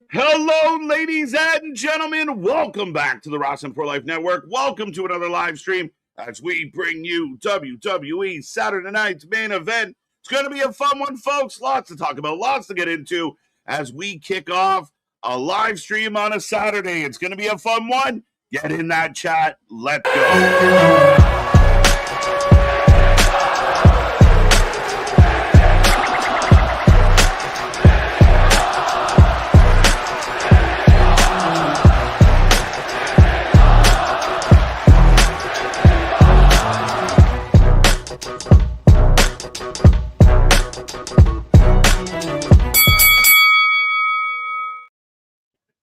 Hello, ladies and gentlemen. Welcome back to the Ross and For Life Network. Welcome to another live stream as we bring you WWE Saturday night's main event. It's going to be a fun one, folks. Lots to talk about, lots to get into as we kick off a live stream on a Saturday. It's going to be a fun one. Get in that chat. Let's go.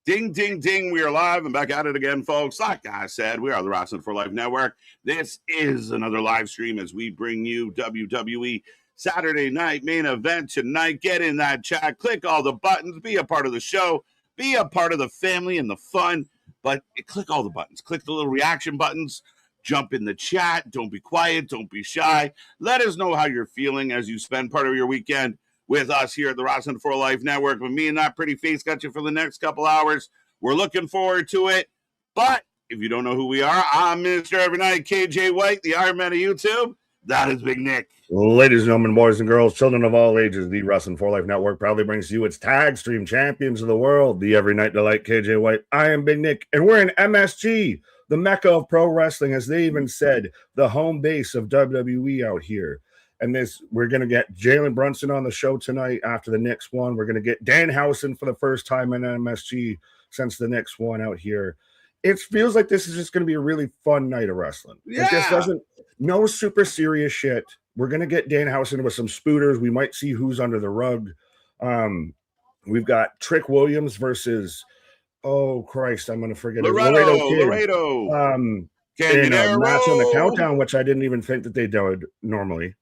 Ding, ding, ding. We are live and back at it again, folks. Like I said, we are the Ross and For Life Network. This is another live stream as we bring you WWE Saturday night main event tonight. Get in that chat. Click all the buttons. Be a part of the show. Be a part of the family and the fun. But click all the buttons. Click the little reaction buttons. Jump in the chat. Don't be quiet. Don't be shy. Let us know how you're feeling as you spend part of your weekend with us here at the Ross and For Life Network. With me and that pretty face got you for the next couple hours. We're looking forward to it. But if you don't know who we are, I'm Mr. Every Night, KJ White, the Iron Man of YouTube. That is Big Nick. Ladies and gentlemen, boys and girls, children of all ages, the Ross and For Life Network proudly brings to you its tag stream champions of the world, the Every Night Delight, KJ White. I am Big Nick, and we're in MSG, the mecca of pro wrestling, as they even said, the home base of WWE out here. And we're going to get Jalen Brunson on the show tonight after the Knicks one. We're going to get Danhausen for the first time in MSG since the Knicks one out here. It feels like this is just going to be a really fun night of wrestling. Yeah. It just doesn't, no super serious shit. We're going to get Danhausen with some spooters. We might see who's under the rug. We've got Trick Williams versus, oh Christ, I'm going to forget Laredo. In a match on the countdown, which I didn't even think that they did normally.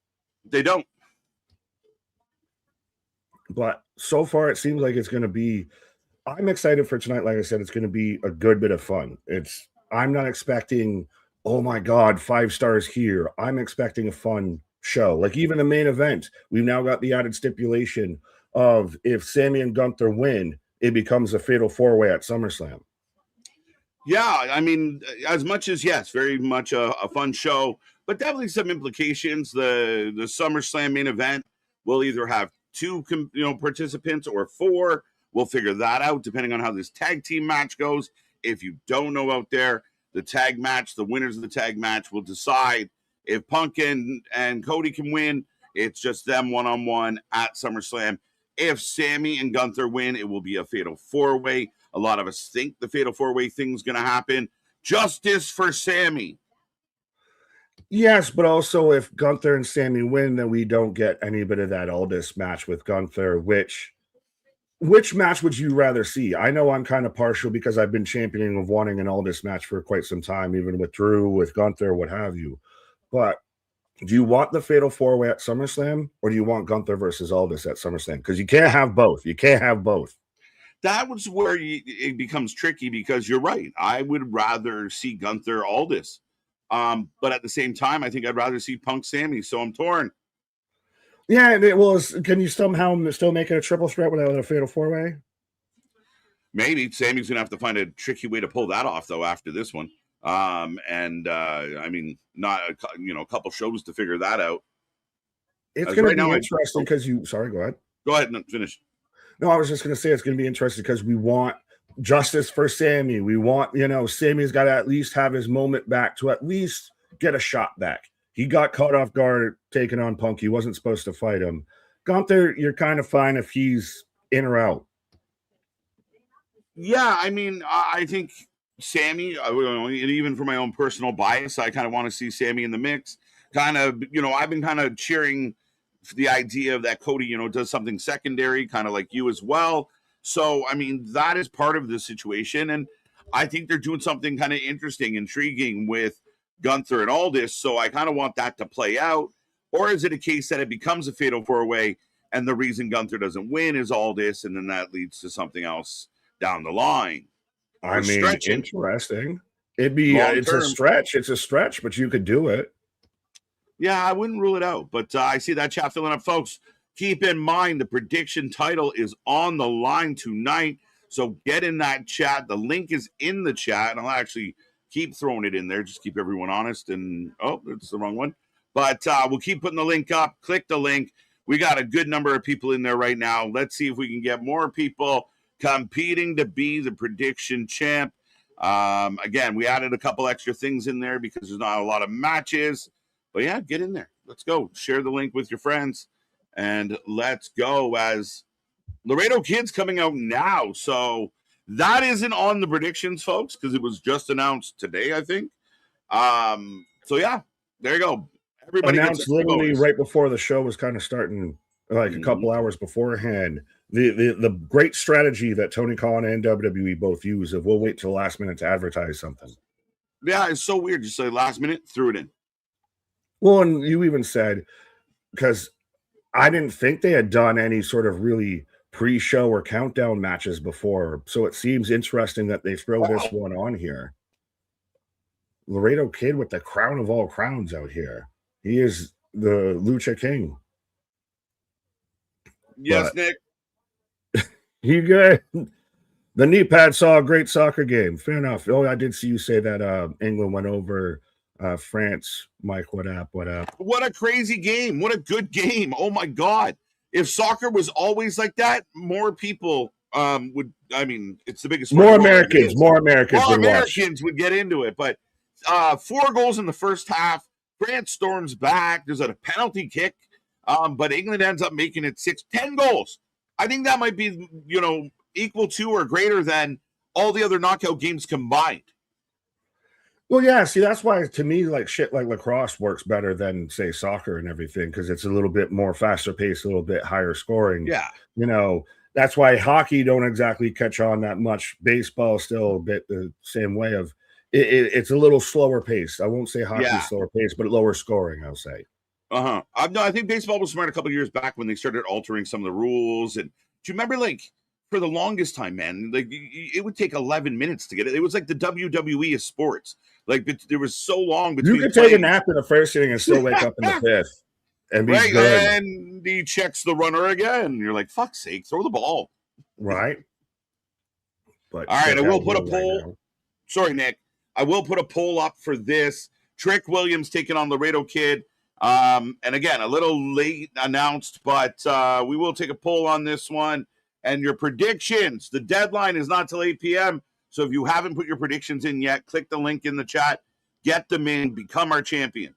They don't. But so far, it seems like it's going to be. I'm excited for tonight. Like I said, it's going to be a good bit of fun. I'm not expecting, oh my God, 5 stars here. I'm expecting a fun show. Like even the main event, we've now got the added stipulation of if Sammy and Gunther win, it becomes a fatal 4-way at SummerSlam. Yeah, I mean, as much as, yes, very much a fun show, but definitely some implications. The SummerSlam main event will either have 2 participants or 4. We'll figure that out depending on how this tag team match goes. If you don't know out there, the tag match, the winners of the tag match will decide if Punk and Cody can win. It's just them one-on-one at SummerSlam. If Sammy and Gunther win, it will be a fatal 4-way. A lot of us think the fatal 4-way thing's going to happen. Justice for Sammy. Yes, but also if Gunther and Sammy win, then we don't get any bit of that Aldis match with Gunther, which match would you rather see? I know I'm kind of partial because I've been championing of wanting an Aldis match for quite some time, even with Drew, with Gunther, what have you. But do you want the fatal 4-way at SummerSlam, or do you want Gunther versus Aldis at SummerSlam? Because you can't have both. You can't have both. That was where it becomes tricky because you're right. I would rather see Gunther Aldis. But at the same time, I think I'd rather see Punk Sammy, so I'm torn. Yeah, can you somehow still make it a triple threat without a fatal 4-way? Maybe. Sammy's going to have to find a tricky way to pull that off, though, after this one. I mean, not a couple shows to figure that out. It's going to be interesting because sorry, go ahead. Go ahead and finish. No, I was just going to say it's going to be interesting because we want justice for Sammy. We want, Sammy's got to at least have his moment back to at least get a shot back. He got caught off guard taking on Punk. He wasn't supposed to fight him. Gunther, you're kind of fine if he's in or out. Yeah, I mean, I think Sammy, even for my own personal bias, I kind of want to see Sammy in the mix. Kind of, I've been kind of cheering for the idea of that Cody, does something secondary, kind of like you as well. So, I mean, that is part of the situation. And I think they're doing something kind of interesting, intriguing with Gunther and Aldis. So I kind of want that to play out. Or is it a case that it becomes a fatal 4-way and the reason Gunther doesn't win is Aldis, and then that leads to something else down the line? I mean, interesting. It'd be it's a stretch. It's a stretch, but you could do it. Yeah, I wouldn't rule it out. But I see that chat filling up, folks. Keep in mind the prediction title is on the line tonight. So get in that chat. The link is in the chat, and I'll actually keep throwing it in there. Just keep everyone honest. And it's the wrong one. But we'll keep putting the link up. Click the link. We got a good number of people in there right now. Let's see if we can get more people competing to be the prediction champ. Again, we added a couple extra things in there because there's not a lot of matches. But yeah, get in there. Let's go. Share the link with your friends. And let's go, as Laredo Kid's coming out now. So that isn't on the predictions, folks, because it was just announced today, I think. So yeah, there you go. Everybody announced literally right before the show was kind of starting, like a couple hours beforehand. The great strategy that Tony Khan and WWE both use of we'll wait till the last minute to advertise something. Yeah, it's so weird. Just say last minute, threw it in. Well, and you even said, because I didn't think they had done any sort of really pre-show or countdown matches before, so it seems interesting that they throw this one on here. Laredo Kid with the crown of all crowns out here. He is the Lucha King. Yes, but Nick. You good? The knee pad saw a great soccer game. Fair enough. Oh, I did see you say that England went over France. Mike, what up? What up? What a crazy game. What a good game. Oh, my God. If soccer was always like that, more people would, I mean, it's the biggest. More Americans would get into it. But 4 goals in the first half. France storms back. There's a penalty kick. But England ends up making it 10 goals. I think that might be, equal to or greater than all the other knockout games combined. Well, yeah, see, that's why to me, like shit like lacrosse works better than, say, soccer and everything, because it's a little bit more faster paced, a little bit higher scoring. Yeah. That's why hockey don't exactly catch on that much. Baseball still a bit the same way of it's a little slower paced. I won't say hockey's slower paced, but lower scoring, I'll say. No, I think baseball was smart a couple of years back when they started altering some of the rules. And do you remember, for the longest time, man, it would take 11 minutes to get it. It was like the WWE of sports. There was so long between. You could take a nap in the first inning and still wake up in the fifth and be good. And he checks the runner again. You're like, fuck's sake, throw the ball. Right. But all right, I will put a poll. Right, sorry, Nick. I will put a poll up for this. Trick Williams taking on Laredo Kid. And again, a little late announced, but we will take a poll on this one. And your predictions, the deadline is not till 8 p.m. So if you haven't put your predictions in yet, click the link in the chat, get them in, become our champion.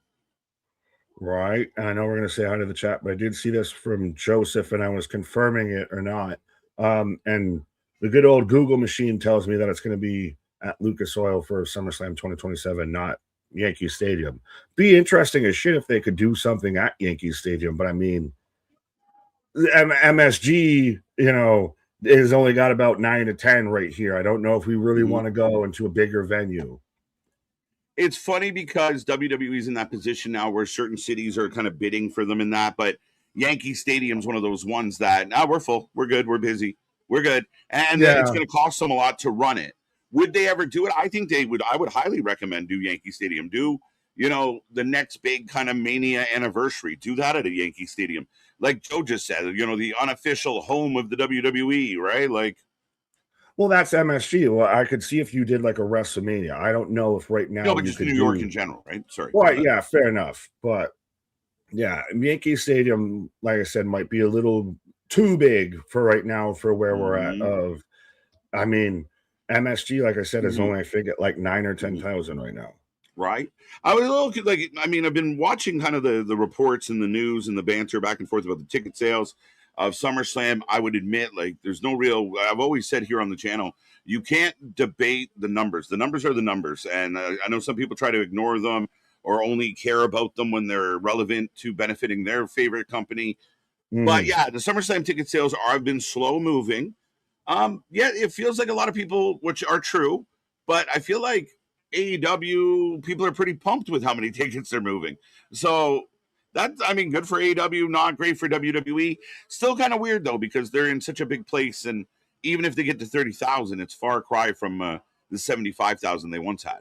Right. And I know we're going to say hi to the chat, but I did see this from Joseph, and I was confirming it or not. And the good old Google machine tells me that it's going to be at Lucas Oil for SummerSlam 2027, not Yankee Stadium. Be interesting as shit if they could do something at Yankee Stadium, but I mean, MSG, has only got about 9 to 10 right here. I don't know if we really want to go into a bigger venue. It's funny because WWE's in that position now where certain cities are kind of bidding for them in that, but Yankee Stadium's one of those ones that, we're full, we're good, we're busy, we're good. And it's going to cost them a lot to run it. Would they ever do it? I think they would. I would highly recommend do Yankee Stadium. Do, the next big kind of Mania anniversary. Do that at a Yankee Stadium. Like Joe just said, the unofficial home of the WWE, right? Well, that's MSG. Well, I could see if you did like a WrestleMania. I don't know if right now. No, but just New York in general, right? Sorry. Well, yeah, fair enough. But yeah, Yankee Stadium, like I said, might be a little too big for right now for where we're at. MSG, like I said, is only, I think, at like 9 or 10,000 right now. Right. I was a little I've been watching kind of the reports and the news and the banter back and forth about the ticket sales of SummerSlam. I would admit, there's no real, I've always said here on the channel, you can't debate the numbers. The numbers are the numbers. And I know some people try to ignore them or only care about them when they're relevant to benefiting their favorite company. But yeah, the SummerSlam ticket sales have been slow moving. It feels like a lot of people, which are true, but I feel like AEW, people are pretty pumped with how many tickets they're moving. So that's, good for AEW, not great for WWE. Still kind of weird, though, because they're in such a big place. And even if they get to 30,000, it's far cry from the 75,000 they once had.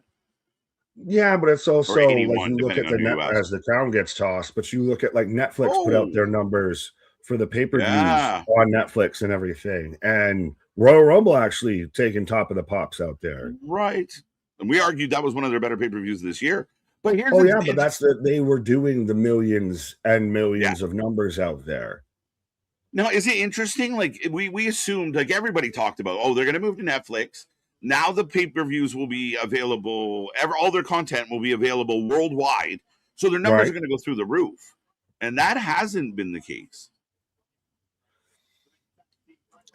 Yeah, but it's also like you look at the net as the crown gets tossed, but you look at like Netflix put out their numbers for the pay-per-views Yeah. on Netflix and everything. And Royal Rumble actually taking top of the pops out there. Right. And we argued that was one of their better pay-per-views this year. But here's but that's that they were doing the millions and millions of numbers out there. Now, is it interesting? Like we assumed, like everybody talked about, oh, they're going to move to Netflix. Now the pay-per-views will be available. All their content will be available worldwide. So their numbers are going to go through the roof. And that hasn't been the case.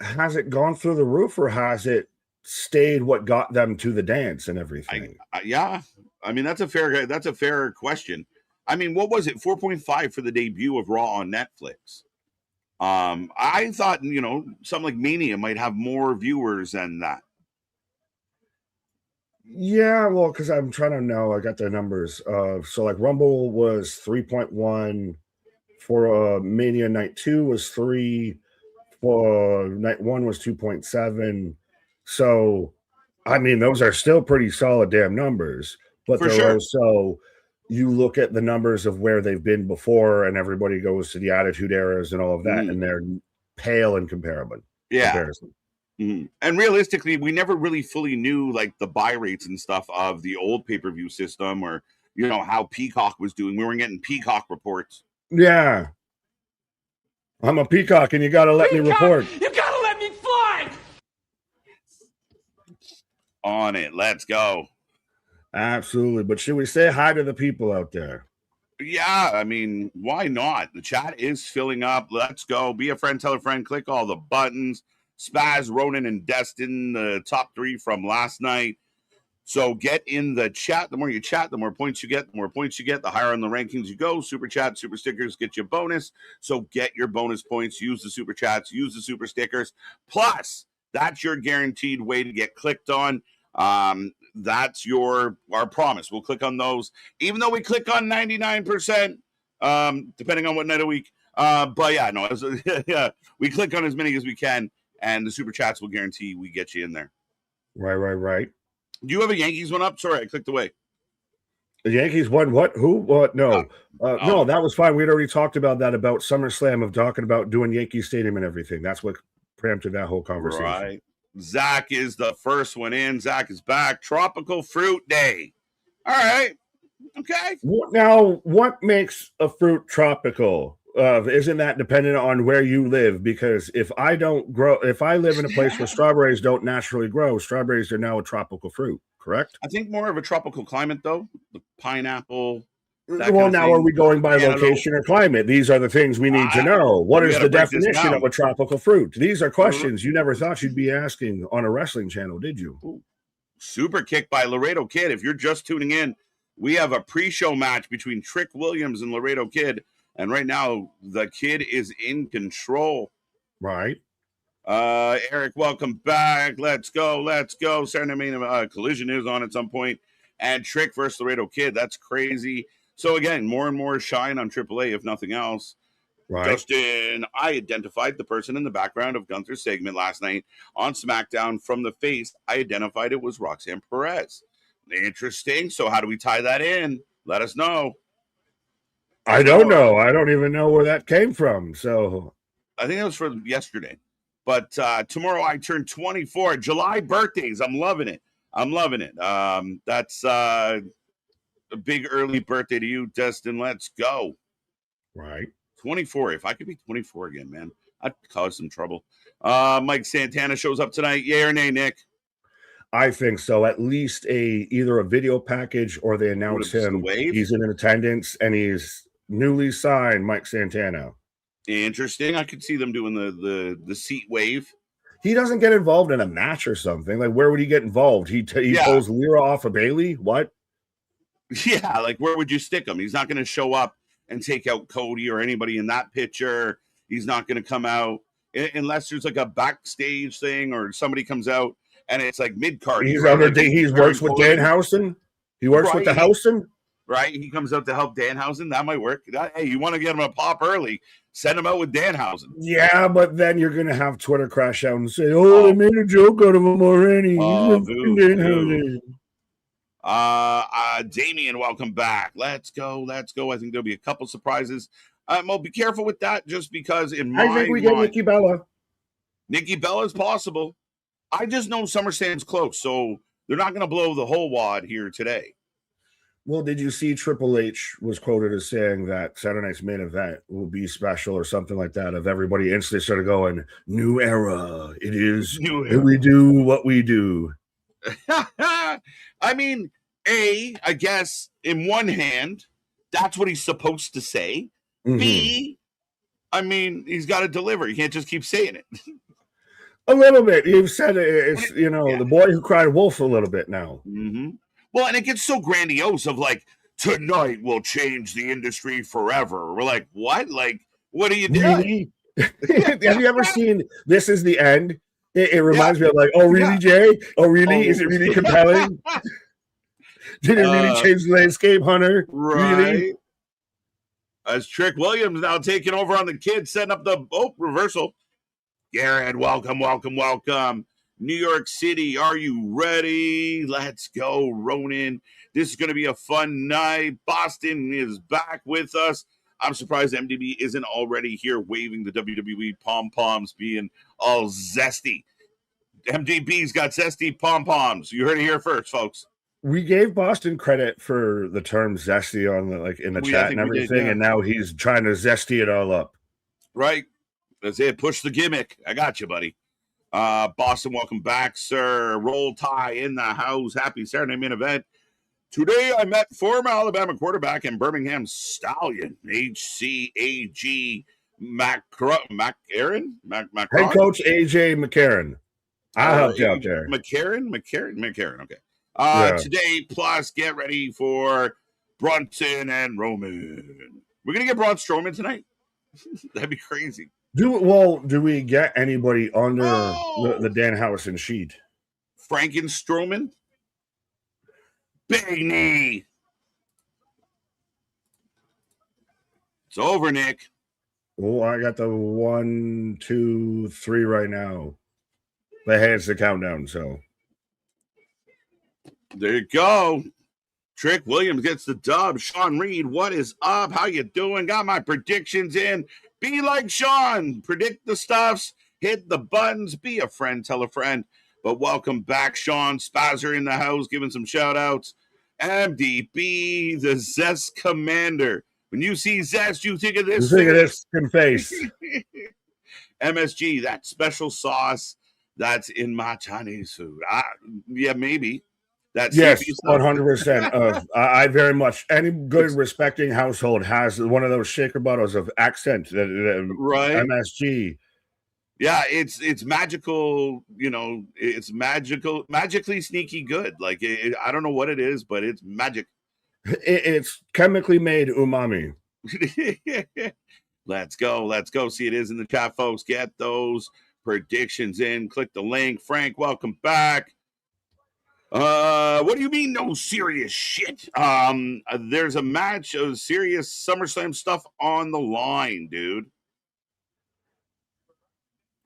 Has it gone through the roof, or has it stayed what got them to the dance and everything? Yeah. I mean, that's a fair question. I mean, what was it? 4.5 for the debut of Raw on Netflix. I thought, something like Mania might have more viewers than that. Yeah, well, because I'm trying to know. I got the numbers. So like Rumble was 3.1 for Mania Night 2 was 3, for Night 1 was 2.7. So, I mean, those are still pretty solid damn numbers. But they're also, you look at the numbers of where they've been before, and everybody goes to the Attitude Eras and all of that, and they're pale in comparison. And realistically, we never really fully knew like the buy rates and stuff of the old pay-per-view system, or how Peacock was doing. We weren't getting Peacock reports. Yeah, I'm a peacock, and you got to let me report. You got to let me fly. On it, let's go. Absolutely, but should we say hi to the people out there? Yeah, I mean, why not? The chat is filling up. Let's go. Be a friend, tell a friend, click all the buttons. Spaz, Ronan, and Destin, the top 3 from last night. So get in the chat. The more you chat, the more points you get. The more points you get, the higher on the rankings you go. Super chat, super stickers get you a bonus. So get your bonus points. Use the super chats. Use the super stickers. Plus, that's your guaranteed way to get clicked on. That's our promise. We'll click on those, even though we click on 99%, depending on what night of week. But yeah, no, we click on as many as we can. And the super chats will guarantee we get you in there. Right. Do you have a Yankees one up? Sorry, I clicked away. The Yankees won what? Who? What? No. No, that was fine. We'd already talked about that, about SummerSlam, of talking about doing Yankee Stadium and everything. That's what preempted that whole conversation. Right. Zach is the first one in. Zach is back. Tropical Fruit Day. All right. Okay. Now, what makes a fruit tropical? Isn't that dependent on where you live? Because if I live in a place where strawberries don't naturally grow, strawberries are now a tropical fruit, correct? I think more of a tropical climate, though. The pineapple. Well, now are we going by location or climate? These are the things we need to know. What is the definition of a tropical fruit? These are questions you never thought you'd be asking on a wrestling channel, did you? Ooh. Super kick by Laredo Kid. If you're just tuning in, we have a pre-show match between Trick Williams and Laredo Kid. And right now, the Kid is in control. Right. Eric, welcome back. Let's go. Saturday Main Collision is on at some point. And Trick versus Laredo Kid. That's crazy. So, again, more and more shine on AAA, if nothing else. Right. Justin, I identified the person in the background of Gunther's segment last night on SmackDown from the face. I identified it was Roxanne Perez. Interesting. So, how do we tie that in? Let us know. I don't know. I don't even know where that came from. So I think it was for yesterday. But tomorrow I turn 24. July birthdays. I'm loving it. That's a big early birthday to you, Destin. Let's go. Right. 24. If I could be 24 again, man, I'd cause some trouble. Mike Santana shows up tonight. Yay or nay, Nick? I think so. At least either a video package, or they announce him. He's in attendance and he's newly signed Mike Santana. Interesting. I could see them doing the seat wave. He doesn't get involved in a match or something. Like, where would he get involved? He pulls Lyra off of Bailey? What? Yeah, like, where would you stick him? He's not going to show up and take out Cody or anybody in that picture. He's not going to come out unless there's like a backstage thing or somebody comes out and it's like mid-card. He works with Danhausen. He works with the Housen. Right? He comes out to help Danhausen. That might work. Hey, you want to get him a pop early, send him out with Danhausen. Yeah, but then you're going to have Twitter crash out and say, they made a joke out of him already. Damien, welcome back. Let's go. I think there'll be a couple surprises. Well, be careful with that, just because in I my think we get mind, Nikki Bella. Nikki Bella is possible. I just know SummerSlam's close, so they're not going to blow the whole wad here today. Well, did you see Triple H was quoted as saying that Saturday night's main event will be special or something like that? Of everybody instantly started going, "New era! It is. New era. We do what we do." I mean, I guess in one hand, that's what he's supposed to say. Mm-hmm. B, I mean, he's got to deliver. You can't just keep saying it. A little bit. You've said it's the boy who cried wolf a little bit now. Mm-hmm. Well, and it gets so grandiose of like, tonight will change the industry forever. We're like, what? Like, what are you doing? Really? Have you ever seen This Is the End? It reminds me of like, oh, really, Jay? Oh, really? Is it really compelling? Did it really change the landscape, Hunter? Right. Really? As Trick Williams now taking over on the kids, setting up the reversal. Garrett, welcome. New York City, are you ready? Let's go, Ronan. This is going to be a fun night. Boston is back with us. I'm surprised MDB isn't already here waving the WWE pom-poms, being all zesty. MDB's got zesty pom-poms. You heard it here first, folks. We gave Boston credit for the term zesty on in the chat and everything, and now he's trying to zesty it all up. Right. That's it. Push the gimmick. I got you, buddy. Boston, welcome back, sir. Roll Tide in the house. Happy Saturday main event. Today I met former Alabama quarterback and Birmingham Stallion, HCAG McCarron. Head coach AJ McCarron. I'll help you out there. McCarron. Okay. Today, plus get ready for Brunson and Roman. We're gonna get Braun Strowman tonight. That'd be crazy. Do we get anybody under the Danhausen sheet? Frankenstrowman? Big knee. It's over, Nick. Oh, I got the 1, 2, 3 right now. But hey, it's the countdown, so. There you go. Trick Williams gets the dub. Sean Reed, what is up? How you doing? Got my predictions in. Be like Sean. Predict the stuffs. Hit the buttons. Be a friend. Tell a friend. But welcome back, Sean Spazzer in the house, giving some shout-outs. MDB, the Zest Commander. When you see Zest, you think of this. You think of this face. MSG, that special sauce that's in my Chinese food. Yeah, maybe. That's yes, 100%. I very much, any good respecting household has one of those shaker bottles of accent, right? MSG. Yeah, it's magical. It's magically sneaky good. Like I don't know what it is, but it's magic. It's chemically made umami. Let's go. See, it is in the chat, folks. Get those predictions in. Click the link. Frank, welcome back. What do you mean no serious shit? There's a match of serious SummerSlam stuff on the line, dude.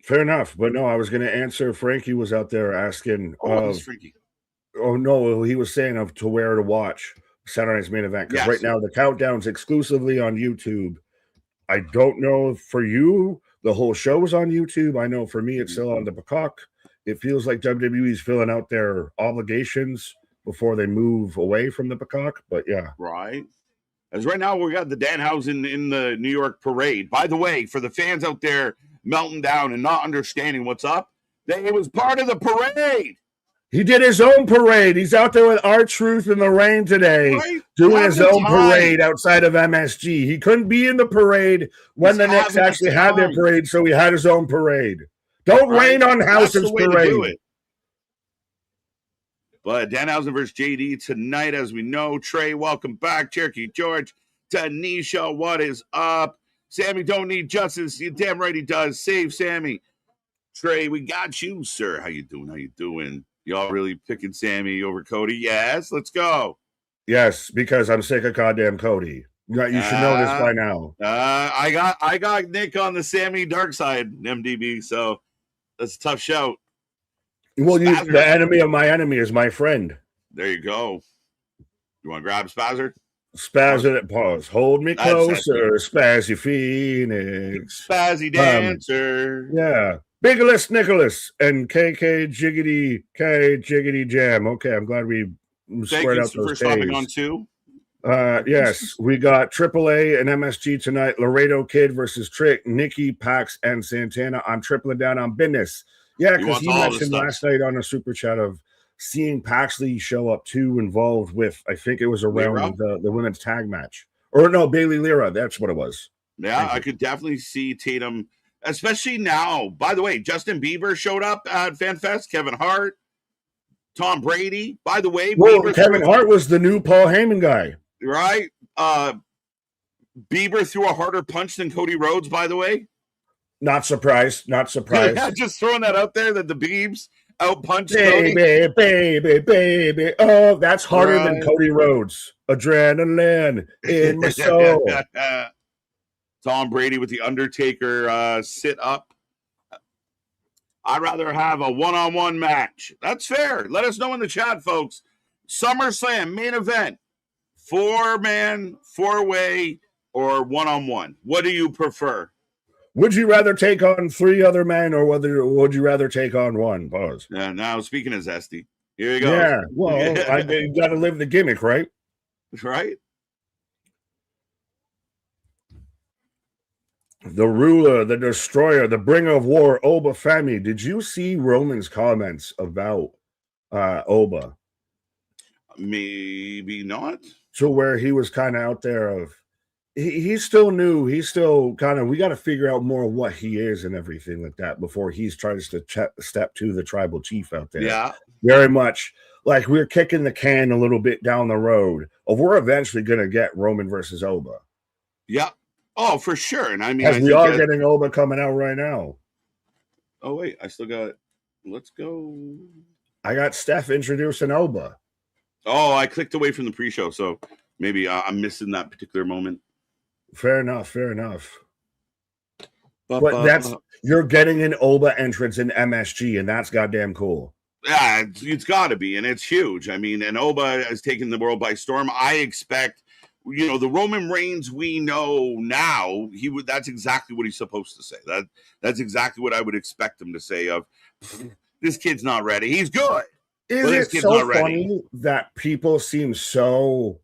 Fair enough, but no, I was going to answer. Frankie was out there asking. Frankie? Oh no, he was saying to where to watch Saturday night's main event, because right now the countdown's exclusively on YouTube. I don't know for you, the whole show is on YouTube. I know for me, it's still on the Peacock. It feels like WWE's filling out their obligations before they move away from the Peacock, but yeah. Right. As right now, we got the Danhausen in the New York parade. By the way, for the fans out there melting down and not understanding what's up, it was part of the parade. He did his own parade. He's out there with R-Truth in the rain today, doing his own parade outside of MSG. He couldn't be in the parade when the Knicks actually had their parade, so he had his own parade. Don't rain on House's parade. But Danhausen versus JD tonight, as we know. Trey, welcome back. Cherokee George, Tanisha, what is up? Sammy don't need justice. You damn right he does. Save Sammy. Trey, we got you, sir. How you doing? Y'all really picking Sammy over Cody? Yes, let's go. Yes, because I'm sick of goddamn Cody. You should know this by now. I got Nick on the Sammy dark side, MDB, so that's a tough shout. Well, the enemy of my enemy is my friend. There you go. You want to grab Spazzer? Spaz it, pause. Hold me That's closer, Spazzy Phoenix. Spazzy Dancer. Yeah. Biggles Nicholas and KK Jiggity Jam. Okay, I'm glad we squared out those for stopping Ks. on too. Yes, we got AAA and MSG tonight. Laredo Kid versus Trick, Nikki, Pax, and Santana. I'm tripling down on business. Yeah, because you mentioned last night on a super chat of seeing Paxley show up too, involved with, I think it was around the women's tag match. Or no, Bailey Lira. That's what it was. Yeah, I could definitely see Tatum, especially now. By the way, Justin Bieber showed up at FanFest, Kevin Hart, Tom Brady. By the way, Kevin Hart was the new Paul Heyman guy. Right? Bieber threw a harder punch than Cody Rhodes, by the way. Not surprised. Yeah, just throwing that out there that the Biebs outpunched baby. Oh, that's harder than Cody Rhodes. Adrenaline in my soul. Tom Brady with the Undertaker sit up. I'd rather have a one-on-one match. That's fair. Let us know in the chat, folks. SummerSlam main event. 4-man, 4-way, or one-on-one? What do you prefer? Would you rather take on 3 other men, or would you rather take on one? Pause. Yeah, now speaking of Zesty, here you go. Yeah, well, you got to live the gimmick, right? Right. The ruler, the destroyer, the bringer of war, Oba Femi. Did you see Roman's comments about Oba? Maybe not. So where he was kind of out there of, he's still new. He's still kind of, we got to figure out more of what he is and everything like that before he tries to step to the tribal chief out there. Yeah. Very much like we're kicking the can a little bit down the road of we're eventually going to get Roman versus Oba. Yeah. Oh, for sure. And I mean, we are getting Oba coming out right now. Oh, wait. I still got, let's go. I got Steph introducing Oba. Oh, I clicked away from the pre-show, so maybe I'm missing that particular moment. Fair enough. But you're getting an Oba entrance in MSG, and that's goddamn cool. Yeah, it's got to be, and it's huge. I mean, and Oba has taken the world by storm. I expect, the Roman Reigns we know now, that's exactly what he's supposed to say. That's exactly what I would expect him to say of, this kid's not ready. He's good. Is it so funny that people seem so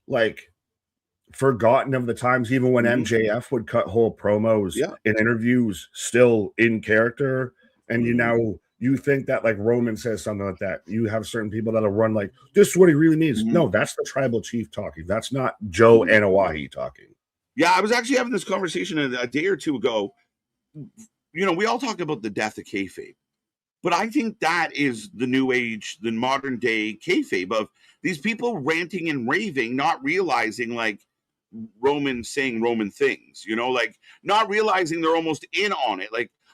forgotten of the times, even when MJF would cut whole promos in interviews, still in character, and you think that Roman says something like that, you have certain people that'll run this is what he really means. No, that's the tribal chief talking. That's not Joe Anoa'i talking. Yeah, I was actually having this conversation a day or two ago. We all talked about the death of kayfabe. But I think that is the new age, the modern day kayfabe of these people ranting and raving, not realizing Roman saying Roman things, not realizing they're almost in on it.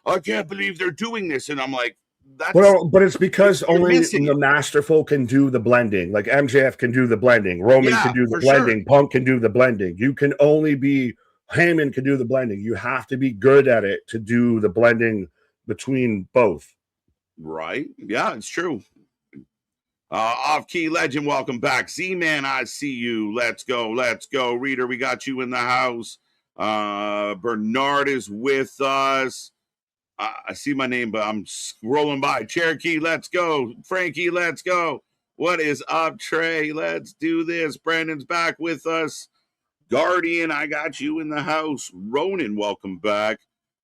I can't believe they're doing this. And I'm like, but it's because only the masterful can do the blending. Like MJF can do the blending. Roman can do the blending. Sure. Punk can do the blending. You can only be, Heyman can do the blending. You have to be good at it to do the blending between both. Right. Yeah, it's true. Off-key legend, welcome back. Z-Man, I see you. Let's go. Reader, we got you in the house. Bernard is with us. I see my name, but I'm scrolling by. Cherokee, let's go. Frankie, let's go. What is up, Trey? Let's do this. Brandon's back with us. Guardian, I got you in the house. Ronan, welcome back.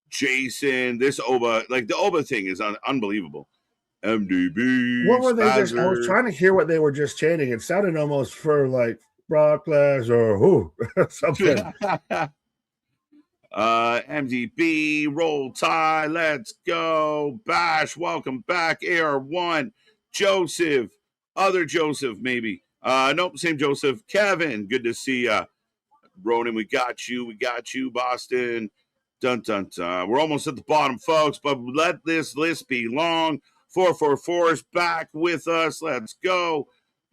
Jason, this Oba, the Oba thing is unbelievable. MDB. What were they just? I was trying to hear what they were just chanting. It sounded almost for Brock Lesnar or who something. MDB, Roll Tide, let's go. Bash, welcome back. AR1, Joseph, other Joseph, maybe. Nope, same Joseph. Kevin, good to see ya. Ronan, we got you, Boston. Dun, dun, dun. We're almost at the bottom, folks, but let this list be long. 444 is back with us. Let's go.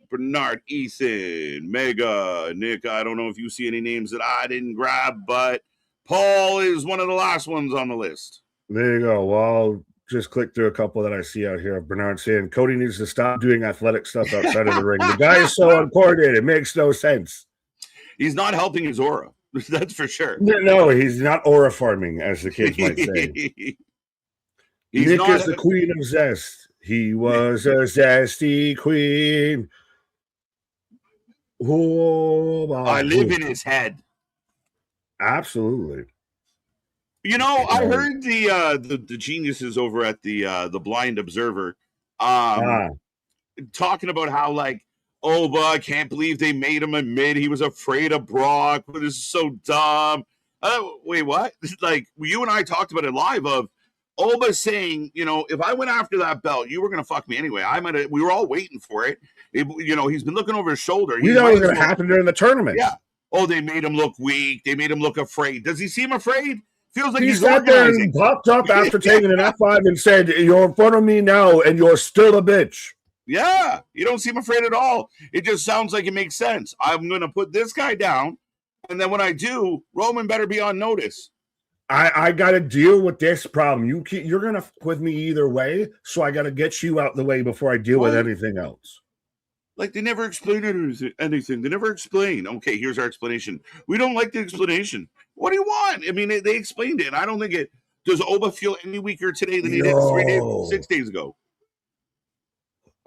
Bernard, Ethan, Mega, Nick. I don't know if you see any names that I didn't grab, but Paul is one of the last ones on the list. There you go. Well, I'll just click through a couple that I see out here. Bernard saying Cody needs to stop doing athletic stuff outside of the ring. The guy is so uncoordinated. It makes no sense. He's not helping his aura. That's for sure. No, he's not aura farming, as the kids might say. Nick is the queen of zest. He was a zesty queen. I live in his head. Absolutely. You know, I heard the geniuses over at the Blind Observer talking about how, like, Oba, I can't believe they made him admit he was afraid of Brock. This is so dumb. Wait, what? Like, you and I talked about it live of Oba saying, you know, if I went after that belt, you were going to fuck me anyway. We were all waiting for it. You know, he's been looking over his shoulder. We thought it was going to happen during the tournament. Yeah. Oh, they made him look weak. They made him look afraid. Does he seem afraid? Feels like he sat there and popped up after taking an F5 and said, "You're in front of me now, and you're still a bitch." Yeah, you don't seem afraid at all. It just sounds like it makes sense. I'm going to put this guy down, and then when I do, Roman better be on notice. I got to deal with this problem. You're going to fuck with me either way, so I got to get you out the way before I deal with anything else. Like, they never explain anything. They never explain. Okay, here's our explanation. We don't like the explanation. What do you want? I mean, they explained it. I don't think it. Does Oba feel any weaker today than he did 6 days ago?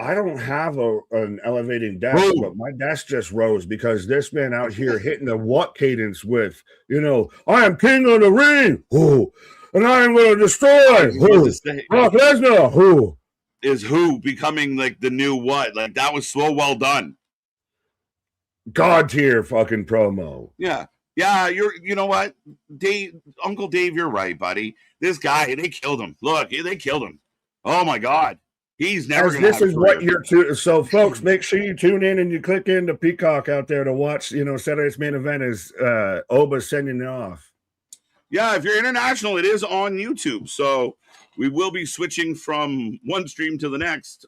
I don't have an elevating desk, but my desk just rose because this man out here hitting the what cadence with, you know, I am king of the ring, and I am going to destroy Brock Lesnar, Is who becoming like the new what? Like, that was so well done. God tier fucking promo. Yeah. You know what? Uncle Dave, you're right, buddy. This guy, they killed him. Look, they killed him. Oh my God. He's never going to have a career. This is what you're so folks, make sure you tune in and you click into Peacock out there to watch, you know, Saturday's main event is Oba sending it off. Yeah, if you're international, it is on YouTube. So we will be switching from one stream to the next.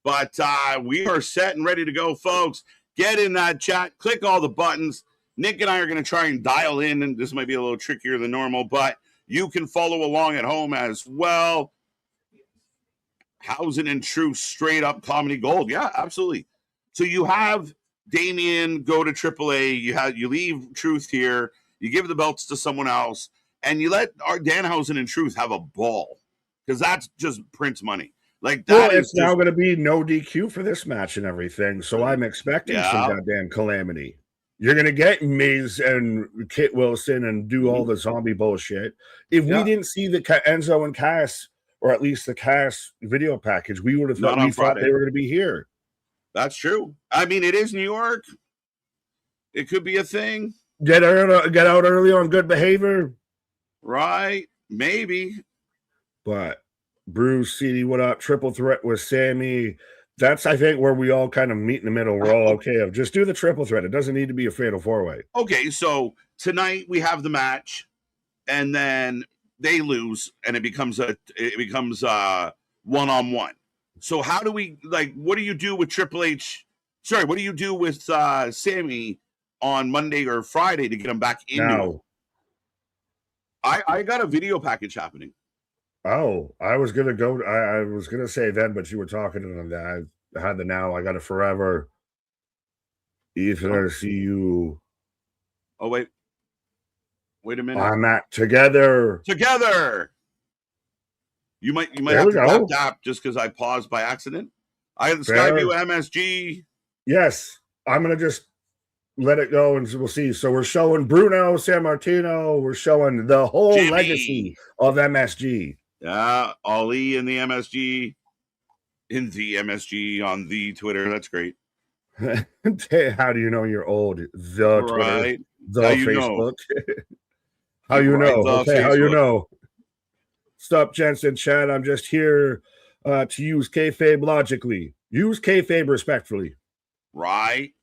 But we are set and ready to go, folks. Get in that chat. Click all the buttons. Nick and I are going to try and dial in, and this might be a little trickier than normal, but you can follow along at home as well. Housing and Truth, straight up comedy gold. Yeah, absolutely. So you have Damian go to AAA. You leave Truth here. You give the belts to someone else, and you let our Danhausen and Truth have a ball because that's just Prince money. Like that. Well, it's now going to be no DQ for this match and everything. So I'm expecting some goddamn calamity. You're going to get Miz and Kit Wilson and do all the zombie bullshit. If we didn't see the Enzo and Cass, or at least the Cass video package, we would have thought they were going to be here. That's true. I mean, it is New York. It could be a thing. Get out early on good behavior. Right. Maybe. But Bruce, CD, what up? Triple threat with Sammy. That's, I think, where we all kind of meet in the middle. We're all okay. Just do the triple threat. It doesn't need to be a fatal four-way. Okay, so tonight we have the match, and then they lose, and it becomes one-on-one. So how do we, like, what do you do with Triple H? Sorry, what do you do with Sammy on Monday or Friday to get him back into it? I got a video package happening. Oh, I was gonna go. I was gonna say then, but you were talking on that. I had the now. I got it forever. Ethan, see you. Oh wait a minute. I'm at together. You might have to tap just because I paused by accident. I have the Skyview MSG. Yes, I'm gonna just let it go and we'll see. So we're showing Bruno Sammartino. We're showing the whole legacy of MSG. Yeah, Ali in the MSG on the Twitter. That's great. How do you know you're old? The right. Twitter, the Facebook. How you know? Okay, how you know? Stop, Jensen, Chad. I'm just here to use kayfabe logically. Use kayfabe respectfully. Right.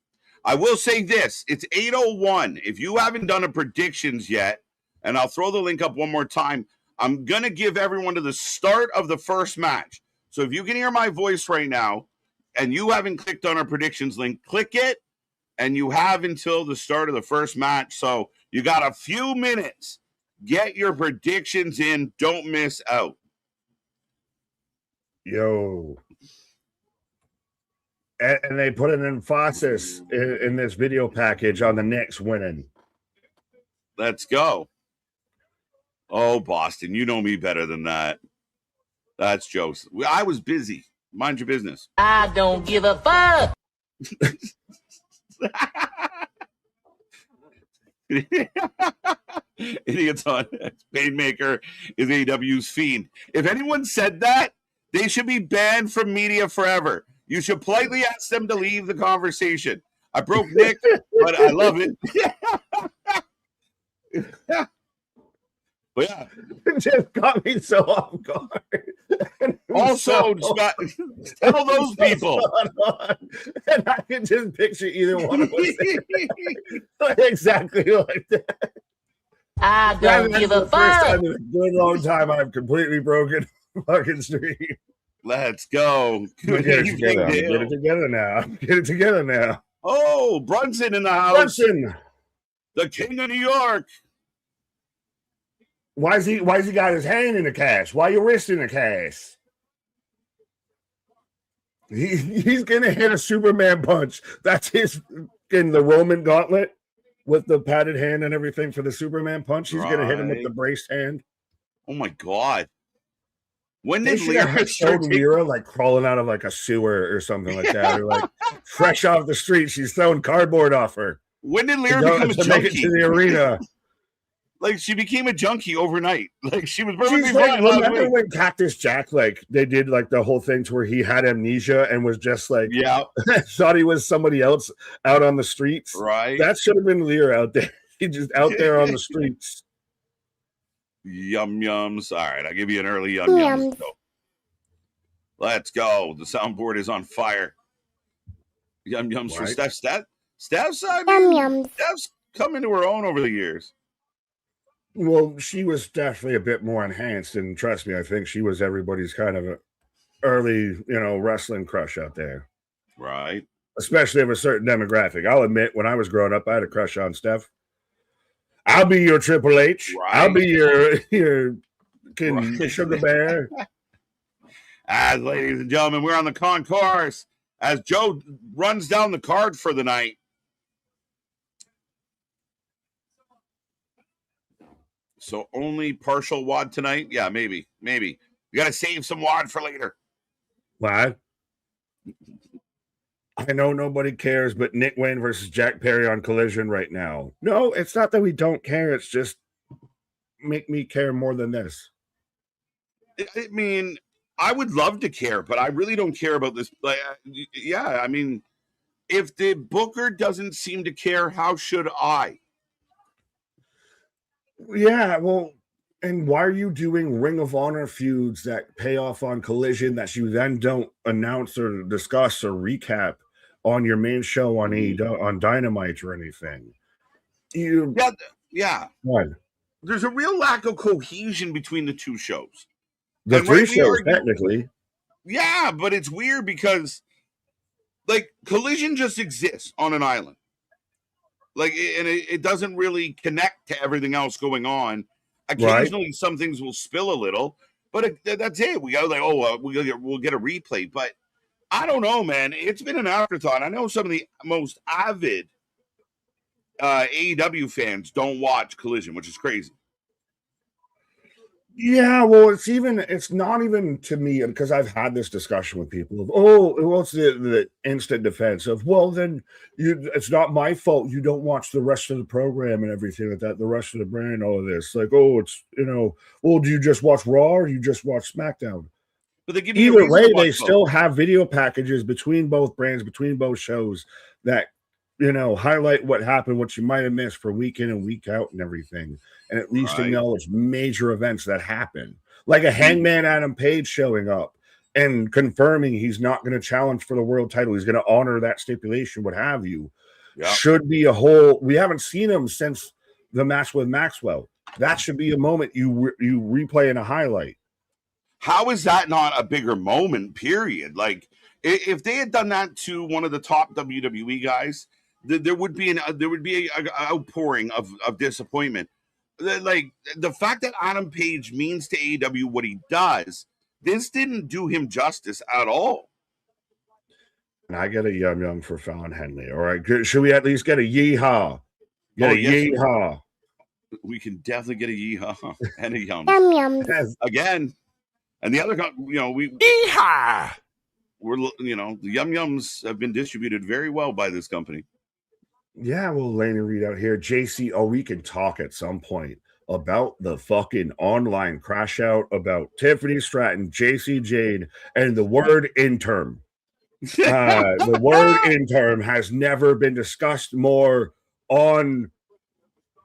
I will say this. It's 8:01. If you haven't done a predictions yet, and I'll throw the link up one more time, I'm going to give everyone to the start of the first match. So if you can hear my voice right now and you haven't clicked on our predictions link, click it, and you have until the start of the first match. So you got a few minutes. Get your predictions in. Don't miss out. Yo. And they put an emphasis in this video package on the Knicks winning. Let's go. Oh, Boston, you know me better than that. That's jokes. I was busy. Mind your business. I don't give a fuck. Idiots on Painmaker is AEW's fiend. If anyone said that, they should be banned from media forever. You should politely ask them to leave the conversation. I broke Nick, but I love it. But yeah, it just got me so off guard. Also, Scott, tell those people. And I can just picture either one of us exactly like that. I don't give a First fuck. time in a good long time I've completely broken fucking stream. Let's go. Get it together now. Get it together now. Oh, Brunson in the house. Brunson, the king of New York. Why's he got his hand in the cast? Why your wrist in the cast? He's gonna hit a Superman punch. That's his in the Roman gauntlet with the padded hand and everything for the Superman punch. He's gonna hit him with the braced hand. Oh my god. When They did should have showed Lyra like crawling out of like a sewer or something like that, or like fresh off the street. She's throwing cardboard off her. When did Lyra become a to make it junkie? to the arena? Like she became a junkie overnight. Like she was perfectly She's like, fine. remember when Cactus Jack, like they did like the whole thing to where he had amnesia and was just like, yeah, thought he was somebody else out on the streets. Right. That should have been Lyra out there. He just out there on the streets. Yum yums. All right, I'll give you an early yum yums. Let's go. The soundboard is on fire. Yum yums for Steph. Steph's come into her own over the years. Well, she was definitely a bit more enhanced, and trust me, I think she was everybody's kind of early, wrestling crush out there. Right. Especially of a certain demographic. I'll admit, when I was growing up, I had a crush on Steph. I'll be your Triple H. Right. I'll be your Sugar Bear. As ladies and gentlemen, we're on the concourse as Joe runs down the card for the night. So only partial WOD tonight? Yeah, maybe. We got to save some WOD for later. What? I know nobody cares, but Nick Wayne versus Jack Perry on Collision right now. No, it's not that we don't care. It's just make me care more than this. I mean, I would love to care, but I really don't care about this. Like, yeah, I mean, if the booker doesn't seem to care, how should I? Yeah, well, and why are you doing Ring of Honor feuds that pay off on Collision that you then don't announce or discuss or recap on your main show on on Dynamite or anything? Yeah. What? There's a real lack of cohesion between the two shows. The three shows, technically. Yeah, but it's weird because, like, Collision just exists on an island. Like, and it doesn't really connect to everything else going on. Occasionally, some things will spill a little, but that's it. We go like, we'll get a replay. But I don't know, man. It's been an afterthought. I know some of the most avid AEW fans don't watch Collision, which is crazy. Yeah, well, it's not even to me, because I've had this discussion with people of, what's the instant defense of, well, then it's not my fault you don't watch the rest of the program and everything like that, the rest of the brand, all of this. Like, it's, well, do you just watch Raw or do you just watch SmackDown? But they give either way, they still have video packages between both brands, between both shows that, highlight what happened, what you might have missed for week in and week out and everything. And at least acknowledge major events that happen. Like a Hangman Adam Page showing up and confirming he's not going to challenge for the world title. He's going to honor that stipulation, what have you. Yep. Should be a whole... We haven't seen him since the match with Maxwell. That should be a moment you replay in a highlight. How is that not a bigger moment, period? Like, if they had done that to one of the top WWE guys, there would be an outpouring of disappointment. Like, the fact that Adam Page means to AEW what he does, this didn't do him justice at all. And I get a yum yum for Fallon Henley. All right. Should we at least get a yeehaw? Yes, Yeehaw. we can definitely get a yeehaw and a yum. Yum yum. Again. And the other, we're, the yum yums have been distributed very well by this company. Yeah, well, Laney read out here. JC, we can talk at some point about the fucking online crash out about Tiffany Stratton, JC Jane, and the word interim. The word interim has never been discussed more on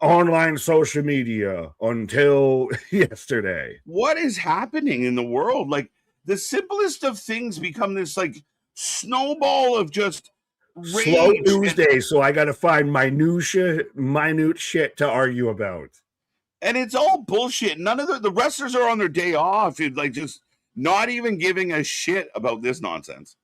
online social media until yesterday. What is happening in the world? Like, the simplest of things become this like snowball of just Slow rage. Tuesday, so I got to find minute shit to argue about. And it's all bullshit. None of the wrestlers are on their day off. It's like just not even giving a shit about this nonsense.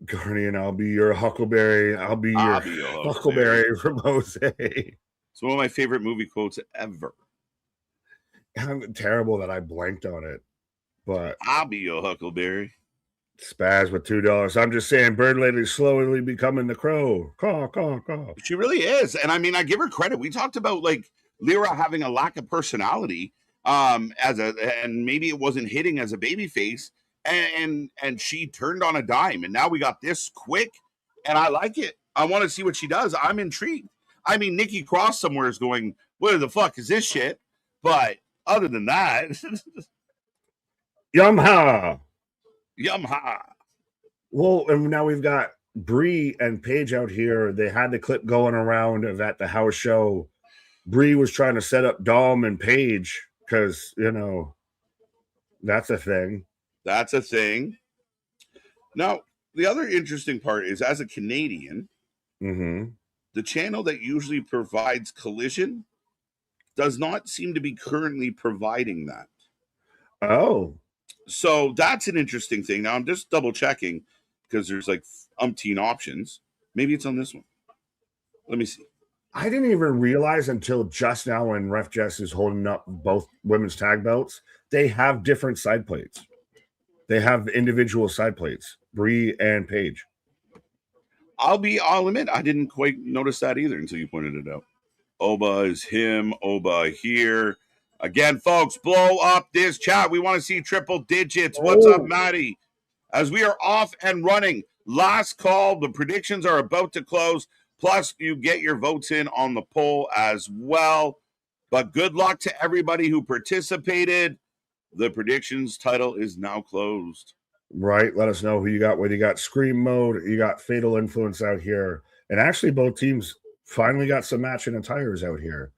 Guardian, I'll be your Huckleberry. I'll be your Huckleberry from Jose. It's one of my favorite movie quotes ever. I'm terrible that I blanked on it, but I'll be your Huckleberry. Spaz with $2. I'm just saying, Bird Lady's slowly becoming the Crow. Caw, caw, caw. She really is, and I mean, I give her credit. We talked about like Lyra having a lack of personality, and maybe it wasn't hitting as a babyface, and she turned on a dime, and now we got this quick, and I like it. I want to see what she does. I'm intrigued. I mean, Nikki Cross somewhere is going, "What the fuck is this shit?" But other than that, Yumha. Well, and now we've got Bree and Paige out here. They had the clip going around of at the house show. Bree was trying to set up Dom and Paige because, that's a thing. That's a thing. Now, the other interesting part is, as a Canadian, the channel that usually provides Collision does not seem to be currently providing that. Oh. So that's an interesting thing. Now I'm just double checking because there's like umpteen options. Maybe it's on this one. Let me see. I didn't even realize until just now when Ref Jess is holding up both women's tag belts, they have different side plates. They have individual side plates, Bree and Paige. I'll admit, I didn't quite notice that either until you pointed it out. Oba is him, Oba here. Again, folks, blow up this chat. We want to see triple digits. What's up, Maddie? As we are off and running, last call. The predictions are about to close. Plus, you get your votes in on the poll as well. But good luck to everybody who participated. The predictions title is now closed. Right. Let us know who you got. Whether you got Scream Mode, you got Fatal Influence out here. And actually, both teams finally got some matching attires out here.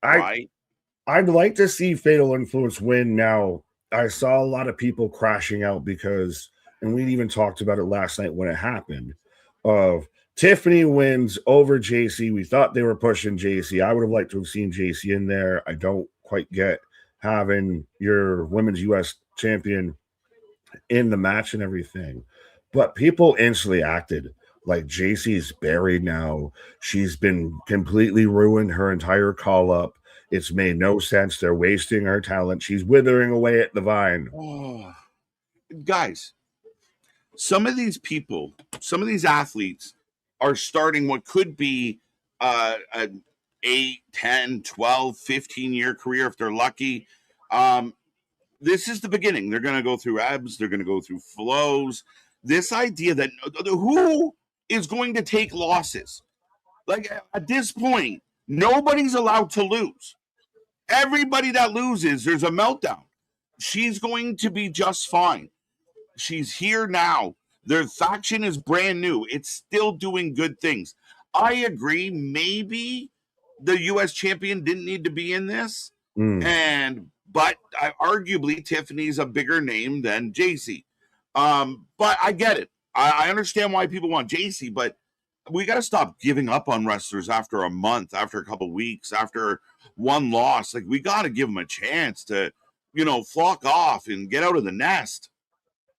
I'd like to see Fatal Influence win now. I saw a lot of people crashing out because, and we even talked about it last night when it happened, of Tiffany wins over JC. We thought they were pushing JC. I would have liked to have seen JC in there. I don't quite get having your women's U.S. champion in the match and everything. But people instantly acted like JC's buried now. She's been completely ruined her entire call-up. It's made no sense. They're wasting her talent. She's withering away at the vine. Oh. Guys, some of these people, some of these athletes are starting what could be an 8, 10, 12, 15-year career if they're lucky. This is the beginning. They're going to go through ebbs. They're going to go through flows. This idea that who is going to take losses? Like, at this point, nobody's allowed to lose. Everybody that loses, there's a meltdown. She's going to be just fine. She's here now. Their faction is brand new. It's still doing good things. I agree. Maybe the U.S. champion didn't need to be in this. But arguably Tiffany's a bigger name than JC. But I get it. I understand why people want JC, but we got to stop giving up on wrestlers after a month, after a couple weeks, after one loss. Like, we got to give them a chance to, flock off and get out of the nest.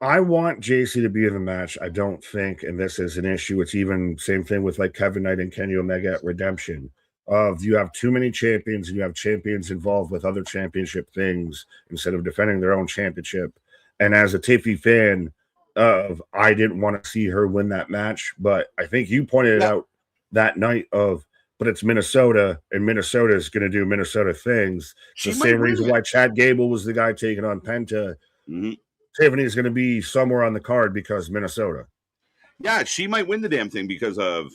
I want JC to be in the match. I don't think, and this is an issue, it's even same thing with like Kevin Knight and Kenny Omega at Redemption. You have too many champions and you have champions involved with other championship things instead of defending their own championship. And as a Tiffy fan, of I didn't want to see her win that match, but I think you pointed it out that night but it's Minnesota, and Minnesota is going to do Minnesota things. It's the same reason why Chad Gable was the guy taking on Penta. Mm-hmm. Tiffany is going to be somewhere on the card because Minnesota. Yeah, she might win the damn thing because of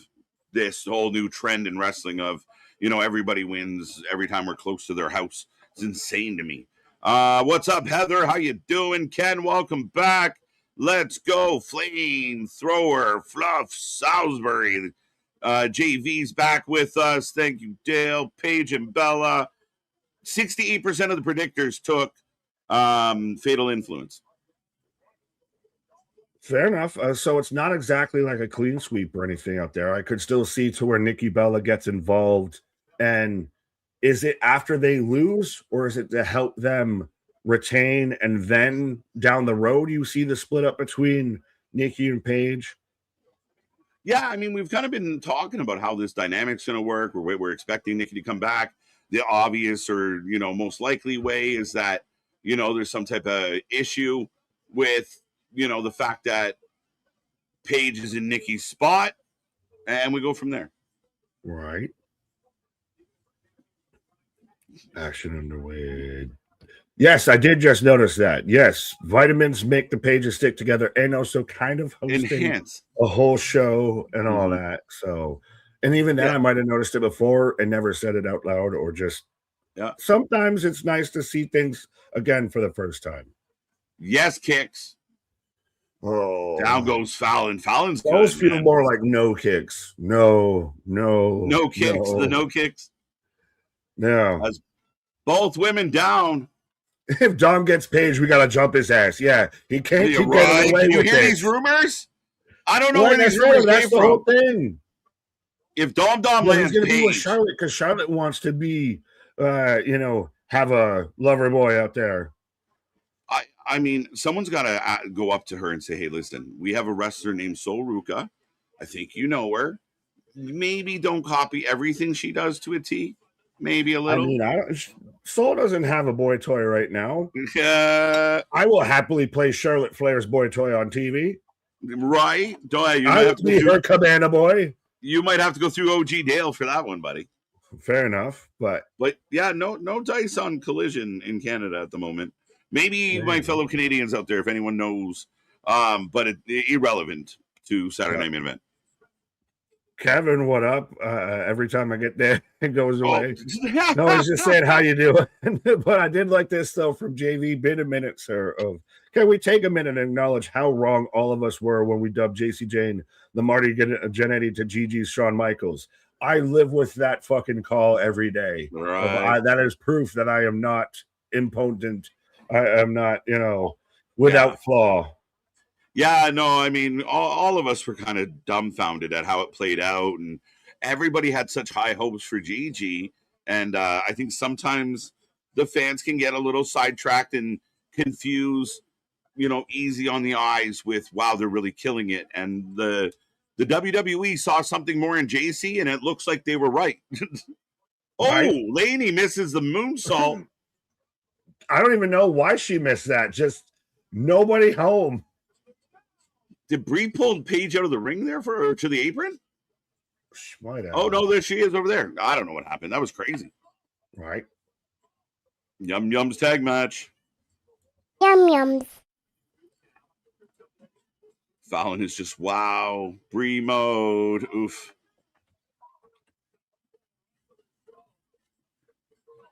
this whole new trend in wrestling of, everybody wins every time we're close to their house. It's insane to me. What's up, Heather? How you doing? Ken, welcome back. Let's go. Flamethrower, Fluff, Salisbury. JV's back with us. Thank you, Dale, Paige, and Bella. 68% of the predictors took Fatal Influence. Fair enough. So it's not exactly like a clean sweep or anything out there. I could still see to where Nikki Bella gets involved. And is it after they lose, or is it to help them retain, and then down the road you see the split up between Nikki and Paige? Yeah, I mean, we've kind of been talking about how this dynamic's going to work. We're expecting Nikki to come back. The obvious or, most likely way is that, there's some type of issue with, the fact that Paige is in Nikki's spot, and we go from there. Right. Action underway. Yes, I did just notice that. Yes, vitamins make the pages stick together, and also kind of hosting a whole show and all that. So, and even then, I might have noticed it before and never said it out loud, or just sometimes it's nice to see things again for the first time. Yes, kicks. Oh, down goes Fallon. Fallon's good. Those feel more like no kicks. No kicks. The no kicks. No. As both women down. If Dom gets Paige, we gotta jump his ass. Yeah, he can't keep getting away with it. You hear these rumors? I don't know where these rumors came from. Whole thing. If Dom lands, he's gonna be with Charlotte because Charlotte wants to be, have a lover boy out there. I mean, someone's got to go up to her and say, "Hey, listen, we have a wrestler named Sol Ruka. I think you know her. Maybe don't copy everything she does to a T. Maybe a little." I mean, Sol doesn't have a boy toy right now. I will happily play Charlotte Flair's boy toy on TV. Right? I would be her Cabana boy. You might have to go through OG Dale for that one, buddy. Fair enough, but yeah, no dice on Collision in Canada at the moment. Maybe my fellow Canadians out there, if anyone knows, but irrelevant to Saturday Night Main Event. Kevin, what up? Every time I get there, it goes away. No, he's just saying how you doing. But I did like this, though, from JV. Been a minute, sir. Can we take a minute and acknowledge how wrong all of us were when we dubbed JC Jane the Marty Jannetty to Gigi's Shawn Michaels? I live with that fucking call every day. Right. That is proof that I am not impotent. I am not, without flaw. Yeah, no, I mean, all of us were kind of dumbfounded at how it played out, and everybody had such high hopes for Gigi, and I think sometimes the fans can get a little sidetracked and confused, easy on the eyes with, wow, they're really killing it, and the WWE saw something more in JC, and it looks like they were right. Laney misses the moonsault. I don't even know why she missed that. Just nobody home. Did Brie pull Paige out of the ring there for her to the apron? Oh, no, there she is over there. I don't know what happened. That was crazy. Right. Yum Yums tag match. Yum Yums. Fallon is just, wow. Brie mode. Oof.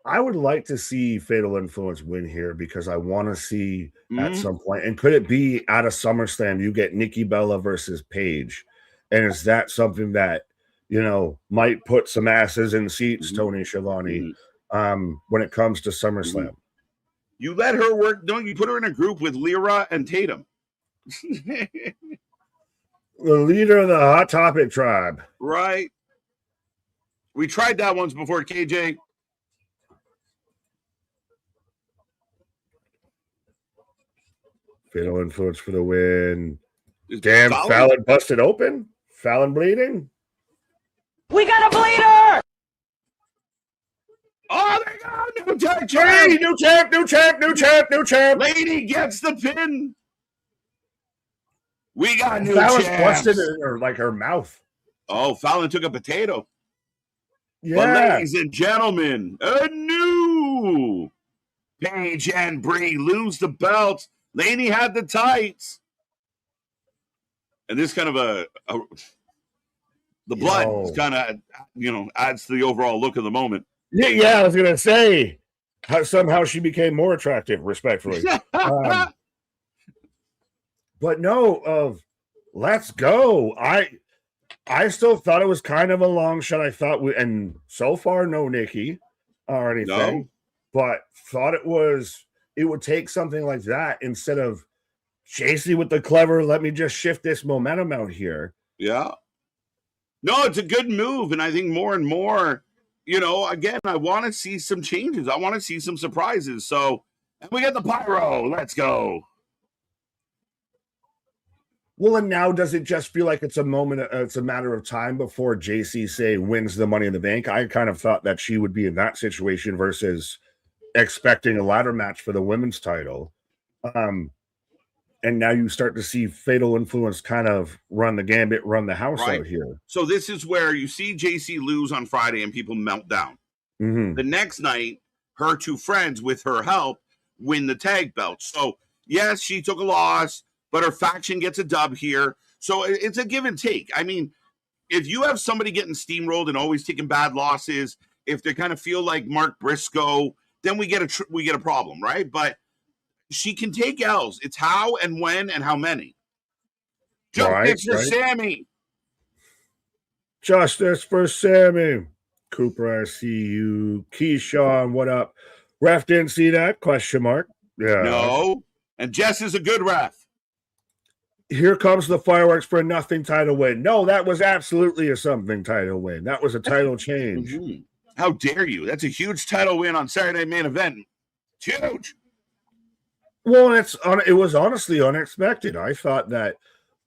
I would like to see Fatal Influence win here because I want to see at some point. And could it be at a SummerSlam you get Nikki Bella versus Paige? And is that something that, might put some asses in seats, Tony Schiavone, when it comes to SummerSlam? You let her work. Don't you put her in a group with Lyra and Tatum? The leader of the Hot Topic tribe. Right. We tried that once before, KJ. Fatal Influence for the win. Damn, Fallon busted open. Fallon bleeding. We got a bleeder! Oh, there you go. New tag champ. New champ. Lady gets the pin. We got new Fallon's champs. busted in her mouth. Oh, Fallon took a potato. Yeah. But ladies and gentlemen, a new Paige and Brie lose the belts. Laney had the tights. And this kind of the blood kind of, adds to the overall look of the moment. Yeah, I was going to say, somehow she became more attractive, respectfully. But no, let's go. I still thought it was kind of a long shot. I thought, and so far, no Nikki or anything, No. but thought it would take something like that instead of Chasey with the clever, let me just shift this momentum out here. Yeah. No, it's a good move. And I think more and more, again, I want to see some changes. I want to see some surprises. So we got the pyro. Let's go. Well, and now does it just feel like it's a matter of time before JC, say, wins the Money in the Bank? I kind of thought that she would be in that situation versus expecting a ladder match for the women's title. And now you start to see Fatal Influence kind of run the gambit, run the house out here. So this is where you see JC lose on Friday and people melt down. Mm-hmm. The next night, her two friends, with her help, win the tag belt. So, yes, she took a loss, but her faction gets a dub here. So it's a give and take. I mean, if you have somebody getting steamrolled and always taking bad losses, if they kind of feel like Mark Briscoe, then we get a problem, right? But she can take L's. It's how and when and how many. Justice for Sammy. Justice for Sammy. Cooper, I see you. Keyshawn, what up? Ref didn't see that? Question mark. Yeah. No. And Jess is a good ref. Here comes the fireworks for a nothing title win. No, that was absolutely a something title win. That was a title change. Mm-hmm. How dare you? That's a huge title win on Saturday Main Event. It's huge. Well, it was honestly unexpected. I thought that,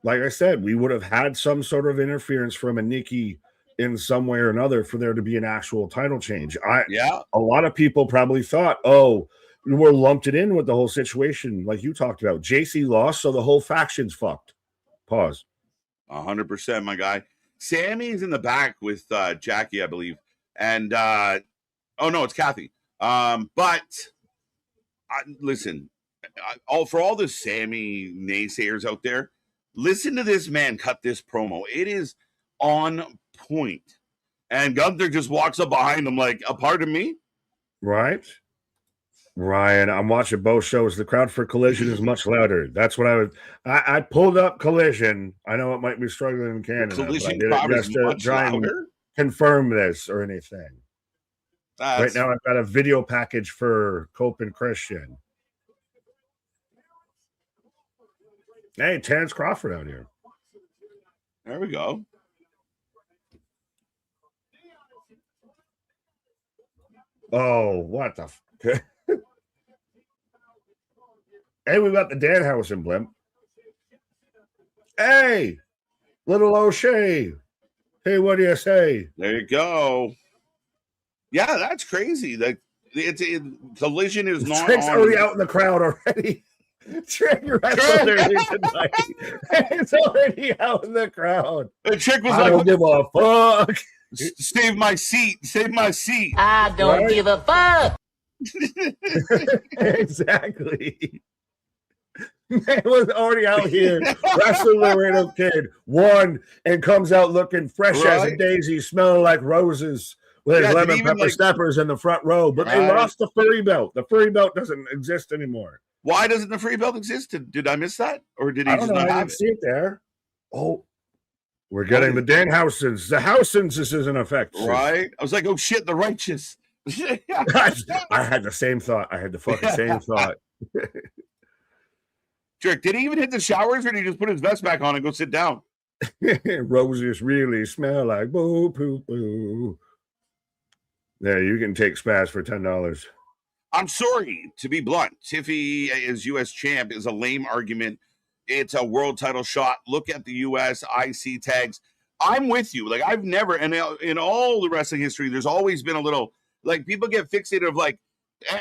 like I said, we would have had some sort of interference from a Nikki in some way or another for there to be an actual title change. A lot of people probably thought, we're lumped it in with the whole situation, like you talked about. JC lost, so the whole faction's fucked. Pause. 100%, my guy. Sammy's in the back with Jackie, I believe. And, it's Kathy. Listen, for all the Sammy naysayers out there, listen to this man cut this promo. It is on point. And Gunther just walks up behind him like, a part of me? Right. Ryan, I'm watching both shows. The crowd for Collision is much louder. That's what I pulled up Collision. I know it might be struggling in Canada. Collision but I did it just to try and confirm this or anything. Right now, I've got a video package for Cope and Christian. Hey, Terrence Crawford out here. There we go. Oh, what the Hey, we got the Danhausen blimp. Hey, little O'Shea. Hey, what do you say? There you go. Yeah, that's crazy. Collision is not. Trick's already out in the crowd already. Trick wrestled earlier tonight. It's already out in the crowd. The Trick was I don't give a fuck. Save my seat. Save my seat. I don't give a fuck. Exactly. Man was already out here wrestling the Laredo Kid, won, and comes out looking fresh as a daisy, smelling like roses with his lemon pepper steppers in the front row. But they lost the furry belt. The furry belt doesn't exist anymore. Why doesn't the free belt exist? Did I miss that? Or did he just not have it? I didn't see it there. Oh, we're getting the Danhausens. The Hausens is in effect. Right? I was like, oh shit, the righteous. I had the same thought. I had the fucking same thought. Trick, did he even hit the showers or did he just put his vest back on and go sit down? Roses really smell like boo poo poo. There, you can take spaz for $10. I'm sorry to be blunt. Tiffy as U.S. champ is a lame argument. It's a world title shot. Look at the U.S. IC tags. I'm with you. Like, I've never, and in all the wrestling history, there's always been a little, like, people get fixated of like,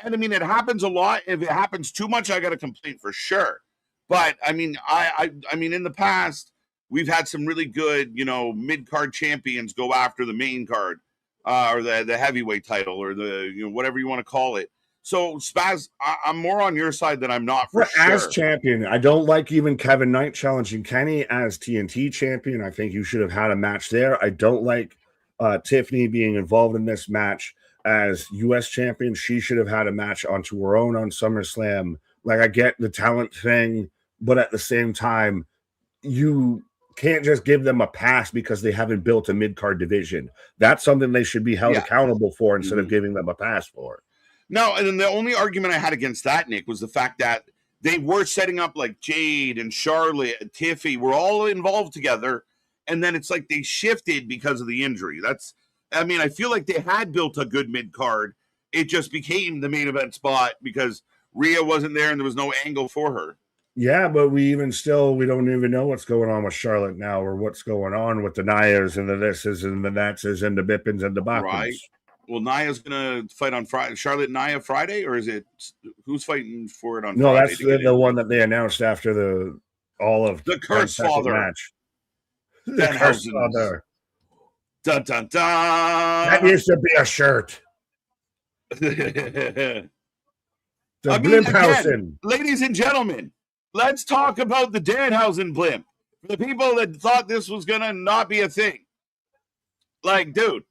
and I mean, it happens a lot. If it happens too much, I got a complaint for sure. But I mean, I mean, in the past, we've had some really good, mid card champions go after the main card, or the heavyweight title, or the whatever you want to call it. So Spaz, I'm more on your side than I'm not for sure. As champion, I don't like even Kevin Knight challenging Kenny as TNT champion. I think you should have had a match there. I don't like Tiffany being involved in this match as U.S. champion. She should have had a match onto her own on SummerSlam. Like, I get the talent thing, but at the same time, you can't just give them a pass because they haven't built a mid-card division. That's something they should be held accountable for instead of giving them a pass for. No, and then the only argument I had against that, Nick, was the fact that they were setting up like Jade and Charlotte and Tiffy were all involved together, and then it's like they shifted because of the injury. I feel like they had built a good mid-card. It just became the main event spot because Rhea wasn't there and there was no angle for her. Yeah, but we don't even know what's going on with Charlotte now, or what's going on with the Nias and the thises and the Natses and the Bippins and the Boppins. Right. Well, Nia's going to fight on Friday. Charlotte and Nia Friday, or is it who's fighting for it on Friday? No, that's the one that they announced after the Curse Father match. The Curse Father. Dun dun dun. That used to be a shirt. The Blimphausen. Ladies and gentlemen, let's talk about the Danhausen blimp. For the people that thought this was going to not be a thing. Like, dude.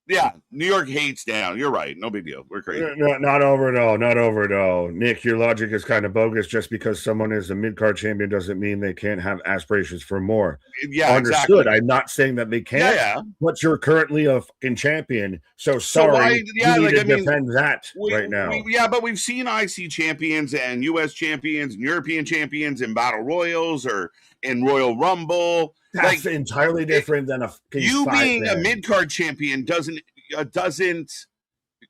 Yeah, New York hates Dan. You're right. No big deal. We're crazy. No, not over at all. Not over at all. Nick, your logic is kind of bogus. Just because someone is a mid-card champion doesn't mean they can't have aspirations for more. Yeah, understood. Exactly. I'm not saying that they can't. Yeah. But you're currently a fucking champion. So sorry. You need to defend that right now. But we've seen IC champions and US champions and European champions in battle royals or in Royal Rumble. That's entirely different than a you being a mid-card champion doesn't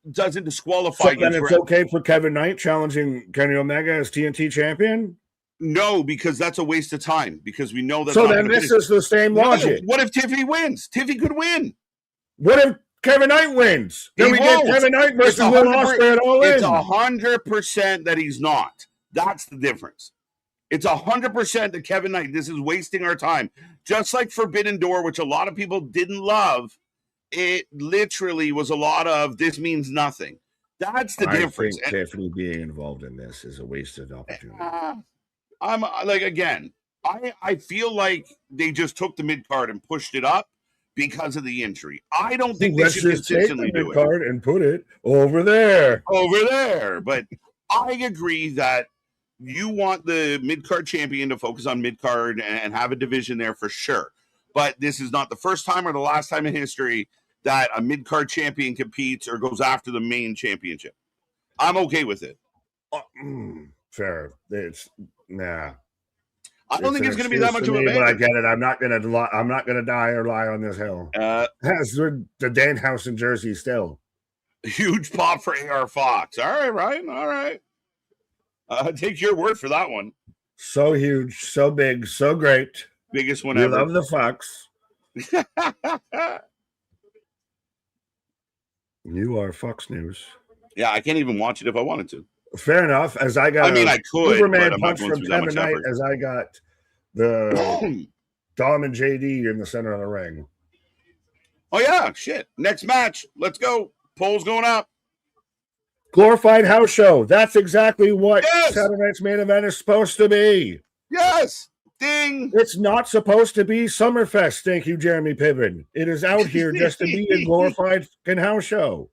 disqualify you. Then it's okay for Kevin Knight challenging Kenny Omega as TNT champion? No, because that's a waste of time. Because we know that. So then this is the same logic. What if Tiffy wins? Tiffy could win. What if Kevin Knight wins? Then we get Kevin Knight versus Will Ospreay at All In. It's 100% that he's not. That's the difference. It's 100% that Kevin Knight, this is wasting our time. Just like Forbidden Door, which a lot of people didn't love, it literally was a lot of, this means nothing. That's the difference. I think Tiffany being involved in this is a wasted opportunity. I'm like, again, I feel like they just took the mid-card and pushed it up because of the injury. I don't think they should consistently do it. Mid-card and put it over there. Over there. But I agree that you want the mid-card champion to focus on mid-card and have a division there for sure. But this is not the first time or the last time in history that a mid-card champion competes or goes after the main championship. I'm okay with it. Fair. Nah. I don't think it's going to be that much of a but I get it. I'm not going to die or lie on this hill. That's the Danhausen jersey still. Huge pop for AR Fox. All right, Ryan. All right. Take your word for that one. So huge, so big, so great. Biggest one ever. We love the Fox. You are Fox News. Yeah, I can't even watch it if I wanted to. Fair enough. As I got I could. Superman punch from Kevin Knight as I got the Dom and JD in the center of the ring. Oh, yeah. Shit. Next match. Let's go. Polls going up. Glorified house show. That's exactly what Saturday night's main event is supposed to be. Yes. Ding. It's not supposed to be Summerfest. Thank you, Jeremy Piven. It is out here just to be a glorified fucking house show.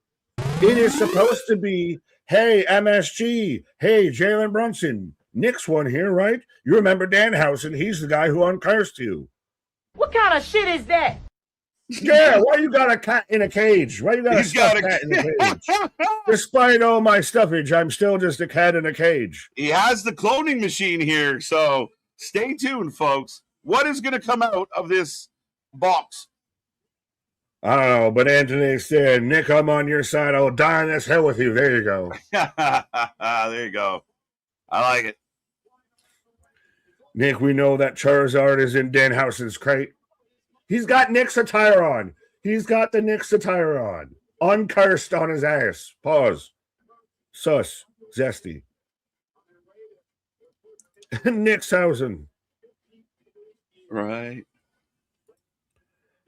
It is supposed to be, hey, MSG. Hey, Jalen Brunson. Nick's one here, right? You remember Danhausen. He's the guy who uncursed you. What kind of shit is that? Yeah, why you got a cat in a cage? Why you got a cat in a cage? Despite all my stuffage, I'm still just a cat in a cage. He has the cloning machine here, so stay tuned, folks. What is going to come out of this box? I don't know, but Anthony said, Nick, I'm on your side. I will die on this hill with you. There you go. There you go. I like it. Nick, we know that Charizard is in Danhausen's crate. He's got Nick's attire on. He's got the Nick's attire on. Uncursed on his ass. Pause. Sus. Zesty. Nixhausen. Right.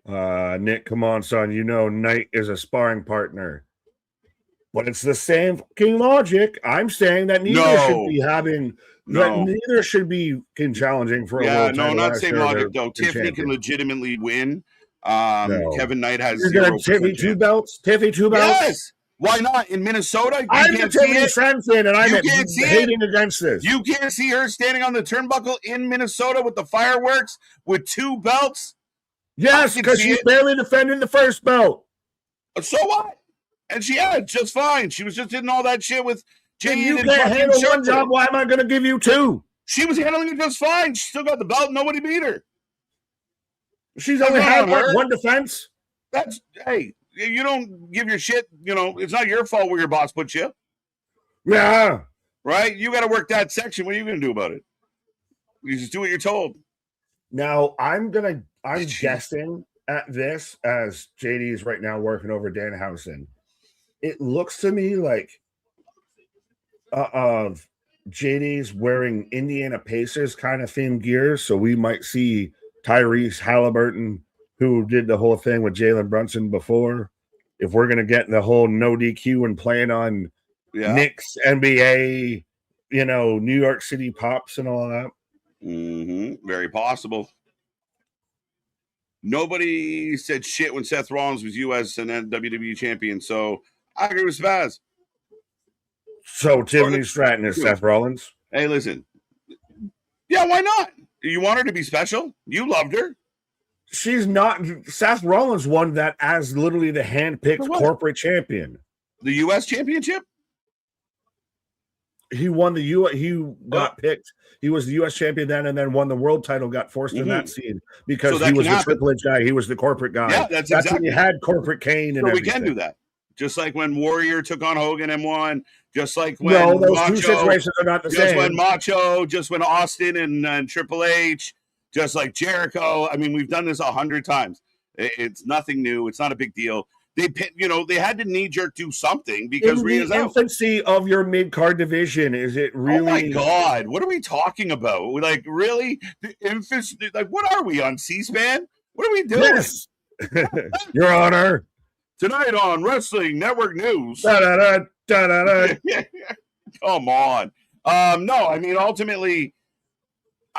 Nick, come on, son. You know Knight is a sparring partner. But it's the same fucking logic. I'm saying that neither should be having that neither should be challenging for a world title. Not same logic though. Tiffany can legitimately win. Kevin Knight has You're gonna Tiffy two belts? Tiffy two belts? Yes. Why not? In Minnesota? I'm a Tiffany friend fan, and I'm hating against this. You can't see her standing on the turnbuckle in Minnesota with the fireworks with 2 belts? Yes, because she's barely defending the first belt. So what? And she had just fine. She was just hitting all that shit with Jade. You can't handle one job. Why am I going to give you 2? She was handling it just fine. She still got the belt. Nobody beat her. She's only had one defense. Hey, you don't give your shit. You know, it's not your fault where your boss puts you. Yeah. Right? You got to work that section. What are you going to do about it? You just do what you're told. Now, I'm guessing at this as JD is right now working over Danhausen. It looks to me like JD's wearing Indiana Pacers kind of themed gear, so we might see Tyrese Halliburton, who did the whole thing with Jalen Brunson before. If we're gonna get the whole no DQ and playing on Knicks, NBA, New York City Pops and all that. Very possible. Nobody said shit when Seth Rollins was US and then WWE champion, so I agree with Spaz. So Tiffany Stratton is Seth Rollins? Hey, listen. Yeah, why not? You want her to be special? You loved her. She's not. Seth Rollins won that as literally the hand-picked corporate champion. The U.S. championship? He won the U.S. He got picked. He was the U.S. champion then, and then won the world title, got forced in that scene because he was the Triple H guy. He was the corporate guy. Yeah, that's exactly. When he had corporate Kane and everything. We can do that. Just like when Warrior took on Hogan and won. Just like when those Macho, 2 situations are not the same. Just when Macho, just when Austin and Triple H, just like Jericho. I mean, we've done this 100 times. It's nothing new. It's not a big deal. They had to knee-jerk do something because Rhea's out. Infancy of your mid-card division, is it really? Oh my God, what are we talking about? Like, really? The infancy? Like, what are we on C-SPAN? What are we doing? Yes. Your Honor. Tonight on Wrestling Network News. Da-da-da, da-da-da. Come on. No, I mean, ultimately,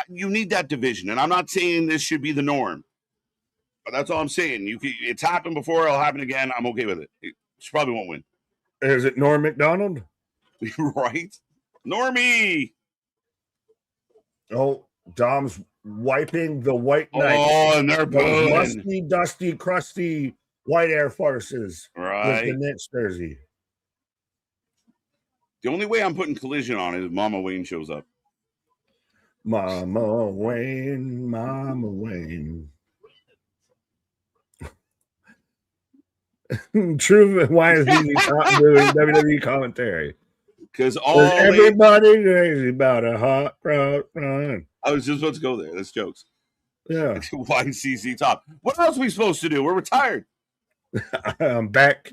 you need that division. And I'm not saying this should be the norm. But that's all I'm saying. It's happened before. It'll happen again. I'm okay with it. She probably won't win. Is it Norm Macdonald? Right? Normie. Oh, Dom's wiping the white knight. Oh, and they're booing. Musty, dusty, crusty white Air Forces. Right. With the Knicks jersey. The only way I'm putting Collision on is Mama Wayne shows up. Mama Wayne, Mama Wayne. True. Why is he doing WWE commentary? Because everybody crazy about a hot run. I was just about to go there. That's jokes. Yeah. Why CC top? What else are we supposed to do? We're retired. I'm back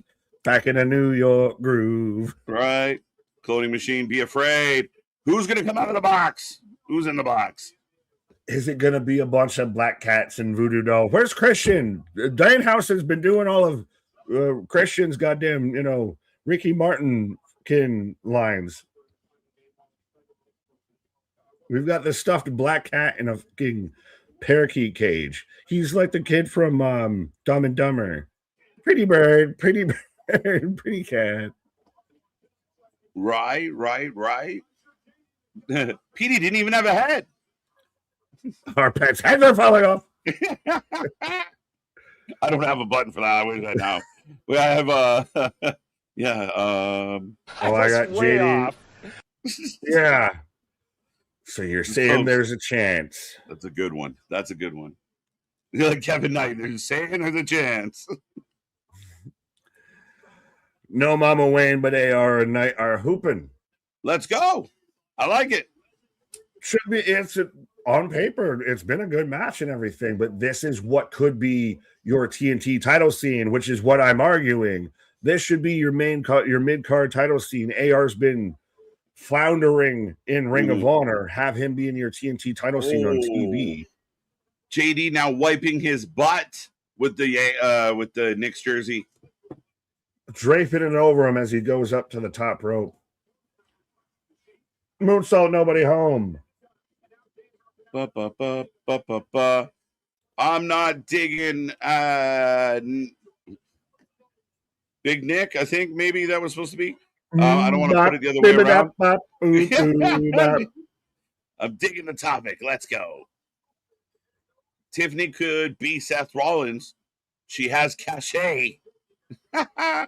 in a New York groove. Right. Clothing machine. Be afraid. Who's gonna come out of the box? Who's in the box? Is it gonna be a bunch of black cats and voodoo doll? Where's Christian? Danhausen has been doing all of Christian's goddamn, Ricky Martin lines. We've got this stuffed black cat in a fucking parakeet cage. He's like the kid from Dumb and Dumber. Pretty bird, pretty pretty cat. Right. Petey didn't even have a head. Our pet's heads are falling off. I don't have a button for that. I wish I know. I have I got JD. Yeah. So you're saying there's a chance. That's a good one. You're like Kevin Knight. They're saying there's a chance. No Mama Wayne, but AR and Knight are hooping. Let's go. I like it. Should be. It's on paper. It's been a good match and everything, but this is what could be your TNT title scene, which is what I'm arguing. This should be your mid-card title scene. AR's been floundering in Ring of Honor, have him be in your TNT title scene on TV. JD now wiping his butt with the Knicks jersey, draping it over him as he goes up to the top rope. Moonsault, nobody home. I'm not digging Big Nick. I think maybe that was supposed to be. I don't want to put it the other way around. I'm digging the topic. Let's go. Tiffany could be Seth Rollins. She has cachet. I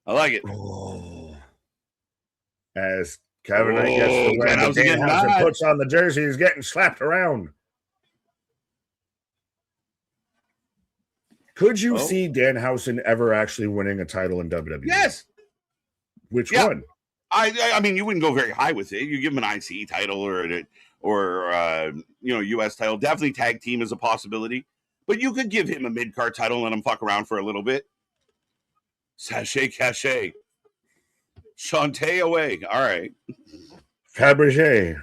like it. Oh. As Kevin Knight gets the win, Danhausen puts on the jersey. He's getting slapped around. Could you see Danhausen ever actually winning a title in WWE? Yes. Which one? I mean, you wouldn't go very high with it. You give him an IC title or US title. Definitely tag team is a possibility. But you could give him a mid-card title and let him fuck around for a little bit. Sachet cachet. Shantae away. All right. Fabergé.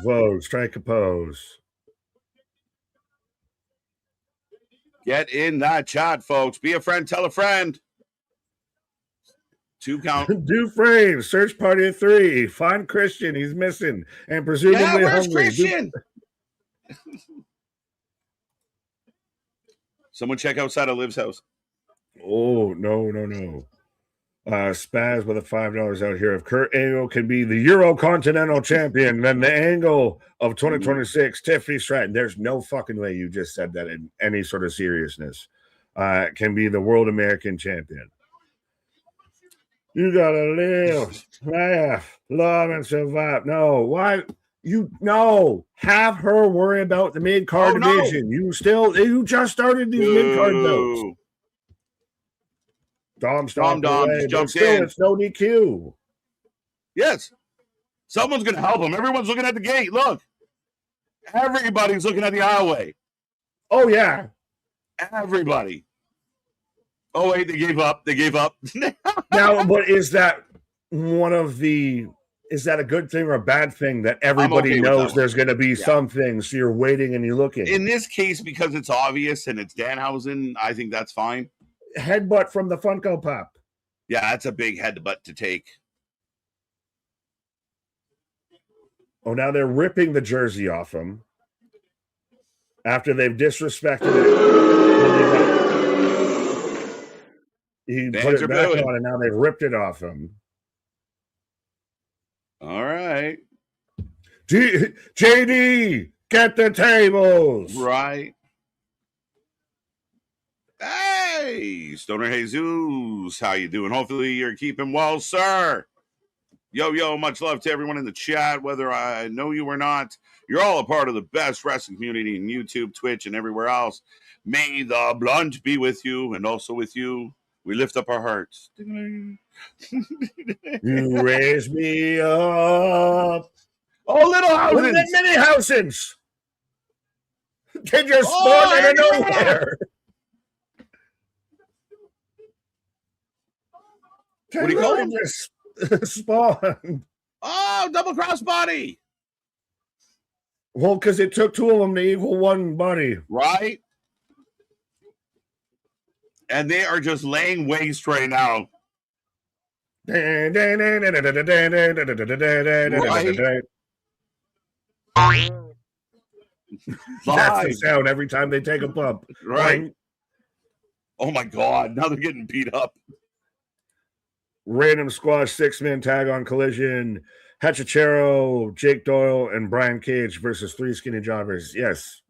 Vogue, strike a pose. Get in that chat, folks. Be a friend, tell a friend. 2 count. Dufresne, search party of 3. Find Christian. He's missing and presumably where's hungry. Christian? Someone check outside of Liv's house. Oh, no. Spaz with a $5 out here. If Kurt Angle can be the Euro Continental Champion, then the angle of 2026, Tiffany Stratton, there's no fucking way you just said that in any sort of seriousness, can be the World American Champion. You gotta live, laugh, love, and survive. No, why? Have her worry about the mid-card division. You just started these mid-card belts. Dom just jumps in. It's no DQ. Yes. Someone's going to help him. Everyone's looking at the gate. Look. Everybody's looking at the aisleway. Oh, yeah. Everybody. Oh, wait. They gave up. Now, but is that a good thing or a bad thing that everybody knows there's going to be something, so you're waiting and you're looking? In this case, because it's obvious and it's Danhausen, I think that's fine. Headbutt from the Funko Pop. Yeah, that's a big headbutt to take. Oh, now they're ripping the jersey off him after they've disrespected it. He put it back on, and now they've ripped it off him. All right. JD, get the tables. Right. Hey, Stoner Jesus, how you doing? Hopefully you're keeping well, sir. Yo, much love to everyone in the chat, whether I know you or not. You're all a part of the best wrestling community in YouTube, Twitch, and everywhere else. May the blunt be with you and also with you. We lift up our hearts. You raise me up. Oh, little houses. Many houses. They just spawn out of nowhere. What do you call them? Spawn. Oh, double crossbody. Well, because it took 2 of them to equal 1 body. Right? And they are just laying waste right now. Right. That's the sound every time they take a bump. Right. Oh, my God. Now they're getting beat up. Random squash 6-man tag on Collision. Hachachero, Jake Doyle, and Brian Cage versus 3 skinny jobbers. Yes.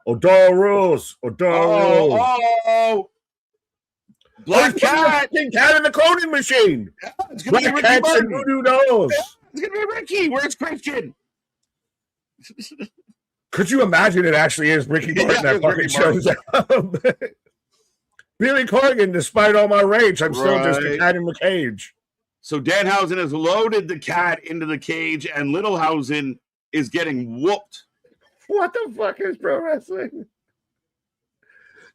O'Doyle rules. rules. Oh. Black Cat. Cat in the cloning machine. Yeah, it's going to be Ricky Martin. Who knows? It's going to be Ricky. Where's Christian? Could you imagine it actually is Ricky Martin that fucking shows up? Billy Corgan, despite all my rage, I'm still just a cat in the cage. So Danhausen has loaded the cat into the cage, and Littlehausen is getting whooped. What the fuck is pro wrestling?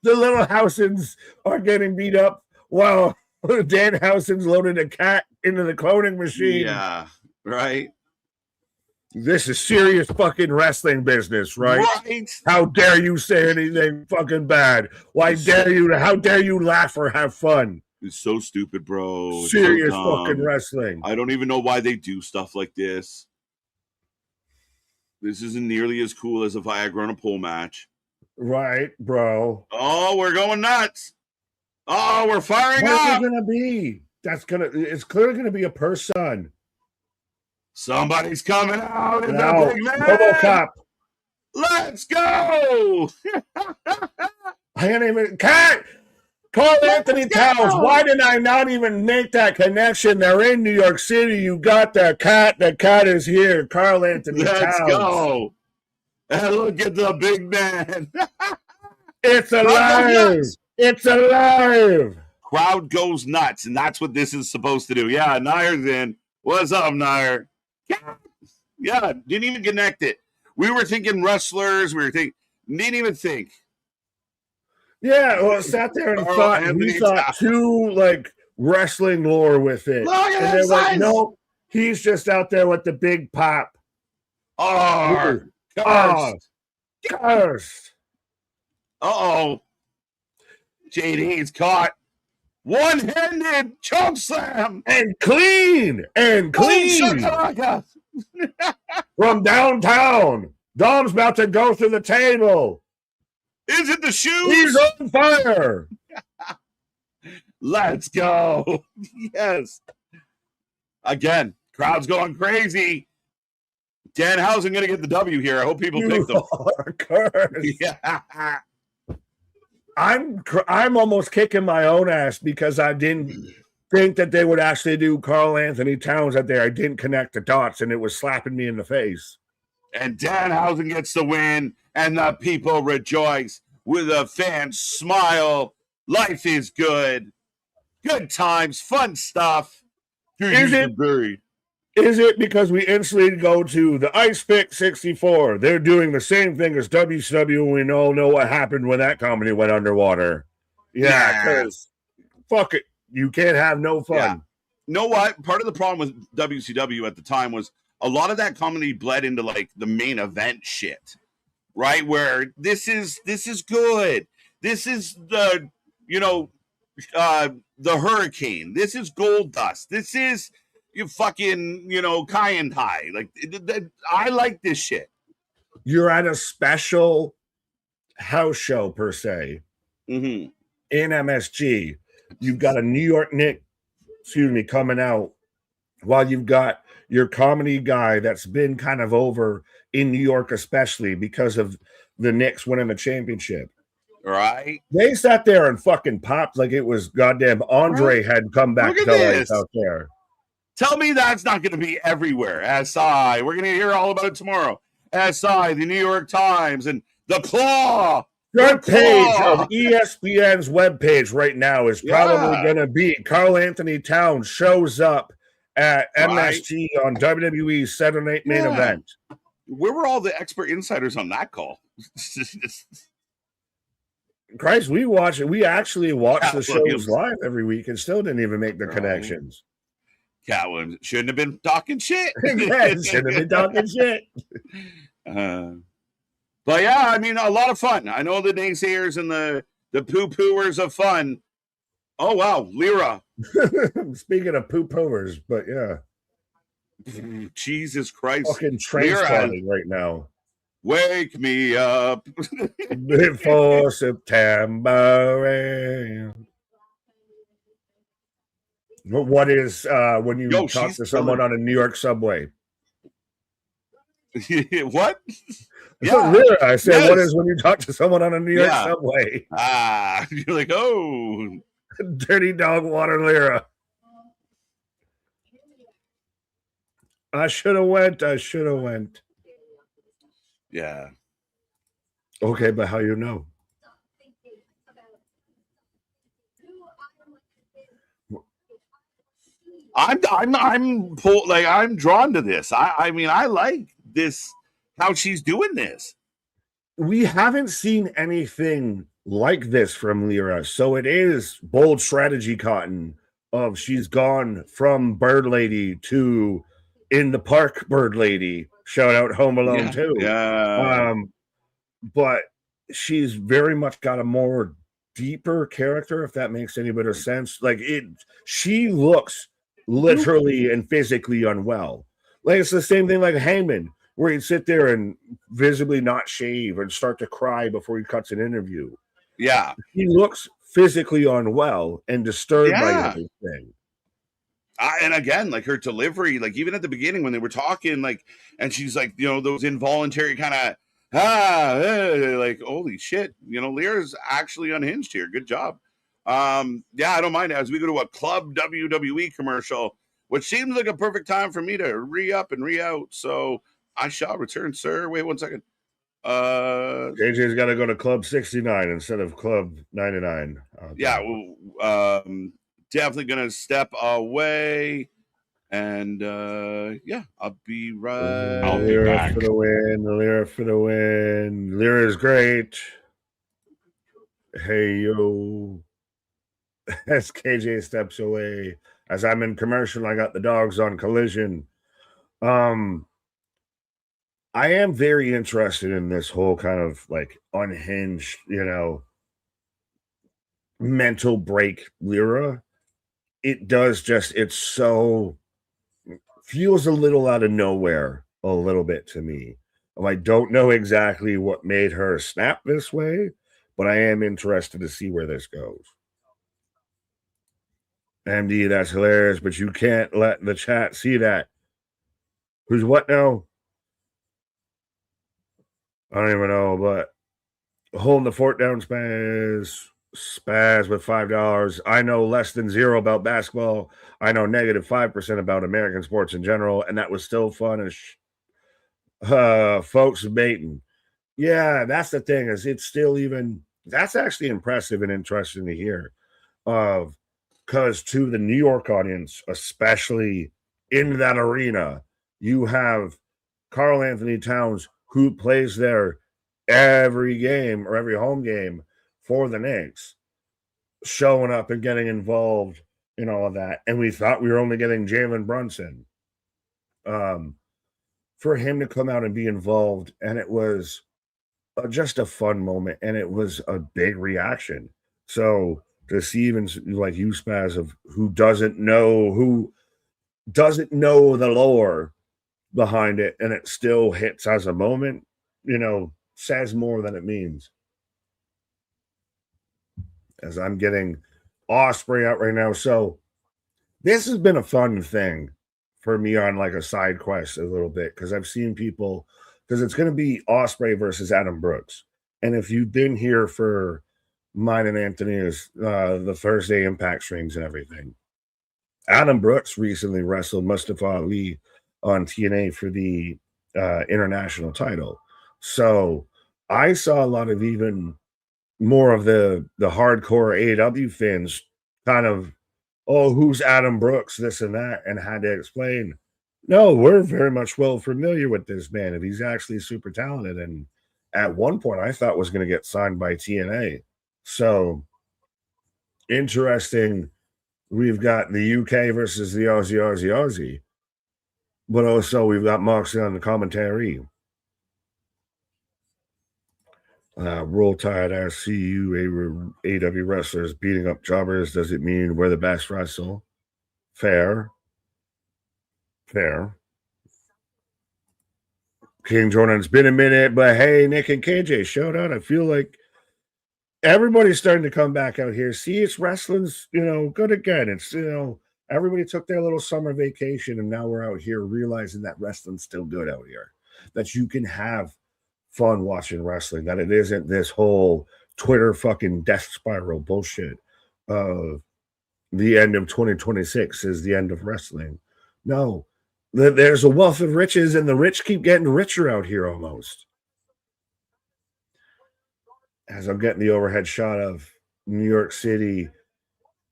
The Littlehausens are getting beat up while Danhausen's loaded a cat into the cloning machine. Yeah. Right? This is serious fucking wrestling business, right? How dare you say anything fucking bad? How dare you laugh or have fun? It's so stupid, bro. It's Serious so fucking wrestling. I don't even know why they do stuff like this. This isn't nearly as cool as a Viagra on a pole match. Right, bro. Oh, we're going nuts. Oh, we're firing up. What's it gonna be? It's clearly gonna be a person. Somebody's coming out. It's Now, a big man. RoboCop. Let's go. I can't even Carl Anthony Towns. Why did I not even make that connection? They're in New York City. You got the cat. The cat is here. Carl Anthony Towns. Let's go. And look at the big man. It's alive. It's alive. Crowd goes nuts, and that's what this is supposed to do. Yeah, Nair's in. What's up, Nair? Yeah, didn't even connect it. We were thinking wrestlers. Didn't even think. Yeah, well, sat there and thought too like wrestling lore with it. And they're like, nope, he's just out there with the big pop. Oh, cursed. Uh-oh. JD's caught. One-handed choke slam. And clean. From downtown. Dom's about to go through the table. Is it the shoes? He's on fire. Let's go. Yes. Again, crowd's going crazy. Danhausen going to get the W here. I hope people pick them. Yeah. I'm almost kicking my own ass because I didn't think that they would actually do Carl Anthony Towns out there. I didn't connect the dots, and it was slapping me in the face. And Danhausen gets the win, and the people rejoice with a fan smile. Life is good. Good times, fun stuff. Is it because we instantly go to the Ice Pick 64? They're doing the same thing as WCW, and we all know what happened when that company went underwater. Yeah, because fuck it. You can't have no fun. Yeah. You know what? Part of the problem with WCW at the time was a lot of that comedy bled into like the main event shit, right? Where this is good. This is the, the Hurricane. This is Gold Dust. This is you fucking, Kai and Tai. Like, I like this shit. You're at a special house show, per se, in MSG. You've got a New York Knick, coming out while you've got your comedy guy that's been kind of over in New York, especially because of the Knicks winning the championship. Right. They sat there and fucking popped like it was goddamn Andre had come back to life out there. Tell me that's not going to be everywhere. SI. We're going to hear all about it tomorrow. SI, the New York Times, and the Claw. Front page of ESPN's webpage right now is probably going to be Carl Anthony Towns shows up at MSG on WWE's Saturday Night Main Event. Where were all the expert insiders on that call? Christ, we watch it. We actually watch the shows live every week and still didn't even make the connections. Catwoman shouldn't have been talking shit. Shouldn't have been talking shit. But yeah, I mean, a lot of fun. I know the naysayers and the poo-pooers of fun. Oh, wow. Lyra. Speaking of poo-pooers, but yeah. Jesus Christ. Fucking train starting right now. Wake me up. Before September. What is when you talk to someone on a New York subway? What? I said, what is when you talk to someone on a New York subway? You're like, oh. Dirty dog water Lyra. I should have went. Yeah. Okay, but how you know? I'm drawn to this. I mean, I like this, how she's doing this. We haven't seen anything like this from Lyra, so it is bold strategy, Cotton, of she's gone from Bird Lady to in the Park Bird Lady. Shout out Home Alone too. Yeah. But she's very much got a more deeper character, if that makes any bit of sense. Like she looks literally and physically unwell. Like it's the same thing like Heyman, where he'd sit there and visibly not shave and start to cry before he cuts an interview. Yeah. He looks physically unwell and disturbed by everything. And again, like her delivery, like even at the beginning when they were talking, like, and she's like, you know, those involuntary kind of like, holy shit, you know, Lyra's actually unhinged here. Good job. Yeah, I don't mind as we go to a Club WWE commercial, which seems like a perfect time for me to re-up and re-out. So I shall return, sir. Wait 1 second. JJ's got to go to Club 69 instead of Club 99. Yeah, definitely gonna step away. And yeah, I'll be right. I'll be back for the win. Lyra for the win. Lyra's great. Hey yo. As KJ steps away, as I'm in commercial, I got the dogs on Collision. I am very interested in this whole kind of like unhinged, you know, mental break Lyra. It does just, it's so feels a little out of nowhere a little bit to me. I don't know exactly what made her snap this way, but I am interested to see where this goes. MD, that's hilarious, but you can't let the chat see that. Who's what now? I don't even know, but holding the fort down, Spaz with $5. I know less than zero about basketball. I know negative 5% about American sports in general, and that was still fun as folks baiting. Yeah, that's the thing, is it's still even that's actually impressive and interesting to hear. Because to the New York audience, especially in that arena, you have Karl Anthony Towns, who plays there every game or every home game for the Knicks, showing up and getting involved in all of that. And we thought we were only getting Jalen Brunson. For him to come out and be involved, and it was just a fun moment, and it was a big reaction. So to see even like you, Spaz, of who doesn't know the lore behind it, and it still hits as a moment, you know, says more than it means. As I'm getting Osprey out right now. So this has been a fun thing for me on like a side quest a little bit, because I've seen people, because it's going to be Osprey versus Adam Brooks. And if you've been here for mine and Anthony's the Thursday Impact streams and everything, Adam Brooks recently wrestled Mustafa Ali on TNA for the international title. So I saw a lot of even more of the hardcore AEW fans kind of, oh, who's Adam Brooks, this and that, and had to explain, no, we're very much well familiar with this man, and he's actually super talented. And at one point, I thought was going to get signed by TNA. So interesting. We've got the UK versus the Aussie, but also we've got Moxley on the commentary. Roll Tide, I see you, AW wrestlers beating up jobbers. Does it mean we're the best wrestle? Fair. King Jordan, it's been a minute, but hey, Nick and KJ showed out. I feel like everybody's starting to come back out here. See, it's wrestling's, you know, good again. It's, you know, everybody took their little summer vacation, and now we're out here realizing that wrestling's still good out here. That you can have fun watching wrestling, that it isn't this whole Twitter fucking death spiral bullshit of the end of 2026 is the end of wrestling. No, there's a wealth of riches, and the rich keep getting richer out here almost. As I'm getting the overhead shot of New York City.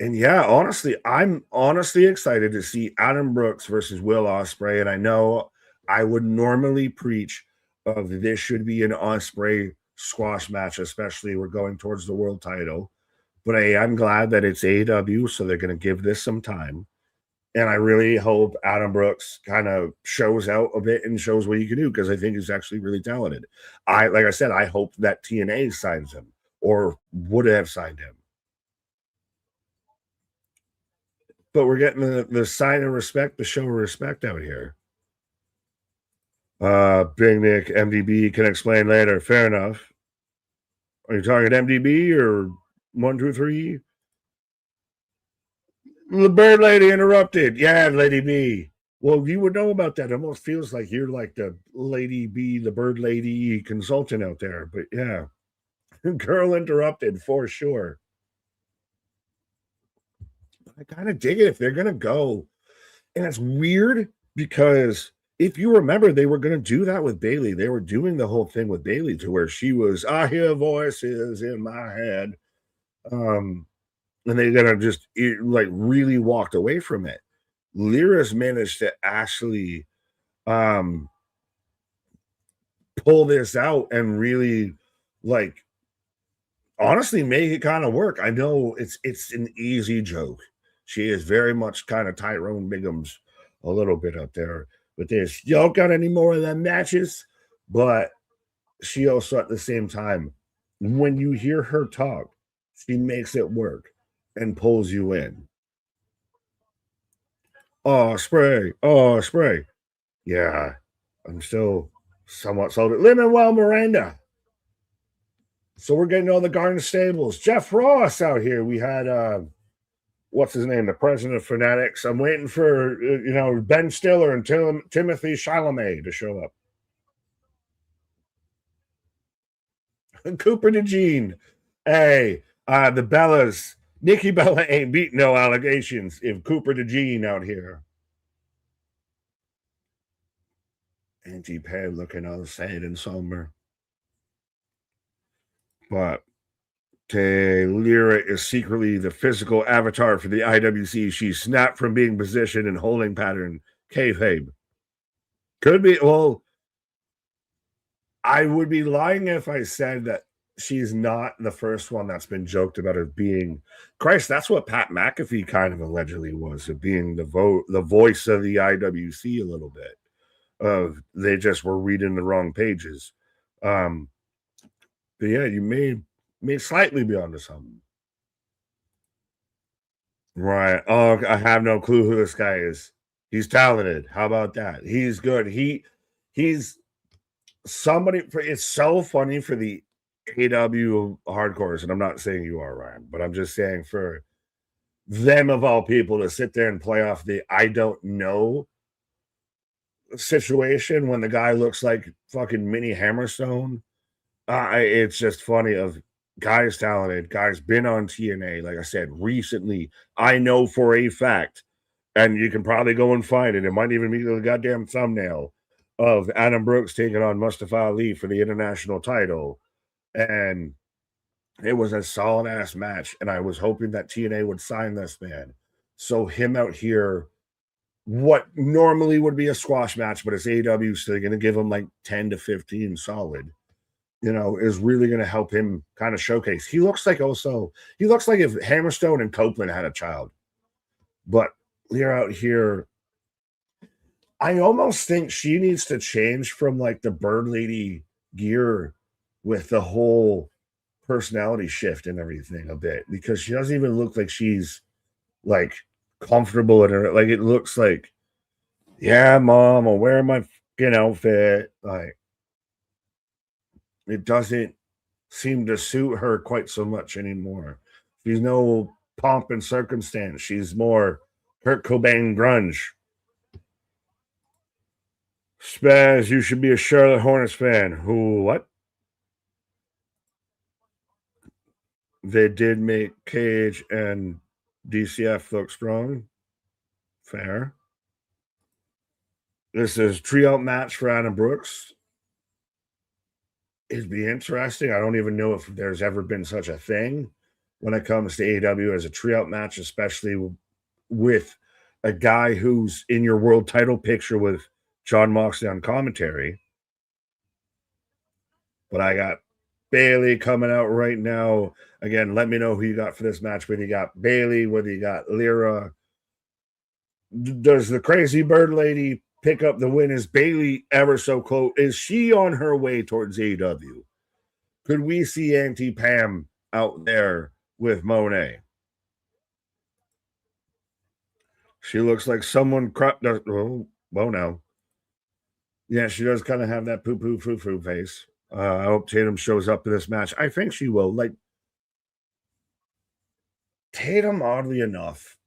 And yeah, honestly, I'm honestly excited to see Adam Brooks versus Will Ospreay. And I know I would normally preach of this should be an Ospreay squash match, especially we're going towards the world title. But I'm glad that it's AEW, so they're going to give this some time. And I really hope Adam Brooks kind of shows out a bit and shows what he can do, because I think he's actually really talented. Like I said, I hope that TNA signs him or would have signed him. But we're getting the sign of respect, the show of respect out here. Big Nick, MDB can explain later. Fair enough. Are you talking MDB or 123? The bird lady interrupted. Yeah, Lady B. Well, you would know about that. It almost feels like you're like the Lady B, the bird lady consultant out there. But yeah, girl interrupted for sure. I kind of dig it if they're going to go. And it's weird because if you remember, they were going to do that with Bailey. They were doing the whole thing with Bailey to where she was, I hear voices in my head. And they kind of just like really walked away from it. Lyra's managed to actually pull this out and really like honestly make it kind of work. I know it's an easy joke. She is very much kind of Tyrone Biggums a little bit up there with this. Y'all got any more of them matches? But she also at the same time, when you hear her talk, she makes it work and pulls you in. Oh, spray. Oh, spray. Yeah, I'm still somewhat sold. Lin-Manuel Miranda. So we're getting all the Garden Stables. Jeff Ross out here. We had, what's his name? The president of Fanatics. I'm waiting for, Ben Stiller and Timothy Chalamet to show up. Cooper DeJean. Hey, the Bellas. Nikki Bella ain't beating no allegations if Cooper DeJean out here. Anti-pad looking all sad and somber. But Lyra is secretly the physical avatar for the IWC. She snapped from being positioned in holding pattern. Kayfabe. Could be. Well, I would be lying if I said that she's not the first one that's been joked about as being. Christ, that's what Pat McAfee kind of allegedly was, of being the voice of the IWC a little bit. They just were reading the wrong pages. But yeah, you may slightly be onto something. Right. Oh, I have no clue who this guy is. He's talented. How about that? He's good. He's somebody. It's so funny for the AW hardcores, and I'm not saying you are, Ryan, but I'm just saying for them of all people to sit there and play off the I don't know situation when the guy looks like fucking Mini Hammerstone. It's just funny of guys talented, guys been on TNA, like I said, recently. I know for a fact, and you can probably go and find it. It might even be the goddamn thumbnail of Adam Brooks taking on Mustafa Ali for the international title. And it was a solid ass match. And I was hoping that TNA would sign this man. So him out here, what normally would be a squash match, but it's AEW, so they're going to give him like 10 to 15 solid, is really going to help him kind of showcase. He looks like if Hammerstone and Copeland had a child. But they're out here. I almost think she needs to change from like the Bird Lady gear with the whole personality shift and everything a bit, because she doesn't even look like she's like comfortable in her. Like it looks like, yeah, mom, I'll wear my fucking outfit. Like it doesn't seem to suit her quite so much anymore. She's no pomp and circumstance. She's more Kurt Cobain grunge. Spaz, you should be a Charlotte Hornets fan. Who, what? They did make Cage and DCF look strong. Fair. This is trio match for Adam Brooks. It'd be interesting. I don't even know if there's ever been such a thing when it comes to AEW as a trio match, especially with a guy who's in your world title picture with John Moxley on commentary. But I got Bailey coming out right now. Again, let me know who you got for this match. Whether you got Bailey, whether you got Lyra, Does the crazy bird lady pick up the win? Is Bayley ever so close? Is she on her way towards AEW? Could we see Auntie Pam out there with Monet? She looks like someone cropped. Oh no. Yeah, she does kind of have that poo-poo foo-foo face. I hope Tatum shows up in this match. I think she will. Like, Tatum, oddly enough,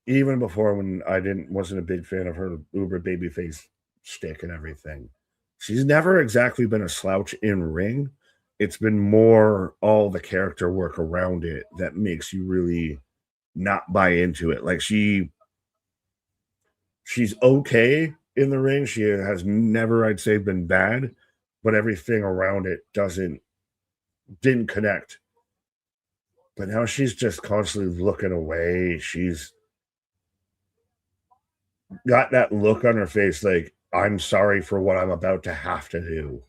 even before when I wasn't a big fan of her uber babyface shtick and everything, she's never exactly been a slouch in ring. It's been more all the character work around it that makes you really not buy into it. Like, she's okay in the ring. She has never, I'd say, been bad, but everything around it didn't connect. But now she's just constantly looking away. She's got that look on her face like, I'm sorry for what I'm about to have to do.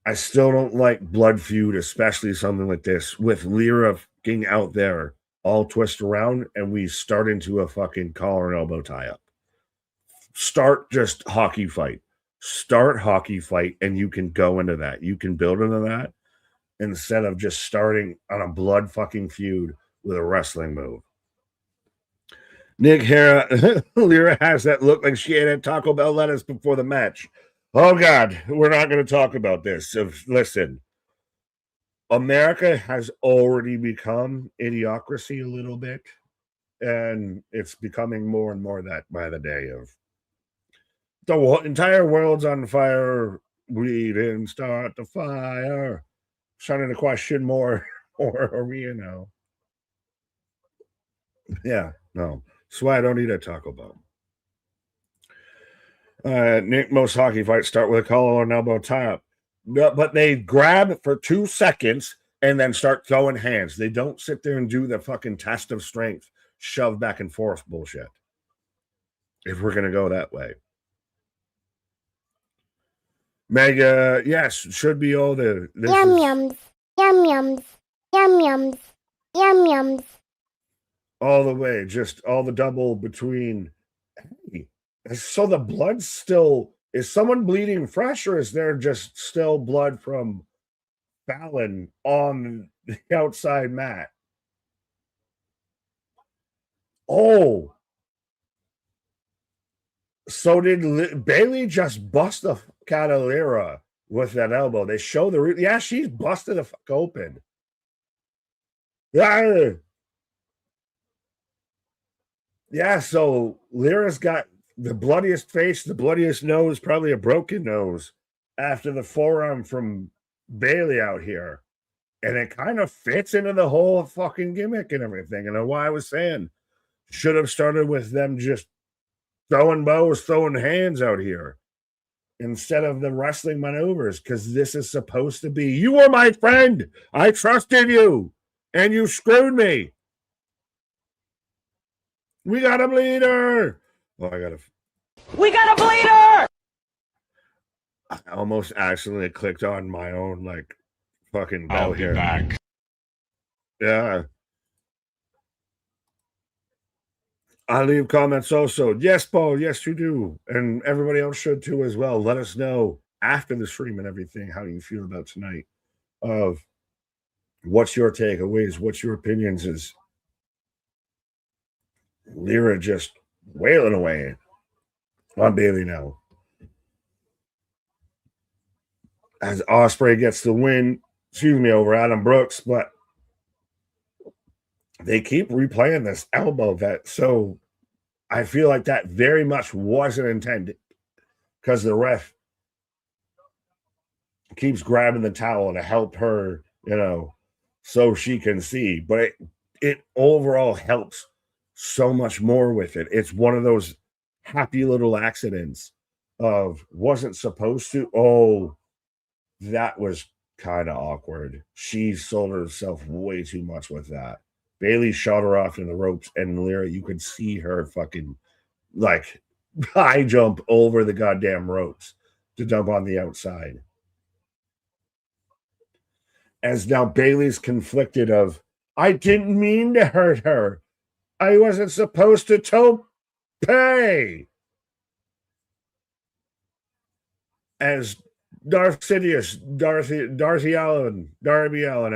I still don't like blood feud, especially something like this, with Lyra getting out there all twist around and we start into a fucking collar and elbow tie-up. Start just hockey fight. Start hockey fight, and you can go into that. You can build into that instead of just starting on a blood fucking feud with a wrestling move. Nick Hera, Lyra has that look like she ate a Taco Bell lettuce before the match. Oh, God, we're not going to talk about this. So, listen, America has already become idiocracy a little bit, and it's becoming more and more that by the day of the entire world's on fire. We didn't start the fire. Starting to question more, or are we, Yeah, no. That's why I don't eat a Taco Bell. Nick, most hockey fights start with a collar and elbow tie-up. But they grab for 2 seconds and then start throwing hands. They don't sit there and do the fucking test of strength, shove back and forth bullshit. If we're going to go that way. Mega, yes, should be all the... Yum-yums, yum-yums, yum-yums, yum-yums. All the way, just all the double between... Hey, so the blood's still... Is someone bleeding fresh, or is there just still blood from Fallon on the outside mat? Oh. So did Bayley just bust the fuck out of Lyra with that elbow? They show the... Yeah, she's busted the fuck open. Yeah, so Lyra's got the bloodiest face, the bloodiest nose, probably a broken nose after the forearm from Bayley out here. And it kind of fits into the whole fucking gimmick and everything. And why I was saying, should have started with them just throwing bows, throwing hands out here instead of the wrestling maneuvers, because this is supposed to be, you were my friend. I trusted you, and you screwed me. We got a bleeder. Oh, We got a bleeder! I almost accidentally clicked on my own, like, fucking bell I'll be here. back. Yeah. I leave comments also. Yes, Paul. Yes, you do. And everybody else should too as well. Let us know after the stream and everything how you feel about tonight. Of what's your takeaways, what's your opinions. Is Lyra just wailing away on Bayley now? As Ospreay gets the win, over Adam Brooks, but they keep replaying this elbow so I feel like that very much wasn't intended, because the ref keeps grabbing the towel to help her, so she can see. But it overall helps so much more with it. It's one of those happy little accidents of wasn't supposed to. Oh, that was kind of awkward. She sold herself way too much with that. Bayley shot her off in the ropes, and Lyra, you could see her fucking like high jump over the goddamn ropes to jump on the outside. As now Bayley's conflicted of, I didn't mean to hurt her. I wasn't supposed to pay. As Darth Sidious, Darby Allen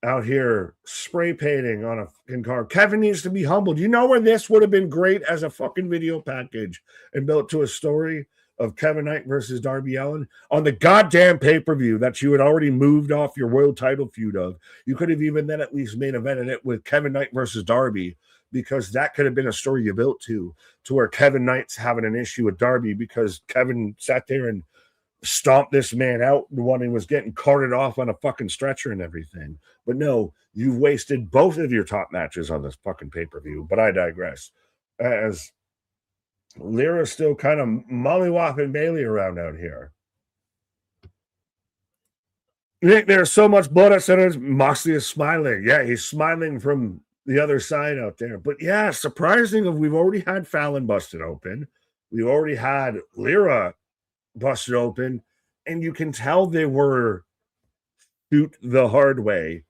out here spray painting on a fucking car. Kevin needs to be humbled. You know where this would have been great as a fucking video package and built to a story of Kevin Knight versus Darby Allin on the goddamn pay-per-view that you had already moved off your world title feud of. You could have even then at least main evented it with Kevin Knight versus Darby, because that could have been a story you built to where Kevin Knight's having an issue with Darby because Kevin sat there and stomped this man out when he was getting carted off on a fucking stretcher and everything. But no, you've wasted both of your top matches on this fucking pay-per-view. But I digress. As Lyra's still kind of mollywopping Bailey around out here. There's so much blood at center. Moxley is smiling. Yeah, he's smiling from the other side out there. But yeah, surprising, we've already had Fallon busted open. We've already had Lyra busted open, and you can tell they were shoot the hard way.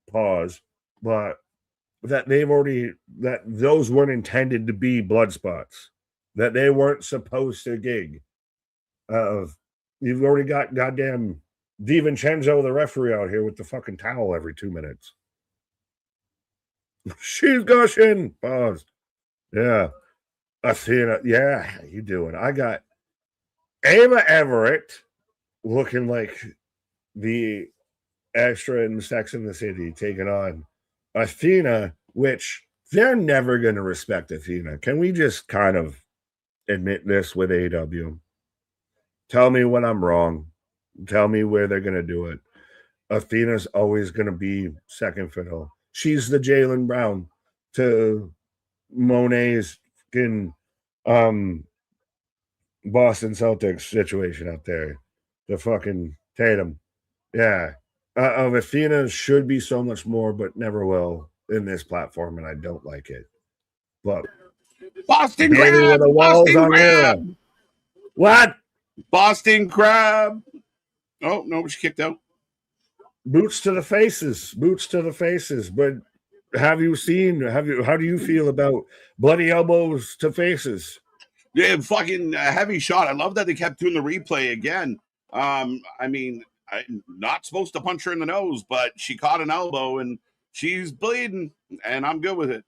Pause. But that those weren't intended to be blood spots. That they weren't supposed to gig. You've already got goddamn DiVincenzo, the referee, out here with the fucking towel every 2 minutes. She's gushing. Pause. Yeah. Athena. Yeah, how you doing? I got Ava Everett looking like the extra in Sex in the City taking on Athena, which they're never going to respect Athena. Can we just kind of admit this with AEW? Tell me when I'm wrong. Tell me where they're going to do it. Athena's always going to be second fiddle. She's the Jaylen Brown to Monet's fucking Boston Celtics situation out there. The fucking Tatum. Yeah. Athena should be so much more, but never will in this platform, and I don't like it. But Boston Crab! Boston Crab! What? Boston Crab! Oh, no, she kicked out. Boots to the faces. But how do you feel about bloody elbows to faces? Yeah, fucking heavy shot. I love that they kept doing the replay again. I mean, I'm not supposed to punch her in the nose, but she caught an elbow and she's bleeding, and I'm good with it.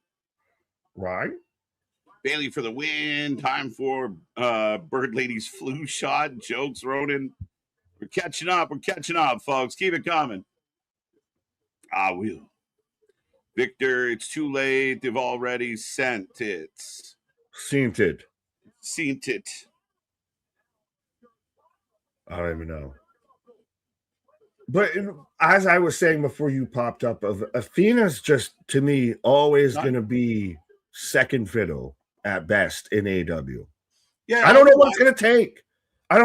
Right. Bailey for the win. Time for Bird Lady's flu shot. Jokes, Ronan. We're catching up, folks. Keep it coming. I will. Victor, it's too late. They've already sent it. Seen it. I don't even know. But as I was saying before you popped up, Athena's just, to me, always going to be second fiddle at best in AEW. Yeah, I don't know what it's going to take. I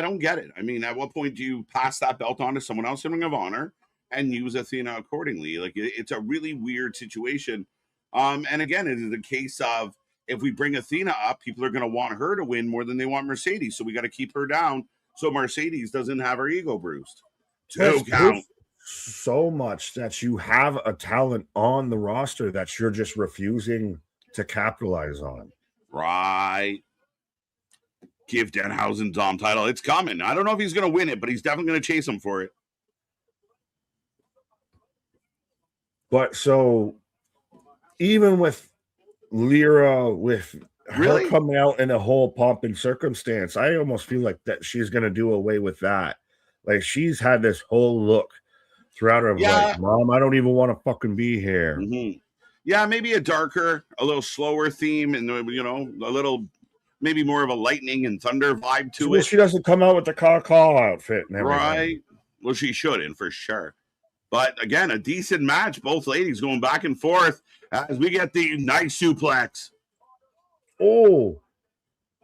don't get it. I mean, at what point do you pass that belt on to someone else in Ring of Honor and use Athena accordingly? Like, it's a really weird situation. And again, it is a case of, if we bring Athena up, people are going to want her to win more than they want Mercedes. So we got to keep her down so Mercedes doesn't have her ego bruised. Two count. So much that you have a talent on the roster that you're just refusing to capitalize on. Right. Give Danhausen Dom title. It's coming. I don't know if he's going to win it, but he's definitely going to chase him for it. But so even with Lyra, with her coming out in a whole pomp and circumstance, I almost feel like that she's going to do away with that. Like, she's had this whole look throughout her life. Mom, I don't even want to fucking be here. Mm-hmm. Yeah, maybe a darker, a little slower theme, and, you know, a little, maybe more of a lightning and thunder vibe to it. She doesn't come out with the call outfit and everything. Right. Well, she shouldn't, for sure. But again, a decent match. Both ladies going back and forth as we get the nice suplex. Oh,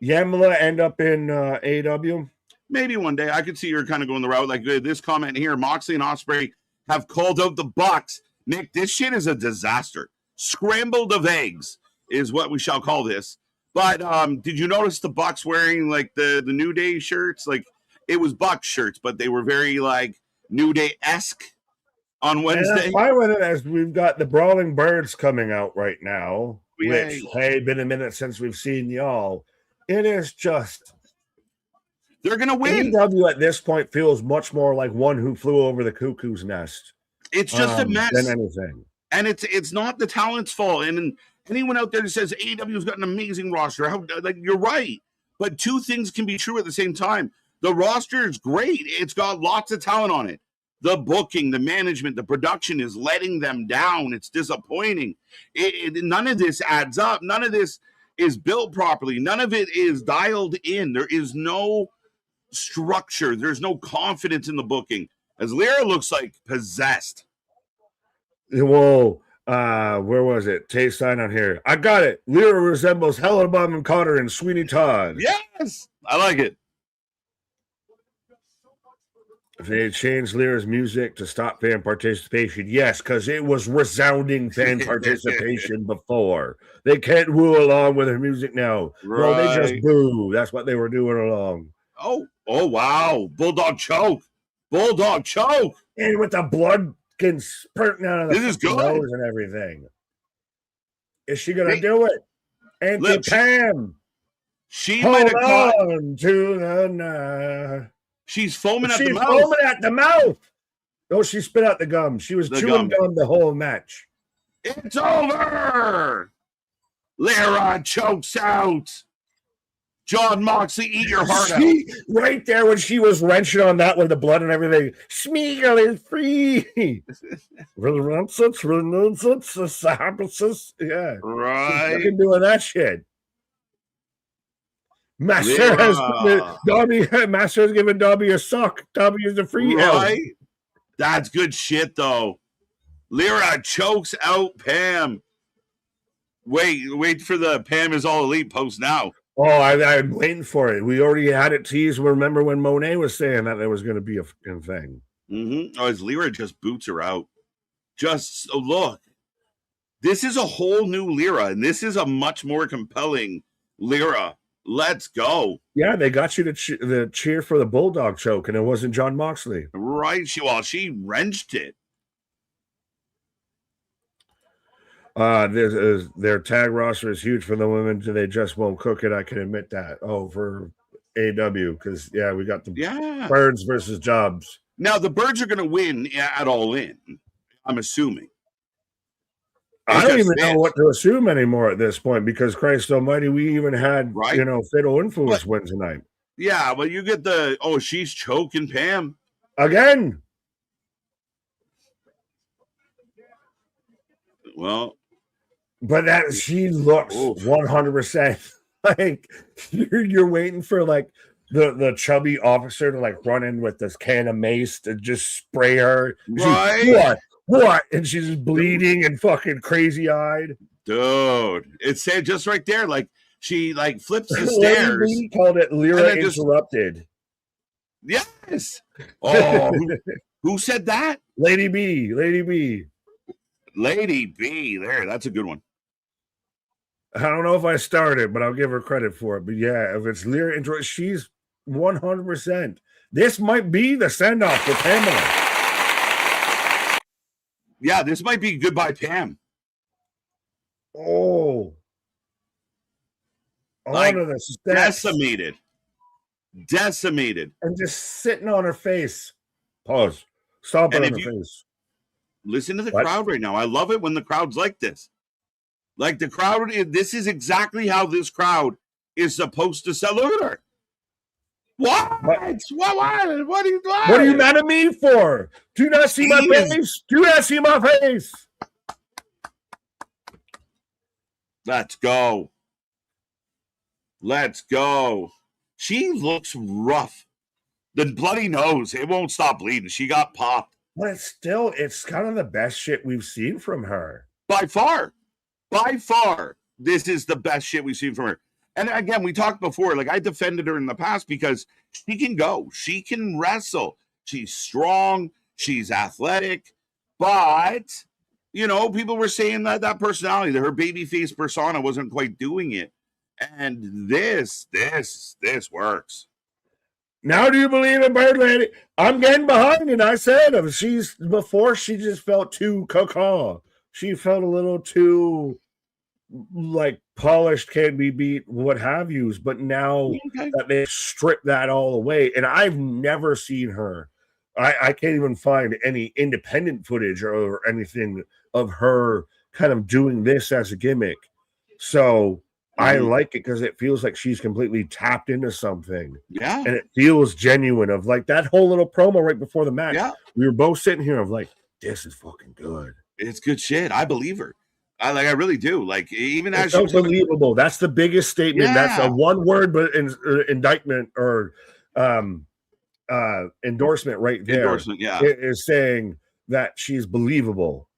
Yamla end up in AEW? Maybe one day. I could see her kind of going the route. Like this comment here, Moxley and Ospreay have called out the Bucks. Nick, this shit is a disaster. Scrambled of eggs is what we shall call this. But did you notice the Bucks wearing like the New Day shirts? Like, it was Bucks shirts, but they were very like New Day-esque on And Wednesday. I'm fine with it, as we've got the Brawling Birds coming out right now, Yay. which, hey, been a minute since we've seen y'all. It is just... They're going to win. AEW at this point feels much more like One Who Flew Over the Cuckoo's Nest. It's just a mess. Than anything. And it's not the talent's fault. And anyone out there that says AEW's got an amazing roster, you're right. But two things can be true at the same time. The roster is great. It's got lots of talent on it. The booking, the management, the production is letting them down. It's disappointing. None of this adds up. None of this is built properly. None of it is dialed in. There is no structure. There's no confidence in the booking. As Lyra looks like possessed. Whoa. Where was it? Tay sign on here. I got it. Lyra resembles Helen Bonham Carter and Sweeney Todd. Yes, I like it. If they changed Lyra's music to stop fan participation, yes, because it was resounding fan participation before. They can't woo along with her music now. Right. No, they just boo. That's what they were doing along. Oh, wow. Bulldog choke. And with the blood getting spurting out of the nose and everything. Is she going to do it? Auntie Pam. She might have caught to the She's foaming at the mouth. She's foaming at the mouth. No, she spit out the gum. She was chewing gum the whole match. It's over. Lyra chokes out. John Moxley, eat your heart out. Right there when she was wrenching on that with the blood and everything. Smeagol is free. Yeah. Right. She's doing that shit. Master has given Dobby a suck. Dobby is a free right. That's good shit, though. Lyra chokes out Pam. Wait for the Pam is all elite post now. Oh, I'm waiting for it. We already had it teased. Remember when Monet was saying that there was going to be a fucking thing? Mm-hmm. Oh, as Lyra just boots her out. Just look. This is a whole new Lyra, and this is a much more compelling Lyra. Let's go. Yeah, they got you to cheer for the Bulldog choke, and it wasn't John Moxley. Right. She wrenched it. Their tag roster is huge for the women. They just won't cook it. I can admit that. Oh, for AW, because we got the Birds versus Jobs. Now the Birds are going to win at All In. I'm assuming. I don't even know what to assume anymore at this point, because Christ Almighty, we even had Fatal Influence win tonight. Yeah, well, you get she's choking Pam again. Well. But that she looks 100% like you're waiting for like the chubby officer to like run in with this can of mace to just spray her. Right? What? And she's bleeding and fucking crazy eyed. Dude, it said just right there, like she like flips the stairs. Lady B called it Lyra interrupted. Yes. Oh, who said that? Lady B. There, that's a good one. I don't know if I started, but I'll give her credit for it. But yeah, if it's Lyra intro, she's 100%. This might be the send-off for Pamela. Yeah, this might be goodbye Pam. Oh. Like, honor the decimated. And just sitting on her face. Pause. Stop it on her face. Listen to the crowd right now. I love it when the crowd's like this. Like the crowd, this is exactly how this crowd is supposed to sell. Look at her. What? What are you doing? What are you mad at me for? Do you not see my face? Do you not see my face? Let's go. She looks rough. The bloody nose, it won't stop bleeding. She got popped. But it's kind of the best shit we've seen from her. By far, this is the best shit we've seen from her. And again, we talked before, like I defended her in the past because she can go. She can wrestle. She's strong. She's athletic. But, people were saying that personality, that her babyface persona wasn't quite doing it. And this works. Now do you believe in Bird Lady? I'm getting behind it. I said before she just felt too caca. She felt a little too like polished, can be beat, what have yous. But now that they've stripped that all away, and I've never seen her. I can't even find any independent footage or anything of her kind of doing this as a gimmick. So I like it because it feels like she's completely tapped into something. Yeah. And it feels genuine of like that whole little promo right before the match. Yeah. We were both sitting here of like, this is fucking good. It's good shit. I believe her. I really do. Like, even as it's unbelievable. That's the biggest statement. Yeah. That's a one word, but indictment or endorsement right there. Endorsement, yeah. It is saying that she's believable.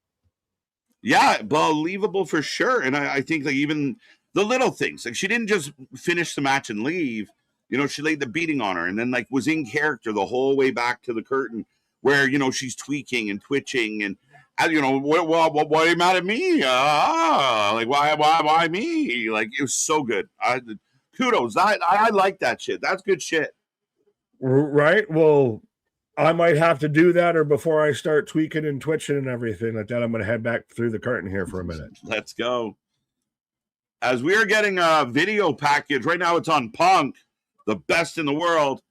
Yeah, believable for sure. And I think like even the little things, like she didn't just finish the match and leave. You know, she laid the beating on her and then like was in character the whole way back to the curtain where, you know, she's tweaking and twitching and, you know, why are you mad at me? Like, why me? Like, it was so good. Kudos. I like that shit. That's good shit. Right? Well, I might have to do that, or before I start tweaking and twitching and everything like that, I'm going to head back through the curtain here for a minute. Let's go. As we are getting a video package, right now it's on Punk, the best in the world.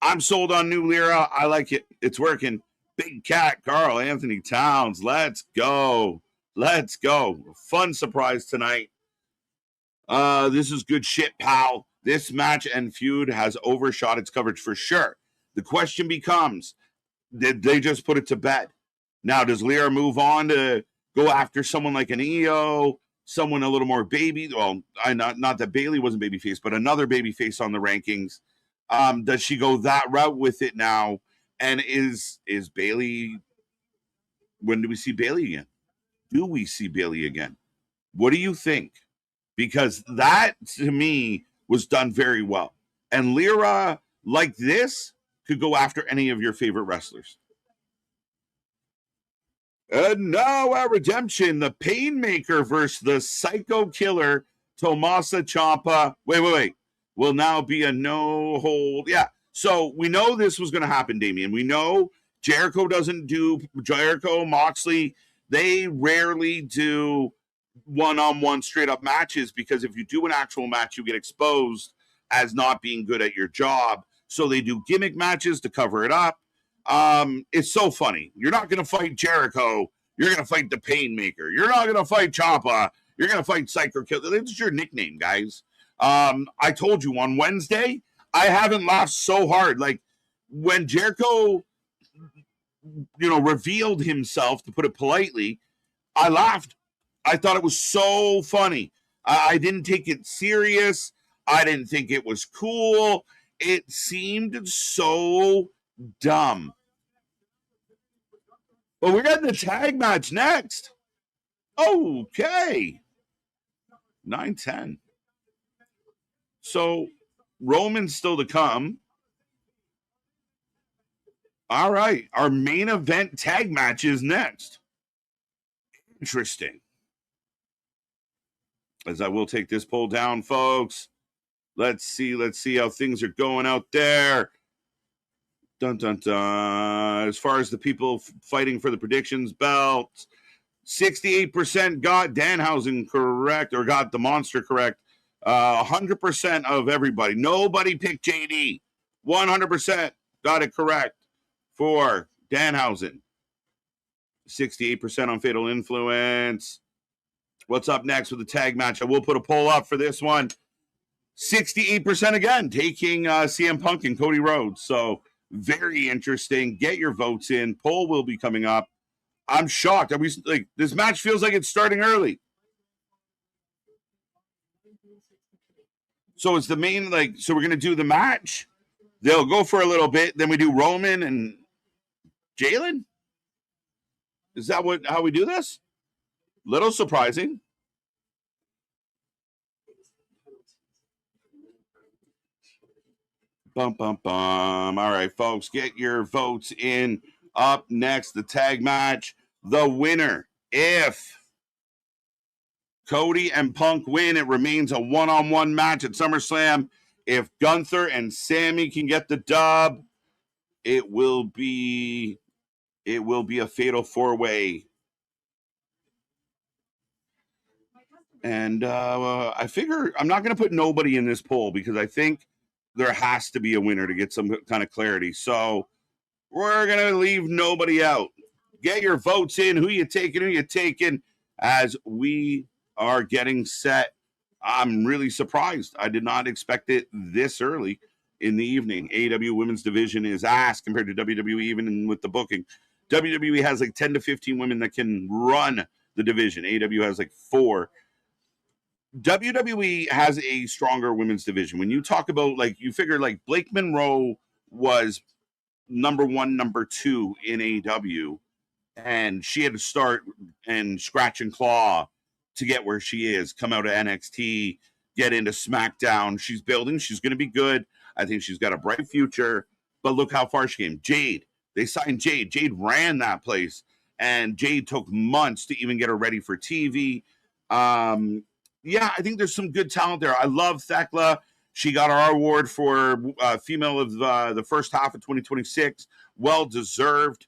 I'm sold on New Lira. I like it. It's working. Big Cat, Carl Anthony Towns. Let's go. Let's go. Fun surprise tonight. This is good shit, pal. This match and feud has overshot its coverage for sure. The question becomes, did they just put it to bed? Now, does Lira move on to go after someone like an EO, someone a little more baby? Well, not that Bailey wasn't babyface, but another babyface on the rankings. Does she go that route with it now? And is Bailey, when do we see Bailey again? Do we see Bailey again? What do you think? Because that, to me, was done very well. And Lira, like this, could go after any of your favorite wrestlers. And now our redemption, the Painmaker versus the Psycho Killer, Tommaso Ciampa. Wait. Will now be a no-hold. Yeah. So we know this was going to happen, Damian. We know Jericho, Moxley, they rarely do one-on-one straight-up matches because if you do an actual match, you get exposed as not being good at your job. So they do gimmick matches to cover it up. It's so funny. You're not going to fight Jericho. You're going to fight the Painmaker. You're not going to fight Ciampa. You're going to fight Psycho Killer. That's your nickname, guys. I told you on Wednesday, I haven't laughed so hard. Like when Jericho, revealed himself, to put it politely, I laughed. I thought it was so funny. I didn't take it serious. I didn't think it was cool. It seemed so dumb. But we're getting the tag match next. Okay. 9-10. So Roman's still to come. All right. Our main event tag match is next. Interesting. As I will take this poll down, folks. Let's see how things are going out there. Dun, dun, dun. As far as the people fighting for the predictions belt, 68% got Danhausen correct, or got the monster correct. 100% of everybody. Nobody picked JD. 100% got it correct for Danhausen. 68% on Fatal Influence. What's up next with the tag match? I will put a poll up for this one. 68% again, taking CM Punk and Cody Rhodes. So very interesting. Get your votes in. Poll will be coming up. I'm shocked. This match feels like it's starting early. So it's the main, so we're going to do the match. They'll go for a little bit. Then we do Roman and Jalen. Is that how we do this? Little surprising. Bum, bum, bum. All right, folks, get your votes in. Up next, the tag match. The winner, if Cody and Punk win, it remains a one-on-one match at SummerSlam. If Gunther and Sammy can get the dub, it will be a fatal 4-way. And I figure I'm not going to put nobody in this poll because I think there has to be a winner to get some kind of clarity. So we're going to leave nobody out. Get your votes in. Who you taking as we are getting set. I'm really surprised. I did not expect it this early in the evening. AEW Women's Division is ass compared to WWE, even with the booking. WWE has like 10 to 15 women that can run the division. AEW has like 4. WWE has a stronger women's division. When you talk about, like, you figure like Blake Monroe was number 1, number 2 in AEW, and she had to start and scratch and claw to get where she is, come out of NXT, get into SmackDown. She's building. She's going to be good. I think she's got a bright future, but look how far she came. Jade, they signed Jade. Jade ran that place, and Jade took months to even get her ready for TV. Yeah, I think there's some good talent there. I love Thekla. She got our award for female of the first half of 2026. Well deserved.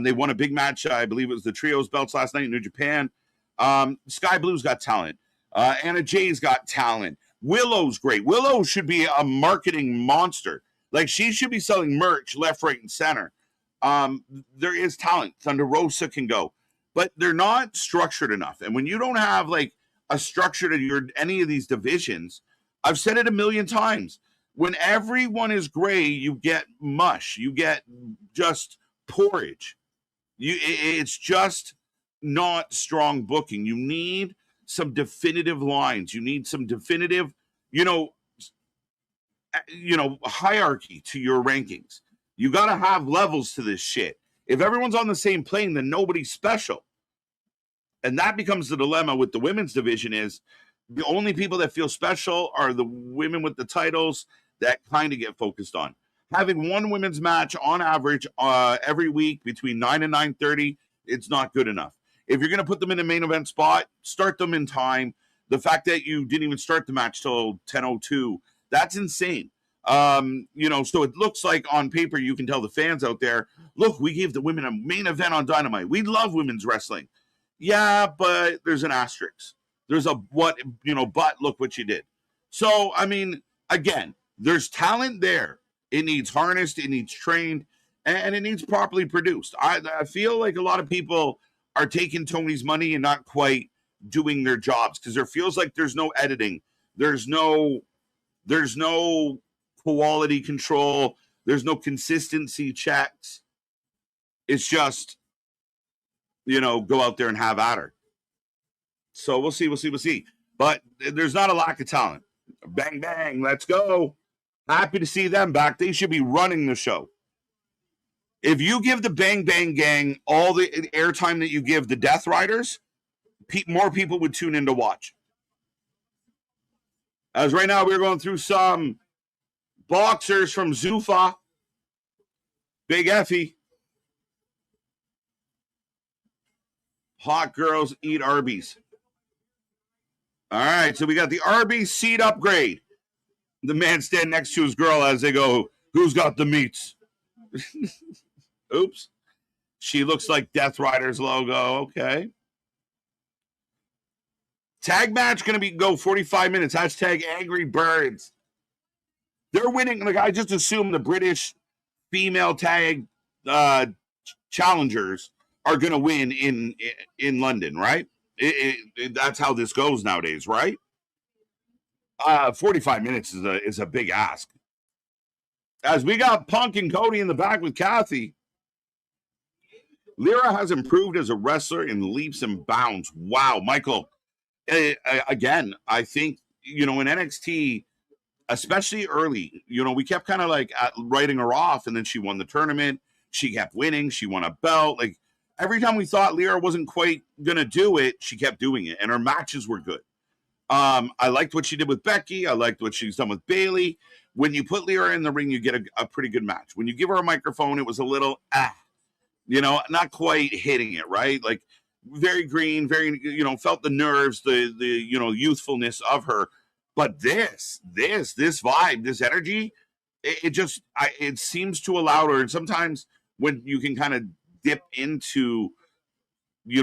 They won a big match. I believe it was the trios belts last night in New Japan. Sky Blue's got talent. Anna Jay's got talent. Willow's great. Willow should be a marketing monster. Like, she should be selling merch left, right, and center. There is talent. Thunder Rosa can go. But they're not structured enough. And when you don't have, like, a structure to any of these divisions, I've said it a million times. When everyone is gray, you get mush. You get just porridge. It's just not strong booking. You need some definitive lines. You need some definitive, hierarchy to your rankings. You got to have levels to this shit. If everyone's on the same plane, then nobody's special. And that becomes the dilemma with the women's division is the only people that feel special are the women with the titles that kind of get focused on. Having one women's match on average every week between 9 and 9:30, it's not good enough. If you're going to put them in a main event spot, start them in time. The fact that you didn't even start the match till 10:02, that's insane. So it looks like on paper you can tell the fans out there, look, we gave the women a main event on Dynamite. We love women's wrestling. Yeah, but there's an asterisk. There's a but look what you did. So, I mean, again, there's talent there. It needs harnessed, it needs trained, and it needs properly produced. I feel like a lot of people are taking Tony's money and not quite doing their jobs because there feels like there's no editing. There's no quality control. There's no consistency checks. It's just, go out there and have at her. So we'll see. But there's not a lack of talent. Bang, bang, let's go. Happy to see them back. They should be running the show. If you give the Bang Bang Gang all the airtime that you give the Death Riders, more people would tune in to watch. As right now, we're going through some boxers from Zuffa. Big Effie. Hot girls eat Arby's. All right, so we got the Arby's seat upgrade. The man standing next to his girl as they go, who's got the meats? Oops. She looks like Death Rider's logo. Okay. Tag match going to go 45 minutes. Hashtag Angry Birds. They're winning. Like, I just assume the British female tag challengers are going to win in London, right? That's how this goes nowadays, right? 45 minutes is a big ask. As we got Punk and Cody in the back with Kathy. Lyra has improved as a wrestler in leaps and bounds. Wow, Michael. Again, I think, in NXT, especially early, we kept kind of like writing her off, and then she won the tournament. She kept winning. She won a belt. Like, every time we thought Lyra wasn't quite going to do it, she kept doing it, and her matches were good. I liked what she did with Becky. I liked what she's done with Bayley. When you put Lyra in the ring, you get a pretty good match. When you give her a microphone, it was a little, not quite hitting it, right? Like, very green, very, felt the nerves, the youthfulness of her. But this vibe, this energy, it seems to allow her. And sometimes when you can kind of dip into,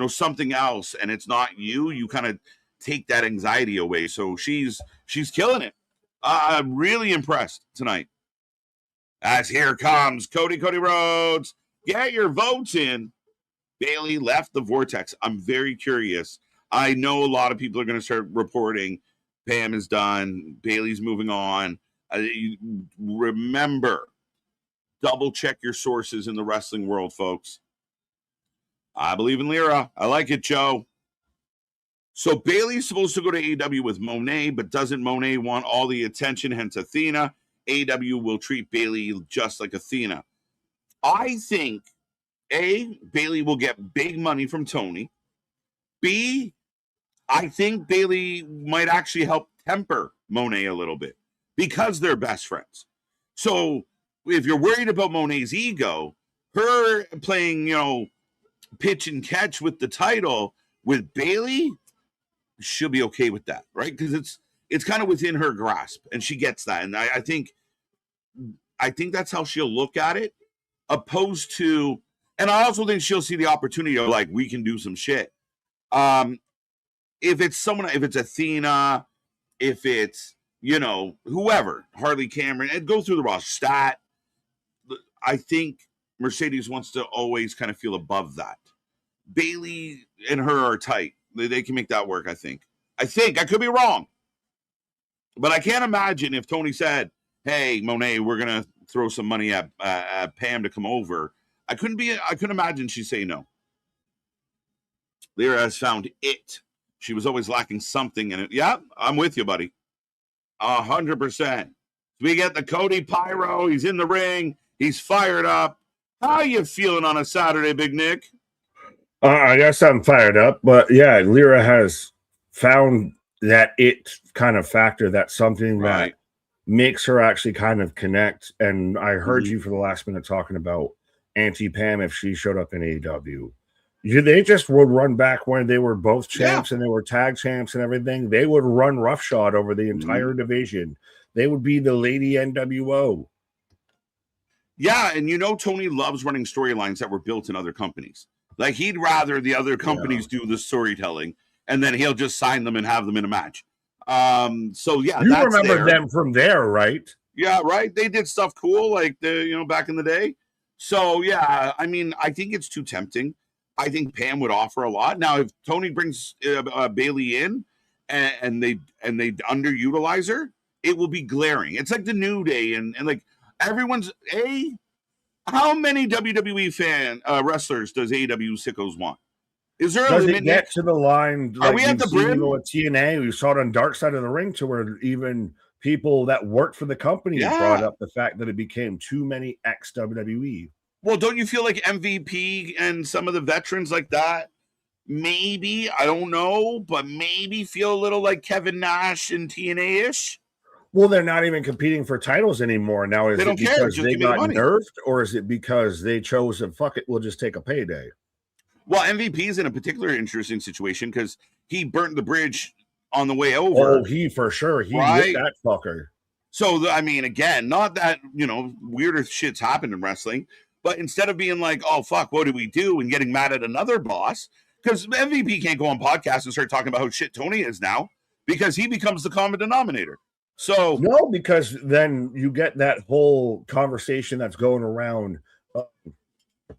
something else and it's not you kind of take that anxiety away. So she's killing it. I'm really impressed tonight. As here comes Cody Rhodes. Get your votes in. Bayley left the vortex. I'm very curious. I know a lot of people are going to start reporting Pam is done. Bayley's moving on. Remember, double check your sources in the wrestling world, folks. I believe in Lyra. I like it, Joe. So Bayley's supposed to go to AEW with Monet, but doesn't Monet want all the attention, hence Athena? AEW will treat Bayley just like Athena. I think, A, Bayley will get big money from Tony. B, I think Bayley might actually help temper Monet a little bit because they're best friends. So if you're worried about Monet's ego, her playing, pitch and catch with the title with Bayley, she'll be okay with that, right? Because it's kind of within her grasp, and she gets that. And I think that's how she'll look at it, opposed to, and I also think she'll see the opportunity of like, we can do some shit. If it's Athena, if it's, whoever, Harley Cameron, and go through the roster. Stat, I think Mercedes wants to always kind of feel above that. Bayley and her are tight. They can make that work, I think. I could be wrong. But I can't imagine if Tony said, hey, Monet, we're going to throw some money at Pam to come over. I couldn't imagine she'd say no. Lyra has found it. She was always lacking something in it. Yeah, I'm with you, buddy. 100%. We get the Cody Pyro. He's in the ring. He's fired up. How you feeling on a Saturday, Big Nick? I guess I'm fired up. But yeah, Lyra has found that it kind of factor, that's something that makes her actually kind of connect. And I heard you for the last minute talking about Auntie Pam if she showed up in AEW. They just would run back when they were both champs and they were tag champs and everything. They would run roughshod over the entire division. They would be the Lady NWO. Yeah, and Tony loves running storylines that were built in other companies. Like, he'd rather the other companies do the storytelling, and then he'll just sign them and have them in a match. So, yeah, you remember them from there, right? Yeah, right? They did stuff cool, like, back in the day. So, yeah, I mean, I think it's too tempting. I think Pam would offer a lot. Now, if Tony brings Bayley in and they underutilize her, it will be glaring. It's like the New Day and like everyone's how many WWE wrestlers does AEW sickos want? Is there a limit? Get to the line? Are we at the brim? At TNA, we saw it on Dark Side of the Ring, to where even people that worked for the company brought up the fact that it became too many ex-WWE. Well, don't you feel like MVP and some of the veterans like that, maybe, I don't know, but maybe feel a little like Kevin Nash and TNA-ish? Well, they're not even competing for titles anymore now. Is it because they got nerfed, or is it because they chose to, fuck it, we'll just take a payday? Well, MVP is in a particular interesting situation because he burnt the bridge on the way over. Oh, he for sure. He hit that fucker. So, I mean, again, not that, weirder shit's happened in wrestling, but instead of being like, oh, fuck, what do we do? And getting mad at another boss, because MVP can't go on podcasts and start talking about how shit Tony is now, because he becomes the common denominator. So no, because then you get that whole conversation that's going around.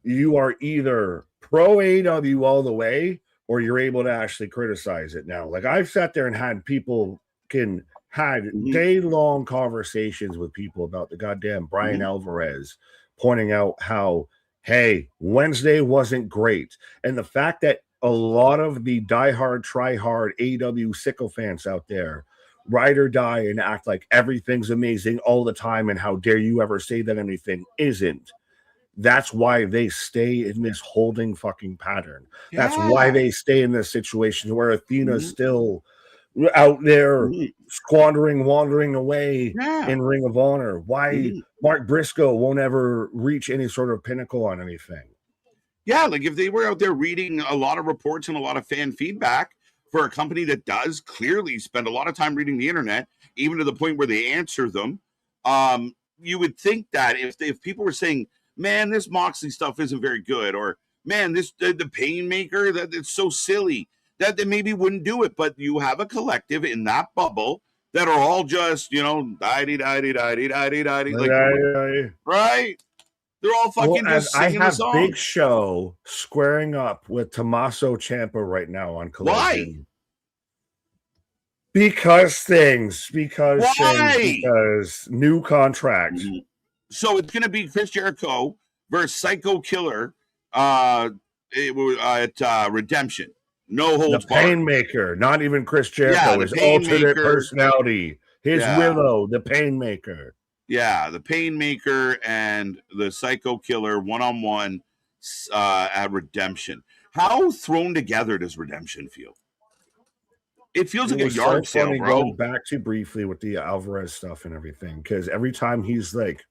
You are either pro AEW all the way, or you're able to actually criticize it now. Like, I've sat there and had people had day-long conversations with people about the goddamn Brian Alvarez, pointing out how, hey, Wednesday wasn't great. And the fact that a lot of the diehard, try-hard AEW sicko fans out there ride or die and act like everything's amazing all the time, and how dare you ever say that anything isn't. That's why they stay in this holding fucking pattern. That's why they stay in this situation where Athena's still out there squandering, wandering away in Ring of Honor. Why Mark Briscoe won't ever reach any sort of pinnacle on anything. Yeah, like if they were out there reading a lot of reports and a lot of fan feedback, for a company that does clearly spend a lot of time reading the internet, even to the point where they answer them. You would think that if people were saying, man, this Moxley stuff isn't very good, or man, this the Painmaker, that it's so silly, that they maybe wouldn't do it. But you have a collective in that bubble that are all just, like, right? They're all fucking just singing the song. Big Show squaring up with Tommaso Ciampa right now on Collision. Why? Because new contracts. Mm-hmm. So it's going to be Chris Jericho versus Psycho Killer at Redemption. No holds barred. The Painmaker, not even Chris Jericho, his alternate personality. His Willow, the Painmaker. Yeah, the Painmaker and the Psycho Killer one-on-one at Redemption. How thrown together does Redemption feel? It feels like a yard sale, bro. Going back to briefly with the Alvarez stuff and everything, because every time he's like,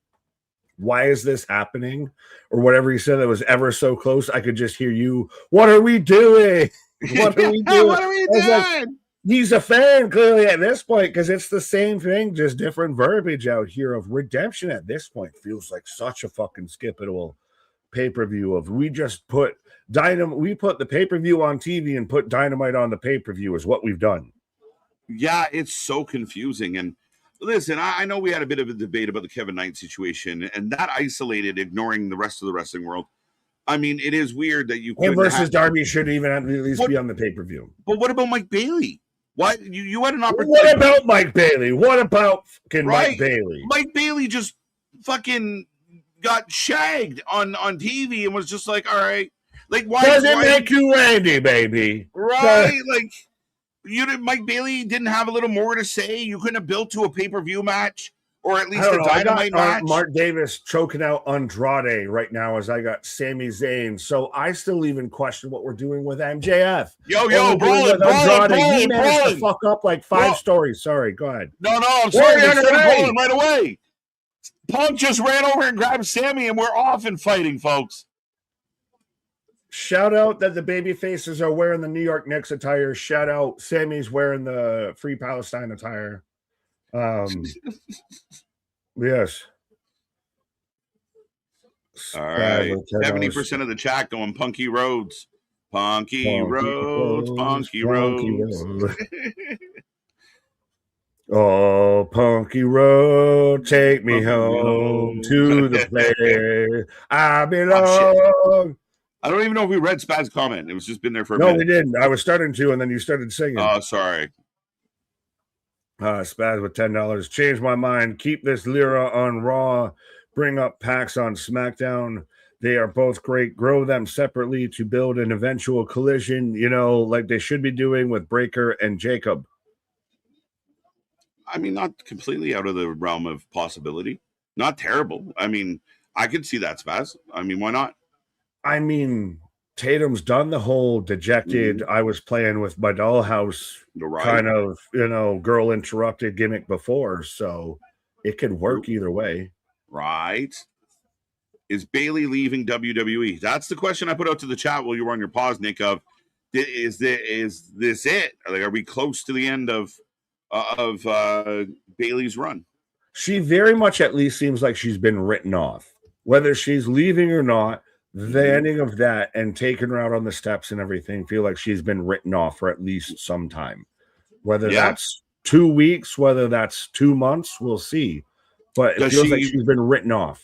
why is this happening? Or whatever he said that was ever so close, I could just hear you, what are we doing? What are we doing? What are we doing? Like, he's a fan clearly at this point, because it's the same thing, just different verbiage out here of Redemption at this point feels like such a fucking skippable pay-per-view of we just put the pay-per-view on TV and put Dynamite on the pay-per-view is what we've done. Yeah, it's so confusing. And listen, I know we had a bit of a debate about the Kevin Knight situation, and that isolated, ignoring the rest of the wrestling world. I mean, it is weird that you him versus Darby should even at least be on the pay-per-view. But what about Mike Bailey? Why you had an opportunity? What about Mike Bailey? What about fucking Mike Bailey? Mike Bailey just fucking got shagged on TV and was just like, all right, like why does it make you Randy, baby? Right, like Mike Bailey didn't have a little more to say. You couldn't have built to a pay-per-view match. Or at least a Dynamite match. Mark Davis choking out Andrade right now as I got Sami Zayn. So I still even question what we're doing with MJF. Yo, bro. He managed to fuck up like 5 stories. Sorry, go ahead. No, I'm sorry. Rolling right away. Punk just ran over and grabbed Sammy, and we're off and fighting, folks. Shout out that the baby faces are wearing the New York Knicks attire. Shout out Sammy's wearing the Free Palestine attire. Yes. All right. 70% of the chat going Punky Roads. Punky Roads. Oh, Punky Road, take me home to the place I belong. I don't even know if we read Spaz's comment. It was just been there for a minute. No, we didn't. I was starting to, and then you started singing. Oh, sorry. Spaz with $10. Change my mind. Keep this Lyra on Raw. Bring up PAX on SmackDown. They are both great. Grow them separately to build an eventual collision, like they should be doing with Breaker and Jacob. I mean, not completely out of the realm of possibility. Not terrible. I mean, I could see that, Spaz. I mean, why not? I mean, Tatum's done the whole dejected, I was playing with my dollhouse kind of, girl interrupted gimmick before. So it could work either way. Right. Is Bailey leaving WWE? That's the question I put out to the chat while you were on your pause, Nick, of is this it? Like, are we close to the end of Bailey's run? She very much at least seems like she's been written off. Whether she's leaving or not, the ending of that and taking her out on the steps and everything feel like she's been written off for at least some time. Whether that's 2 weeks, whether that's 2 months, we'll see. But it feels like she's been written off.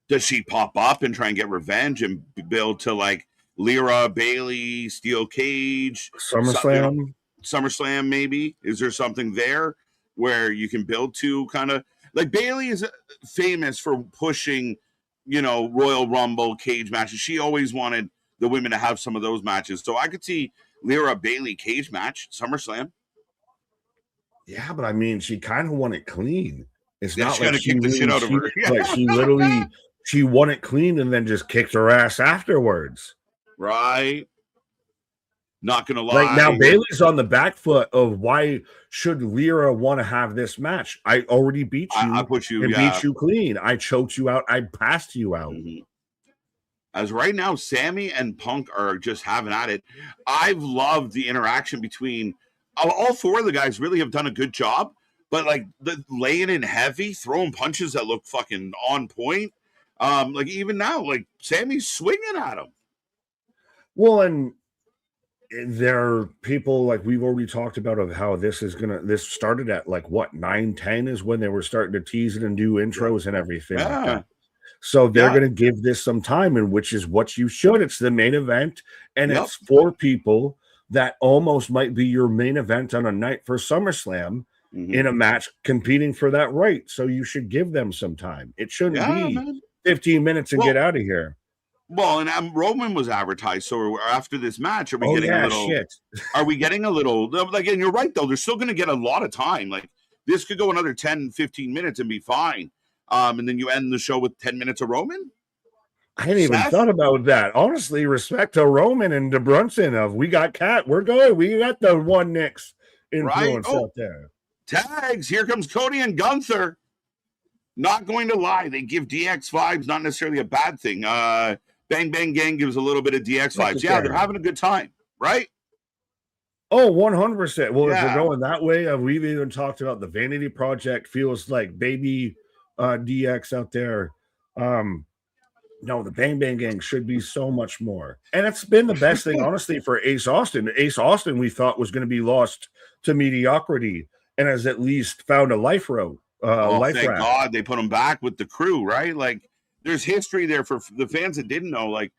Does she pop up and try and get revenge and build to like Lyra, Bailey, Steel Cage, SummerSlam maybe? Is there something there where you can build to kind of like Bailey is famous for pushing, Royal Rumble cage matches. She always wanted the women to have some of those matches. So I could see Lyra Bailey cage match, SummerSlam. Yeah, but I mean, she kind of won it clean. It's not like she kicked the shit out of her. Like she won it clean and then just kicked her ass afterwards. Right. Not gonna lie. Like now, Bailey's on the back foot of why should Lyra want to have this match? I already beat you. I put you and beat you clean. I choked you out. I passed you out. Mm-hmm. as right now, Sammy and Punk are just having at it. I've loved the interaction between all four of the guys. Really have done a good job, but like the laying in heavy, throwing punches that look fucking on point. Like even now, like Sammy's swinging at him. Well, and there are people like we've already talked about of how this started at like what 9-10 is when they were starting to tease it and do intros and everything like that. So they're going to give this some time, and which is what you should. It's the main event, and it's for people that almost might be your main event on a night for SummerSlam in a match competing for that right. So you should give them some time. It shouldn't be 15 minutes and get out of here. Well, and Roman was advertised. So after this match, are we getting a little? Shit. Are we getting a little? Like, and you're right though. They're still going to get a lot of time. Like this could go another 10, 15 minutes and be fine. And then you end the show with 10 minutes of Roman. I hadn't even thought about that. Honestly, respect to Roman and to Brunson of we got Cat. We're good. We got the one Nick's influence out there. Tags. Here comes Cody and Gunther. Not going to lie. They give DX vibes, not necessarily a bad thing. Bang Bang Gang gives a little bit of DX vibes. Yeah, they're having a good time, right? Oh, 100%. Well, if we're going that way, we've even talked about the Vanity Project feels like baby DX out there. No, the Bang Bang Gang should be so much more. And it's been the best thing, honestly, for Ace Austin. Ace Austin, we thought was going to be lost to mediocrity and has at least found a life road. Thank God they put him back with the crew, right? Like, there's history there for the fans that didn't know. Like,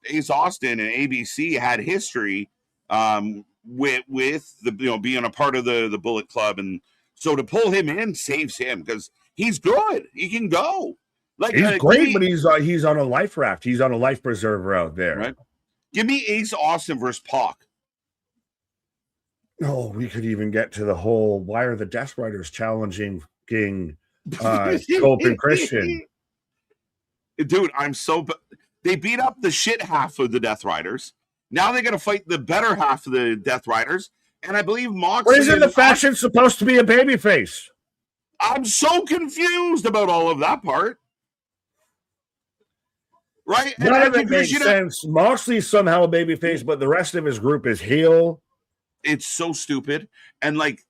Ace Austin and ABC had history with the being a part of the Bullet Club, and so to pull him in saves him because he's good. He can go. Like he's great, but he's on a life raft. He's on a life preserver out there. Right. Give me Ace Austin versus Pac. Oh, we could even get to the whole why are the Death Riders challenging King Cope and Christian. Dude, they beat up the shit half of the Death Riders. Now they got to fight the better half of the Death Riders. And I believe Moxley. Isn't the fashion supposed to be a babyface? I'm so confused about all of that part. Right? None of it makes sense. Moxley's somehow a babyface, but the rest of his group is heel. It's so stupid. And like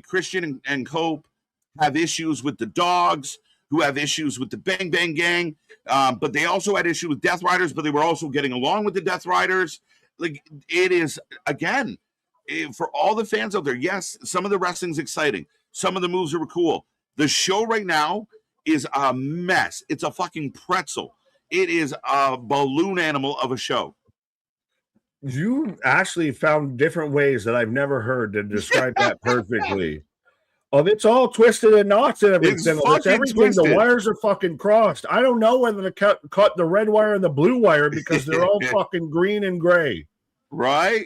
Christian and Cope have issues with the dogs, who have issues with the Bang Bang Gang, but they also had issues with Death Riders, but they were also getting along with the Death Riders. Like, it is, again, for all the fans out there, yes, some of the wrestling's exciting. Some of the moves are cool. The show right now is a mess. It's a fucking pretzel. It is a balloon animal of a show. You actually found different ways that I've never heard to describe that perfectly. Oh, it's all twisted and knots and everything. It's everything. Twisted. The wires are fucking crossed. I don't know whether to cut the red wire and the blue wire because they're all fucking green and gray. Right?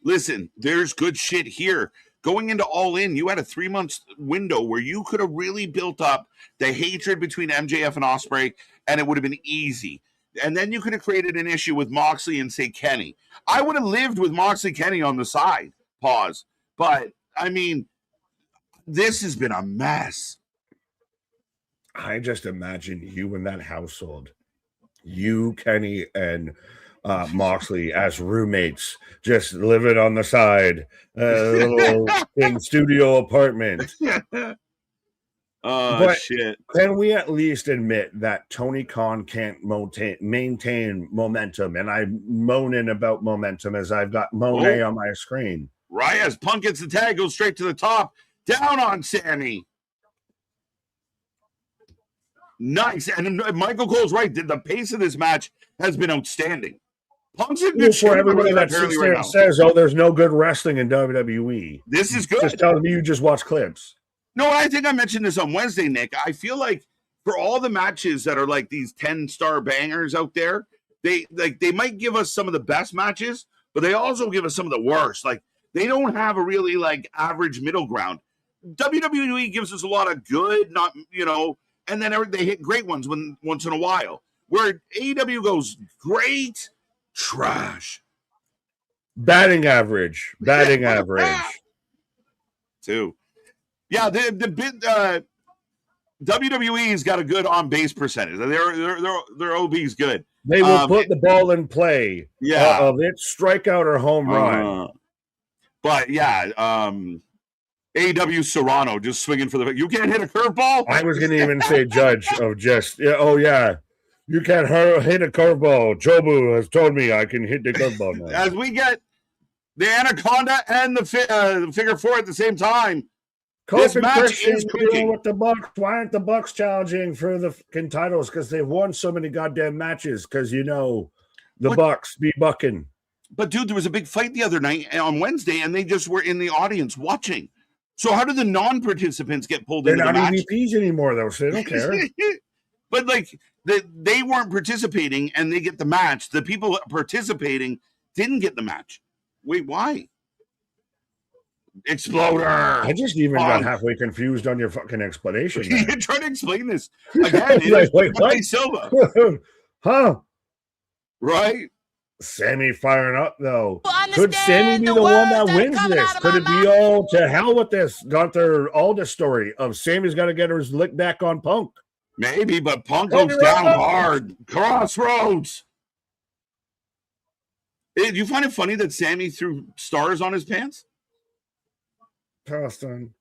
Listen, there's good shit here. Going into All In, you had a 3-month window where you could have really built up the hatred between MJF and Ospreay, and it would have been easy. And then you could have created an issue with Moxley and, say, Kenny. I would have lived with Moxley Kenny on the side. Pause. But I mean, this has been a mess. I just imagine you in that household, you, Kenny, and Moxley as roommates, just living on the side, little in studio apartment. Oh, shit. Can we at least admit that Tony Khan can't maintain momentum? And I'm moaning about momentum as I've got Monet on my screen. Right, as Punk gets the tag, goes straight to the top. Down on Sammy. Nice. And Michael Cole's right. The pace of this match has been outstanding. Punk's in good shape. For everybody that sits there and says, oh, there's no good wrestling in WWE. This is good. Just telling me you just watch clips. No, I think I mentioned this on Wednesday, Nick. I feel like for all the matches that are like these 10-star bangers out there, they might give us some of the best matches, but they also give us some of the worst. Like, they don't have a really like average middle ground. WWE gives us a lot of good, not, and then they hit great ones once in a while. Where AEW goes great, trash. Batting average. Too. Yeah, the bit WWE's got a good on base percentage. Their OB's good. They will put the ball in play. Yeah, of its strikeout or home run. But yeah, AEW Serrano just swinging for the. You can't hit a curveball. I was going to even say Judge of just you can't hit a curveball. Jobu has told me I can hit the curveball now. As we get the Anaconda and the figure four at the same time. This match is cooking. With the Bucks, why aren't the Bucks challenging for the fucking titles? Because they've won so many goddamn matches. Because the Bucks be bucking. But dude, there was a big fight the other night on Wednesday, and they just were in the audience watching. So how do the non-participants get pulled into the match? They're not EVPs anymore, though, so they don't care. But like they weren't participating, and they get the match. The people participating didn't get the match. Wait, why? Exploder. I just even got halfway confused on your fucking explanation. You're trying to explain this again. Wait, what? Silva. Huh? Right? Sammy firing up though. Could Sammy be the one that wins this? Could it be all to hell with this Gunther Aldis story of Sammy's got to get his lick back on Punk? Maybe, but Punk goes down hard. Crossroads. Do you find it funny that Sammy threw stars on his pants? Austin.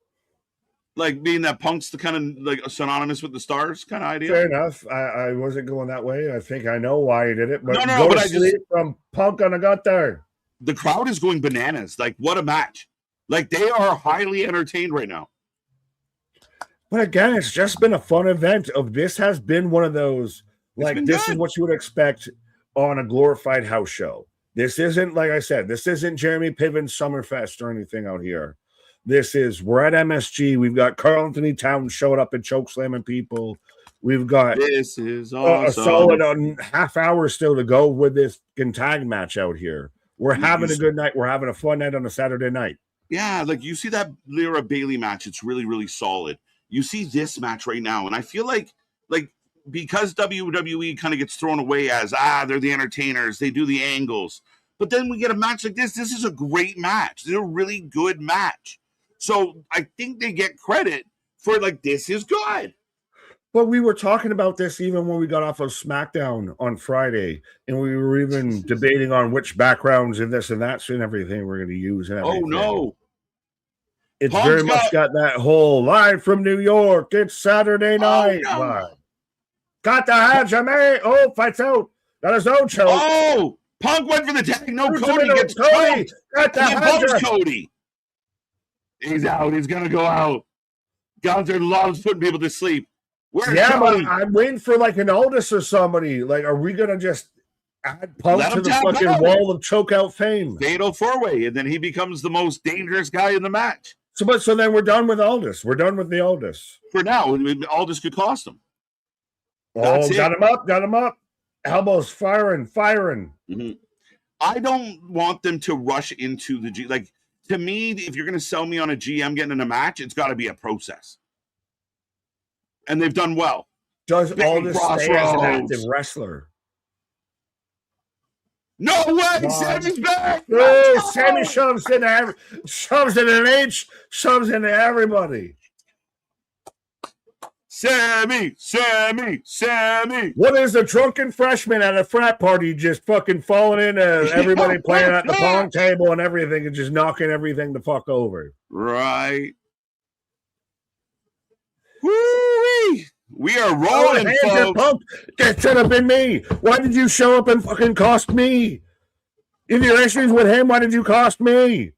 Like being that Punk's the kind of like synonymous with the stars kind of idea. Fair enough. I wasn't going that way. I think I know why he did it. But no, but I just from Punk on the gut there. The crowd is going bananas. Like what a match! Like they are highly entertained right now. But again, it's just been a fun event. This has been one of those like this is what you would expect on a glorified house show. This isn't like I said. This isn't Jeremy Piven's Summerfest or anything out here. We're at MSG. We've got Carl Anthony Towns showing up and choke slamming people. We've got this is awesome. A solid half hour still to go with this tag match out here. We're having a good night. We're having a fun night on a Saturday night. Yeah, like you see that Lyra Bailey match. It's really, really solid. You see this match right now, and I feel like because WWE kind of gets thrown away as they're the entertainers, they do the angles. But then we get a match like this. This is a great match. This is a really good match. So I think they get credit for this is good. But we were talking about this even when we got off of SmackDown on Friday, and we were even debating on which backgrounds and this and that and everything we're going to use. And everything. Oh no, it's very much got that whole live from New York. It's Saturday night. Oh, no. Got the Hajime. Oh, fights out. Got his own choke. Oh, Punk went for the tag. No, Cody gets choked. Got the Hajime. Cody. He's out. He's going to go out. Gunther loves putting people to sleep. But I'm waiting for an Aldis or somebody. Are we going to just add Punk to the fucking wall of chokeout fame? Fatal four-way, and then he becomes the most dangerous guy in the match. So then we're done with Aldis. We're done with the Aldis. For now. Aldis could cost him. Got him up. Elbows firing. Mm-hmm. I don't want them to rush into the to me, if you're going to sell me on a GM getting in a match, it's got to be a process. And they've done well. Does Aldis stay as an active wrestler? No way! Sammy's back! Oh, Sammy shoves into an H, shoves into everybody. Sammy! What is a drunken freshman at a frat party just fucking falling into everybody playing at the pong table and everything and just knocking everything the fuck over? Right. Woo-wee! We are rolling, folks. That should have been me. Why did you show up and fucking cost me? If your issues with him, why did you cost me?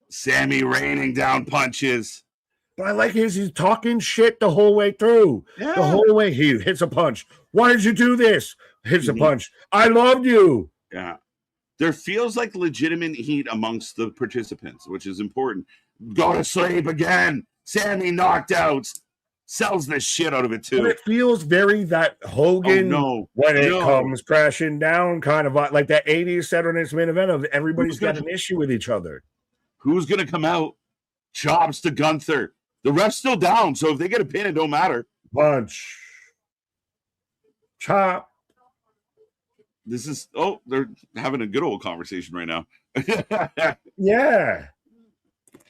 Sammy raining down punches. But I like he's talking shit the whole way through. Yeah. The whole way he hits a punch. Why did you do this? Hits a punch. I loved you. Yeah. There feels like legitimate heat amongst the participants, which is important. Go to sleep again. Sammy knocked out. Sells the shit out of it, too. But it feels very that Hogan when it comes crashing down kind of like that 80s Saturday Night's Main Event of everybody's got an issue with each other. Who's going to come out? Chops to Gunther. The ref's still down, so if they get a pin, it don't matter. Punch. Chop. They're having a good old conversation right now. Yeah.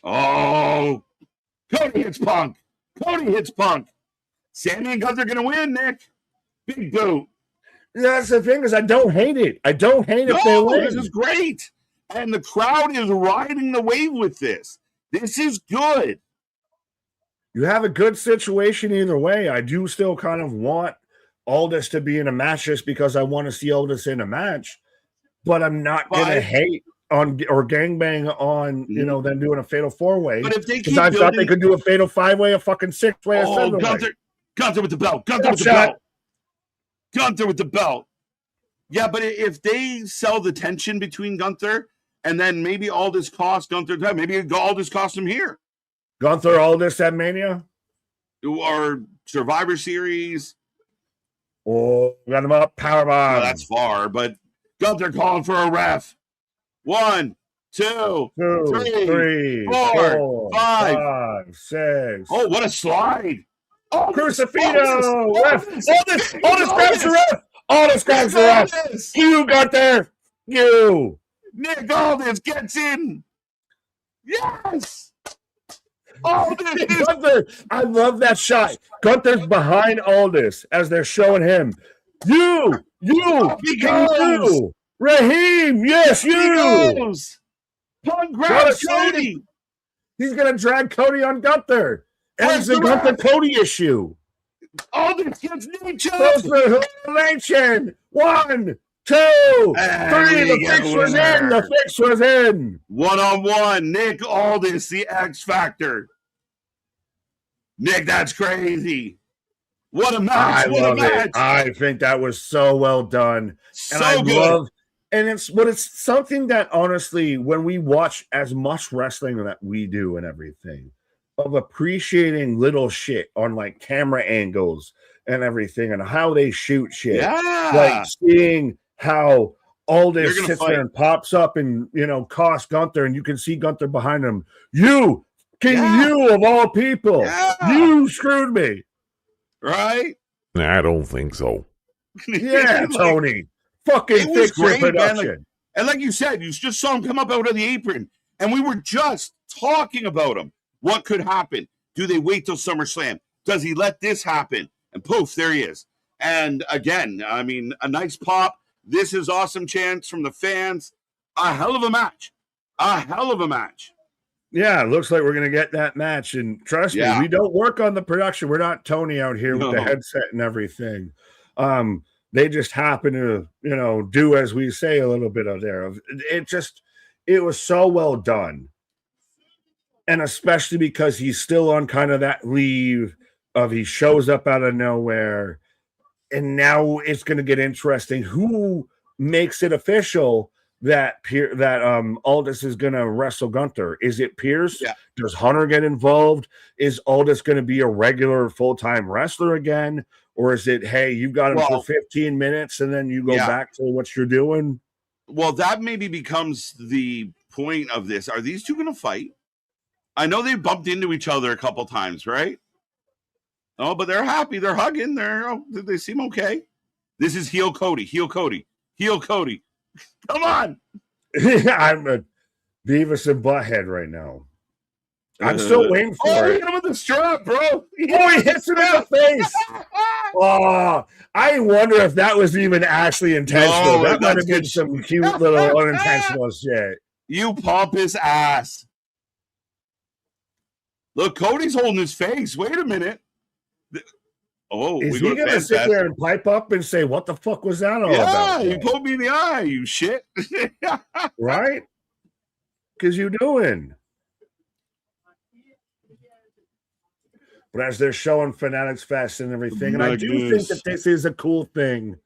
Oh, Cody hits Punk. Cody hits Punk. Sammy and Gunther going to win, Nick. Big boot. That's the thing is I don't hate it. I don't hate if they win. This is great. And the crowd is riding the wave with this. This is good. You have a good situation either way. I do still kind of want Aldis to be in a match just because I want to see Aldis in a match, but I'm not going to hate on or gangbang on, them doing a fatal 4-way. But if they keep I thought they could do a fatal 5-way, a fucking 6-way, a 7-way. Gunther with the belt. Gunther with the belt. Gunther with the belt. Yeah, but if they sell the tension between Gunther and then maybe Aldis cost Gunther time, maybe Aldis cost him here. Gunther Aldis at Mania? Or Survivor Series. Oh, got him up. Powerbomb. Well, that's far, but Gunther calling for a ref. 1, 2, 3, 4, 5, 6. Oh, what a slide. Oh, Crucifito. Aldis grabs the ref. Aldis grabs the ref. You got there. You. Nick Aldis gets in. Yes. Gunther, I love that shot. Gunther's behind Aldis as they're showing him. You. Raheem, yes, you. Punk grabs Cody. He's going to drag Cody on Gunther. And it's a Gunther Cody issue. Aldis gets knee choke. Transformation. 1, 2, 3. The fix was in. The fix was in. 1-on-1. Nick Aldis, the X Factor. Nick, that's crazy. What a match. I love it. I think that was so well done. So good. And it's something that honestly, when we watch as much wrestling that we do and everything, of appreciating little shit on like camera angles and everything and how they shoot shit. Yeah. Like seeing how Aldis sits there and pops up and, costs Gunther and you can see Gunther behind him. You, you of all people, you screwed me. Right? I don't think so. Yeah, Tony. Fucking fix your production. And like you said, you just saw him come up out of the apron. And we were just talking about him. What could happen? Do they wait till SummerSlam? Does he let this happen? And poof, there he is. And again, I mean, a nice pop. This is awesome chants from the fans. A hell of a match. A hell of a match. Yeah, it looks like we're going to get that match. And trust me, we don't work on the production. We're not Tony out here with the headset and everything. They just happen to, do as we say a little bit of there. It was so well done. And especially because he's still on kind of that leave of he shows up out of nowhere. And now it's going to get interesting. Who makes it official that Aldis is going to wrestle Gunther? Is it Pierce? Yeah. Does Hunter get involved? Is Aldis going to be a regular full-time wrestler again? Or is it, hey, you got him for 15 minutes and then you go back to what you're doing? Well, that maybe becomes the point of this. Are these two going to fight? I know they bumped into each other a couple times, right? Oh, but they're happy. They're hugging. They seem okay. This is heel Cody. Heel Cody. Heel Cody. Come on. I'm a Beavis and Butthead right now. I'm still waiting for it. He hit him with the strap, bro. He hits him in the face. I wonder if that was even actually intentional. That might have been some cute little unintentional shit. You pompous ass. Look, Cody's holding his face. Wait a minute. Is he going to sit there and pipe up and say, what the fuck was that all about? Yeah, you poked me in the eye, you shit. Right? Because you're doing. But as they're showing Fanatics Fest and everything, and I do think that this is a cool thing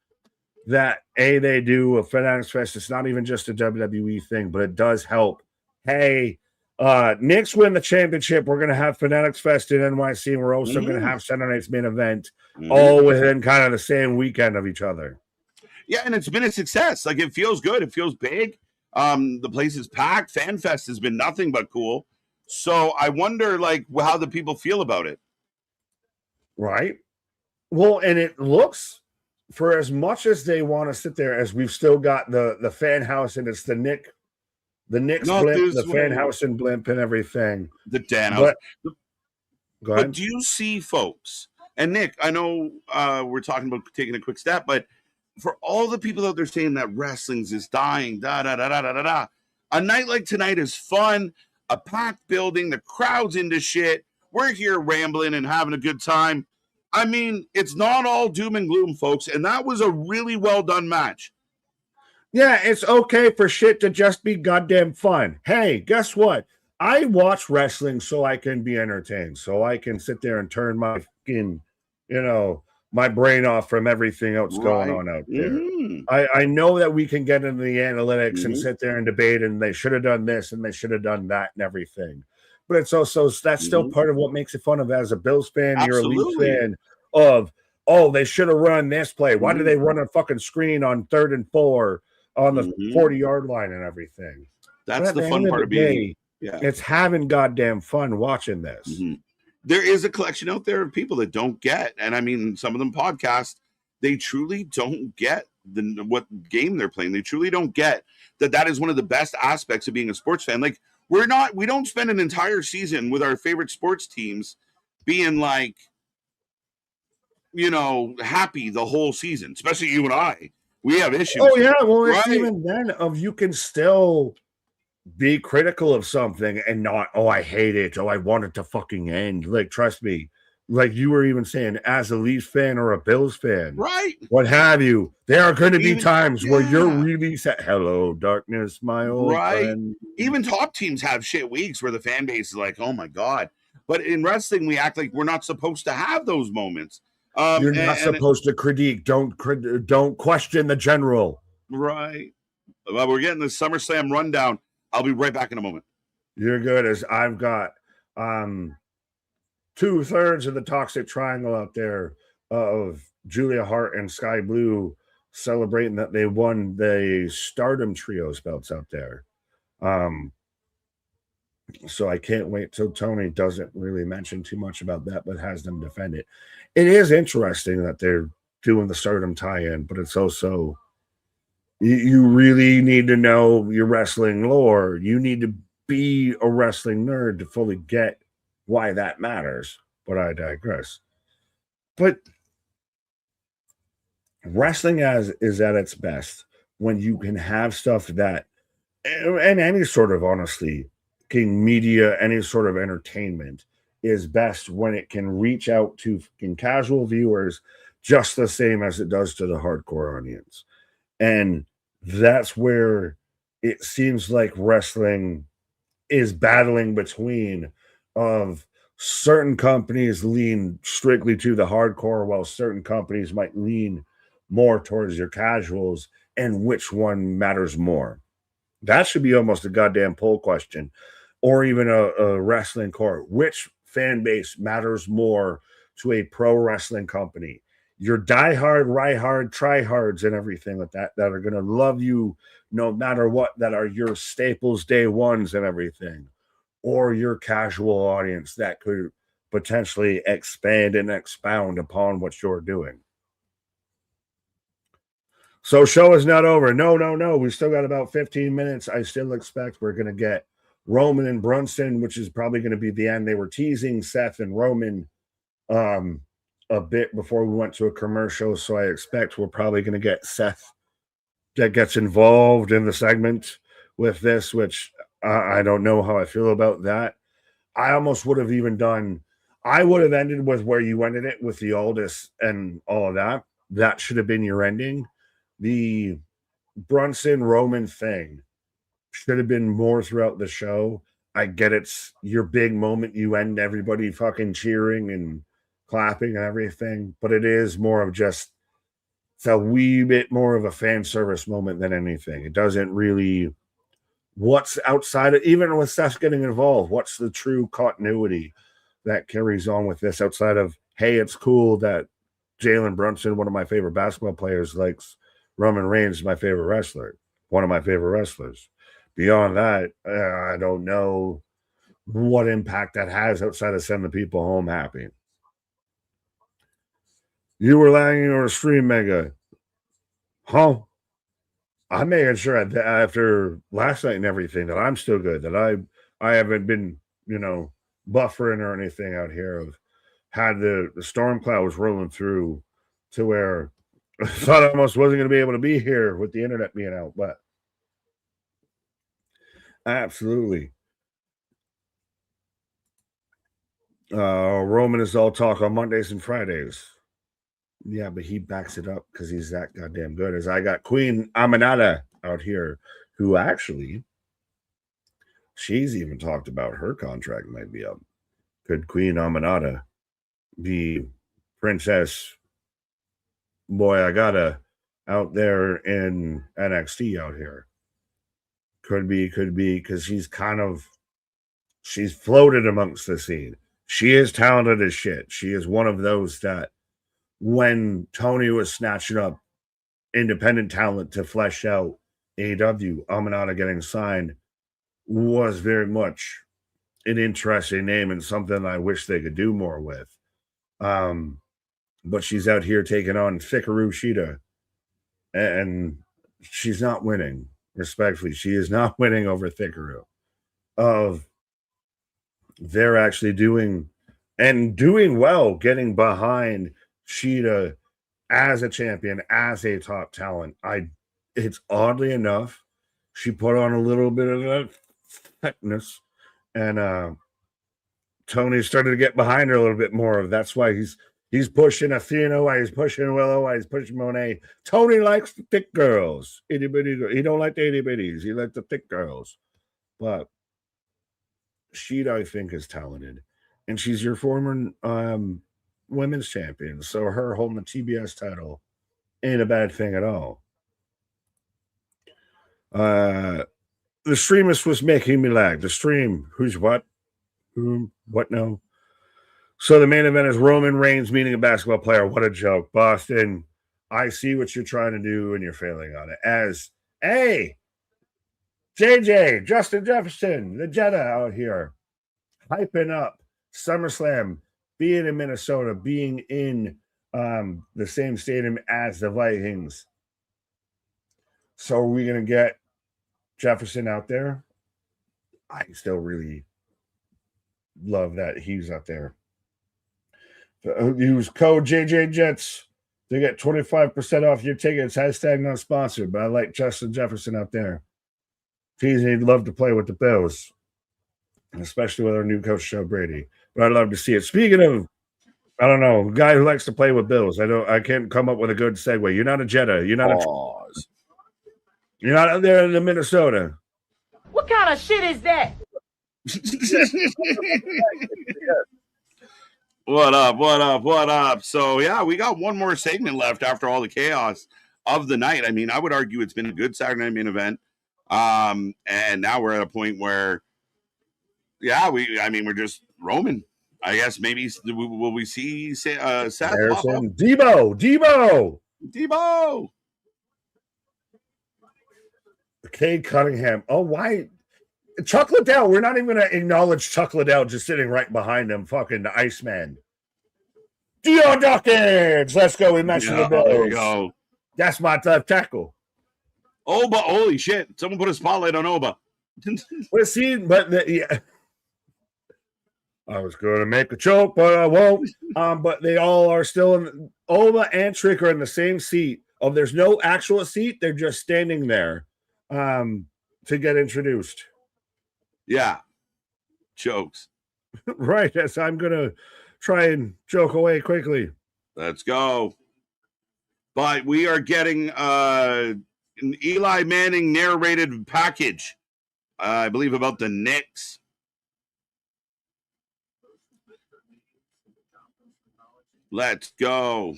that, they do a Fanatics Fest. It's not even just a WWE thing, but it does help. Hey, Knicks win the championship. We're going to have Fanatics Fest in NYC, and we're also going to have Saturday Night's Main Event, all within kind of the same weekend of each other. Yeah, and it's been a success. Like, it feels good. It feels big. The place is packed. Fan Fest has been nothing but cool. So I wonder, like, how the people feel about it. Right. Well, and it looks, for as much as they want to sit there, as we've still got the fan house, and it's the Knicks blimp, the fan house and blimp and everything. The Dan house. Go But ahead. do you see folks? And Nick, I know we're talking about taking a quick step, but for all the people out there saying that wrestling's is dying, da da da da da da da, a night like tonight is fun. A packed building, the crowd's into shit. We're here rambling and having a good time. I mean, it's not all doom and gloom, folks. And that was a really well done match. Yeah, it's okay for shit to just be goddamn fun. Hey, guess what? I watch wrestling so I can be entertained, so I can sit there and turn my fucking, my brain off from everything else going Right. on out there. Mm-hmm. I know that we can get into the analytics and Mhm. sit there and debate, and they should have done this and they should have done that and everything. But it's also that's still Mhm. part of what makes it fun of as a Bills fan, you're a Leafs Absolutely. fan of, oh, they should have run this play. Why did Mhm. they run a fucking screen on 3rd and 4 on the Mhm. 40-yard line and everything? But That's at the the fun end of part the of being, day, yeah. it's having goddamn fun watching this. Mhm. There is a collection out there of people that don't get, and I mean, some of them podcast, they truly don't get what game they're playing. They truly don't get that is one of the best aspects of being a sports fan. Like, we don't spend an entire season with our favorite sports teams being like, happy the whole season, especially you and I. We have issues. Oh yeah, well, it's right? even then of you can still be critical of something and not, oh, I hate it. Oh, I want it to fucking end. Like, trust me, like you were even saying, as a Leafs fan or a Bills fan, Right. what have you, there are going to be Even- times where you're yeah. really set. Hello, darkness, my old Right. friend. Even top teams have shit weeks where the fan base is like, oh my God. But in wrestling, we act like we're not supposed to have those moments. You're not supposed to critique. Don't question the general. Right. Well, we're getting the SummerSlam rundown. I'll be right back in a moment. You're good, as I've got 2/3 of the Toxic Triangle out there of Julia Hart and Sky Blue celebrating that they won the Stardom Trios belts out there. So I can't wait till Tony doesn't really mention too much about that, but has them defend it. It is interesting that they're doing the Stardom tie-in, but it's also you really need to know your wrestling lore. You need to be a wrestling nerd to fully get why that matters. But I digress. But wrestling is at its best when you can have stuff that, and any sort of, honestly, media, any sort of entertainment is best when it can reach out to casual viewers just the same as it does to the hardcore audience. And that's where it seems like wrestling is battling between of certain companies lean strictly to the hardcore while certain companies might lean more towards your casuals, and which one matters more. That should be almost a goddamn poll question, or even a wrestling court. Which fan base matters more to a pro wrestling company? Your diehard, rye-hard, try-hards and everything like that are going to love you no matter what, that are your staples day ones and everything, or your casual audience that could potentially expand and expound upon what you're doing. So show is not over. No. We still got about 15 minutes. I still expect we're going to get Roman and Brunson, which is probably going to be the end. They were teasing Seth and Roman a bit before we went to a commercial. So I expect we're probably going to get Seth that gets involved in the segment with this, which I don't know how I feel about that. I almost would have even I would have ended with where you ended it with the Aldis and all of that. That should have been your ending. The Brunson Roman thing should have been more throughout the show. I get it's your big moment. You end everybody fucking cheering and clapping and everything, but it is more of just, it's a wee bit more of a fan service moment than anything. It doesn't really, what's outside of, even with Seth getting involved, what's the true continuity that carries on with this outside of, hey, it's cool that Jalen Brunson, one of my favorite basketball players, likes Roman Reigns, my favorite wrestler, one of my favorite wrestlers. Beyond that, I don't know what impact that has outside of sending people home happy. You were lagging on a stream, Mega. Huh? I'm making sure that after last night and everything that I'm still good, that I haven't been, buffering or anything out here. Of had the storm cloud was rolling through to where I thought I almost wasn't going to be able to be here with the internet being out, but absolutely. Roman is all talk on Mondays and Fridays. Yeah, but he backs it up because he's that goddamn good. As I got Queen Aminata out here, who actually, she's even talked about her contract might be up. Could Queen Aminata be Princess Boy I gotta out there in NXT out here? Could be, because she's floated amongst the scene. She is talented as shit. She is one of those that when Tony was snatching up independent talent to flesh out AEW, Aminata getting signed was very much an interesting name and something I wish they could do more with. But she's out here taking on Hikaru Shida, and she's not winning. Respectfully, she is not winning over Hikaru. They're actually doing well, getting behind Shida as a champion, as a top talent. It's oddly enough, she put on a little bit of that thickness, and Tony started to get behind her a little bit more. That's why he's pushing Athena, why he's pushing Willow, why he's pushing Monet. Tony likes the thick girls. Itty bitty. He don't like the itty bitties. He likes the thick girls. But Sheeta, I think, is talented, and she's your former women's champion. So her holding the TBS title ain't a bad thing at all. The streamist was making me lag. The stream, who's what? Whom? What? No. So the main event is Roman Reigns meeting a basketball player. What a joke. Boston, I see what you're trying to do and you're failing on it. Hey, JJ, Justin Jefferson, the Jetta out here, hyping up SummerSlam, being in Minnesota, being in the same stadium as the Vikings. So are we going to get Jefferson out there? I still really love that he's up there. Use code JJJets to get 25% off your tickets. Hashtag not sponsored, but I like Justin Jefferson out there. He'd love to play with the Bills, especially with our new coach, Joe Brady. But I'd love to see it. Speaking of, I don't know, a guy who likes to play with Bills. I can't come up with a good segue. You're not a Jetta. You're not you're not out there in Minnesota. What kind of shit is that? What up? So, yeah, we got one more segment left after all the chaos of the night. I mean, I would argue it's been a good Saturday night main event. And now we're at a point where, we're just Roman. I guess maybe will we see Seth? Harrison, Debo. Cade Cunningham. Oh, why? Chuck Liddell. We're not even going to acknowledge Chuck Liddell just sitting right behind him, fucking the Iceman. Dion Dawkins. Let's go. We mentioned the Bills. There you go. That's my left tackle. Oba. Holy shit. Someone put a spotlight on Oba. I was going to make a joke, but I won't. But they all are still in. Oba and Trick are in the same seat. There's no actual seat. They're just standing there to get introduced. Yeah. Jokes. Right. Yes, I'm going to try and joke away quickly. Let's go. But we are getting an Eli Manning narrated package, I believe, about the Knicks. Let's go.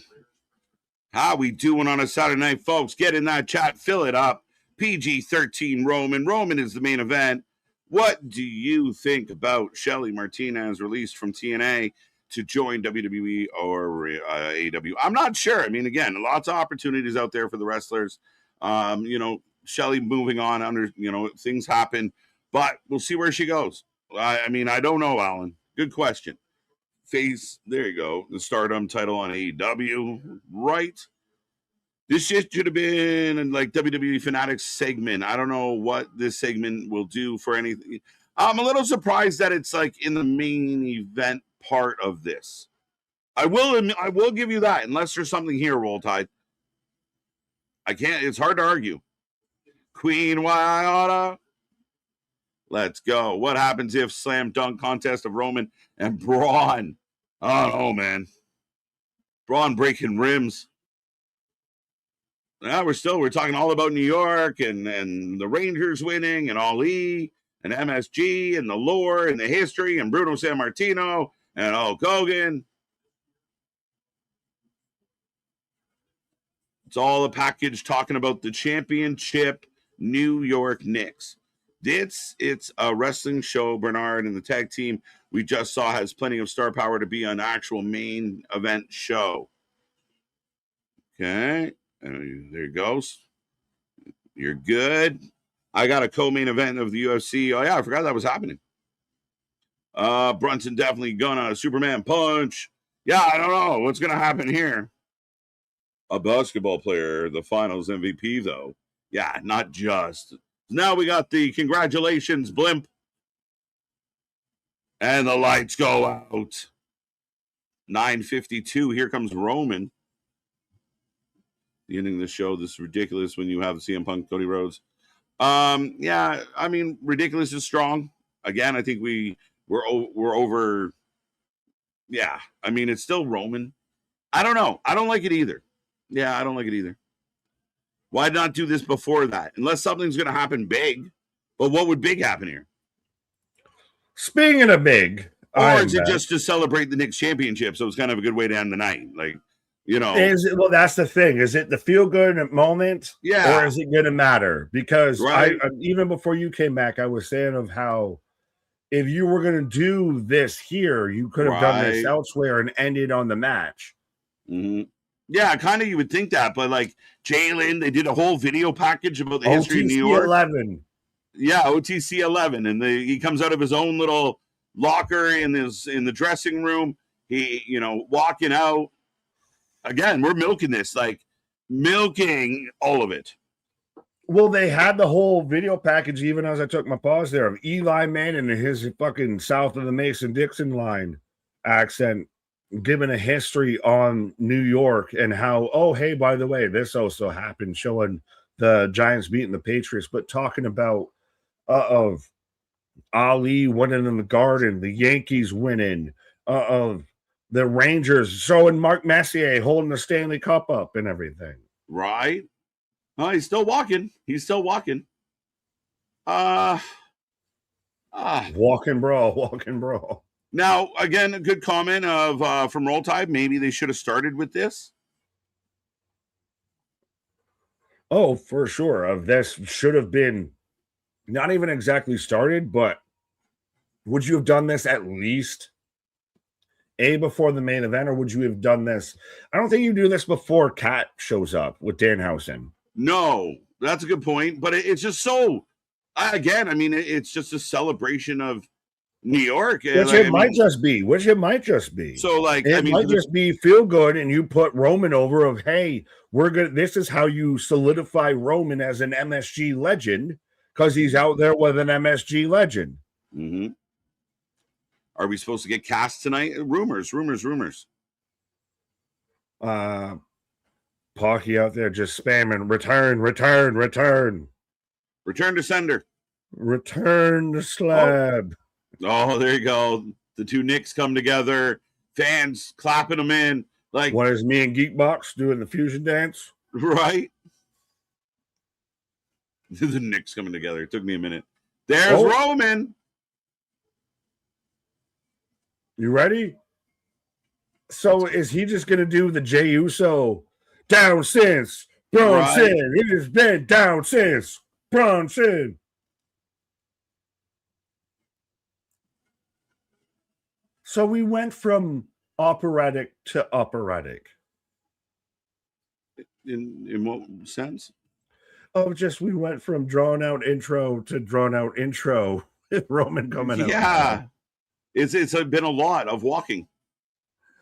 How we doing on a Saturday night, folks? Get in that chat. Fill it up. PG-13 Roman. Roman is the main event. What do you think about Shelly Martinez released from TNA to join WWE or AEW? I'm not sure. I mean, again, lots of opportunities out there for the wrestlers. Shelly moving on things happen, but we'll see where she goes. I mean, I don't know, Alan. Good question. There you go. The Stardom title on AEW, right? This shit should have been like WWE Fanatics segment. I don't know what this segment will do for anything. I'm a little surprised that it's like in the main event part of this. I will give you that, unless there's something here, Roll Tide. I can't. It's hard to argue. Queen Wyata. Let's go. What happens if slam dunk contest of Roman and Braun? Oh man, Braun breaking rims. Now we're talking all about New York and the Rangers winning and Ali and MSG and the lore and the history and Bruno Sammartino and Hulk Hogan. It's all a package talking about the championship New York Knicks. It's a wrestling show, Bernard, and the tag team we just saw has plenty of star power to be an actual main event show. Okay, there it goes. You're good. I got a co-main event of the UFC. Oh, yeah, I forgot that was happening. Brunson definitely gonna Superman punch. Yeah, I don't know what's going to happen here. A basketball player, the finals MVP, though. Yeah, not just. Now we got the congratulations blimp. And the lights go out. 9:52. Here comes Roman. The ending of the show. This is ridiculous when you have CM Punk, Cody Rhodes. Yeah, I mean, ridiculous is strong. Again, I think we're over. Yeah, I mean, it's still Roman. I don't know. I don't like it either. Yeah, I don't like it either. Why not do this before that? Unless something's going to happen big. But what would big happen here? Speaking of big, or is it just to celebrate the Knicks championship? So it's kind of a good way to end the night. Like, you know. Well, that's the thing. Is it the feel good moment? Yeah. Or is it going to matter? Because right. Even before you came back, I was saying of how if you were going to do this here, you could have done this elsewhere and ended on the match. Mm-hmm. Yeah, kind of you would think that, but like Jalen, they did a whole video package about the history of New York. 11. Yeah, OTC 11, and he comes out of his own little locker in the dressing room. He, walking out. Again, we're milking this, like milking all of it. Well, they had the whole video package, even as I took my pause there, of Eli Manning and his fucking south of the Mason-Dixon line accent, giving a history on New York and how, oh, hey, by the way, this also happened, showing the Giants beating the Patriots, but talking about of Ali winning in the Garden, the Yankees winning, of the Rangers showing Mark Messier holding the Stanley Cup up and everything. Right. Oh, he's still walking. Walking, bro. Now, again, a good comment of from Roll Tide. Maybe they should have started with this. Oh, for sure. This should have been not even exactly started, but would you have done this at least before the main event, or would you have done this? I don't think you do this before Kat shows up with Danhausen. No, that's a good point. But it's just so, again, I mean, it's just a celebration of New York. Which it might just be. So, like, it might just be feel good, and you put Roman over of, hey, this is how you solidify Roman as an MSG legend, because he's out there with an MSG legend. Mm-hmm. Are we supposed to get cast tonight? Rumors. Pocky out there just spamming, return. Return to sender. Return to slab. Oh, there you go. The two Knicks come together. Fans clapping them in. Like, what is me and Geekbox doing the fusion dance? Right. The Knicks coming together. It took me a minute. There's Roman. You ready? So is he just going to do the Jey Uso down since Bronson? Right. It has been down since Bronson. So we went from operatic to operatic. In what sense? Oh, just we went from drawn out intro to drawn out intro. Roman coming out. Yeah. It's been a lot of walking.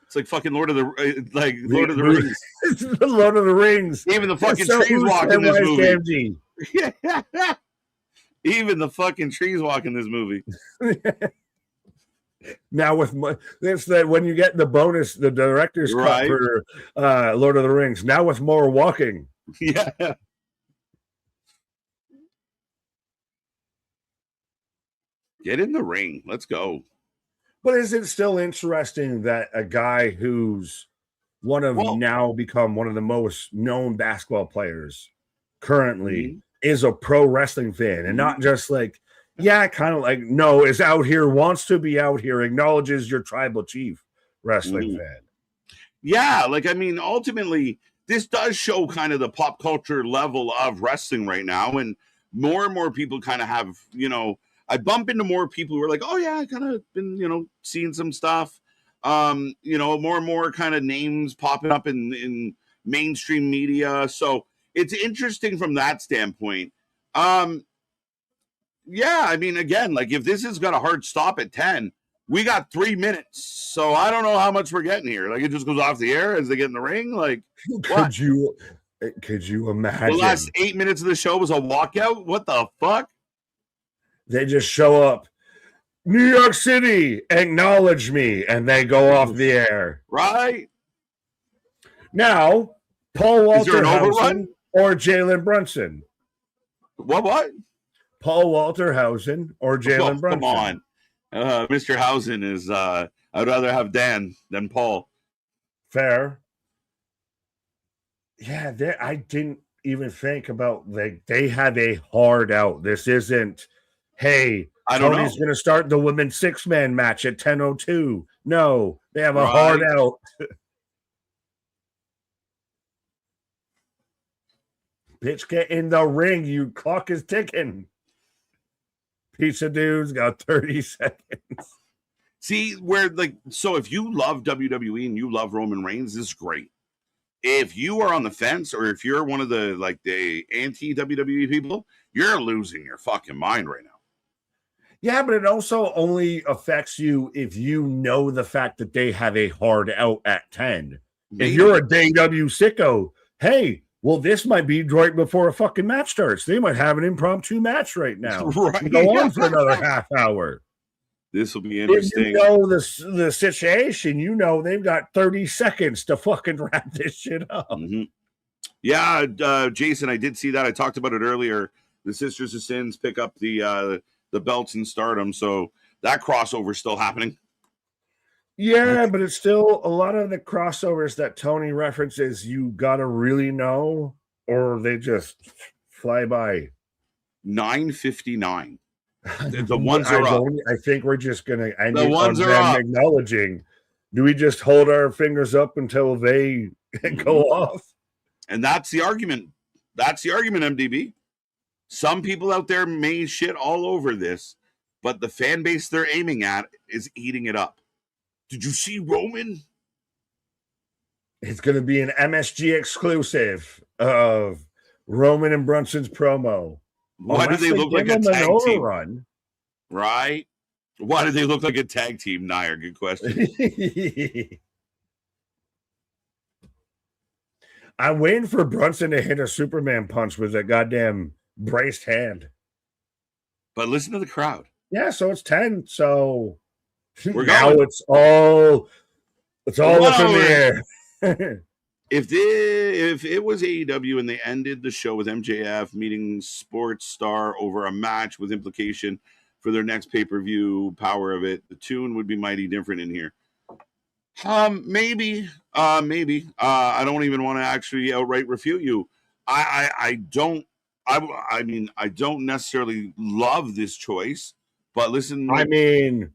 It's like fucking Lord of the Rings. It's the Lord of the Rings. Even the fucking trees walk in this movie. Yeah. Even the fucking trees walk in this movie. Now with it's that when you get the bonus, the director's cut for Lord of the Rings. Now with more walking. Yeah. Get in the ring. Let's go. But is it still interesting that a guy who's now become one of the most known basketball players currently is a pro wrestling fan and not just like, kind of like, no, is out here, wants to be out here, acknowledges your tribal chief wrestling fan. Yeah, like, I mean, ultimately, this does show kind of the pop culture level of wrestling right now. And more people kind of have, I bump into more people who are like, oh, yeah, I kind of been, seeing some stuff. More and more kind of names popping up in mainstream media. So it's interesting from that standpoint. Yeah, I mean, again, like if this has got a hard stop at 10, we got 3 minutes. So I don't know how much we're getting here. Like it just goes off the air as they get in the ring. Like, could you imagine? The last 8 minutes of the show was a walkout? What the fuck? They just show up. New York City, acknowledge me, and they go off the air. Right. Now, Paul Walter or Jalen Brunson. What? Paul Walterhausen or Jalen Brunson. Come on. Mr. Hausen is, I'd rather have Dan than Paul. Fair. Yeah, I didn't even think about, like, they have a hard out. This isn't, hey, Tony's going to start the women's 6-man match at 10:02. No, they have a hard out. Bitch, get in the ring. You clock is ticking. Pizza dude's got 30 seconds. See, so if you love WWE and you love Roman Reigns, this is great. If you are on the fence or if you're one of the anti-WWE people, you're losing your fucking mind right now. Yeah, but it also only affects you if you know the fact that they have a hard out at 10. Maybe. If you're a DW sicko, hey, well, this might be right before a fucking match starts. They might have an impromptu match right now. Right. Go on for another half hour. This will be interesting. If you know the situation, they've got 30 seconds to fucking wrap this shit up. Mm-hmm. Yeah, Jason, I did see that. I talked about it earlier. The Sisters of Sins pick up the belts in Stardom, so that crossover is still happening. Yeah, but it's still a lot of the crossovers that Tony references. You gotta really know, or they just fly by. 9:59. The ones are up. I think we're just gonna. The ones are up. Acknowledging. Do we just hold our fingers up until they go off? And that's the argument. That's the argument, MDB. Some people out there may shit all over this, but the fan base they're aiming at is eating it up. Did you see Roman? It's going to be an MSG exclusive of Roman and Brunson's promo. Why do they look like a tag team? Run. Right? Why do they look like a tag team, Nair? Good question. I'm waiting for Brunson to hit a Superman punch with a goddamn braced hand. But listen to the crowd. Yeah, so it's 10. So we're now going. It's all up in the air. If it was AEW and they ended the show with MJF meeting Sports Star over a match with implication for their next pay-per-view, power of it, the tune would be mighty different in here. Maybe. I don't even want to actually outright refute you. I don't necessarily love this choice, but listen. I mean,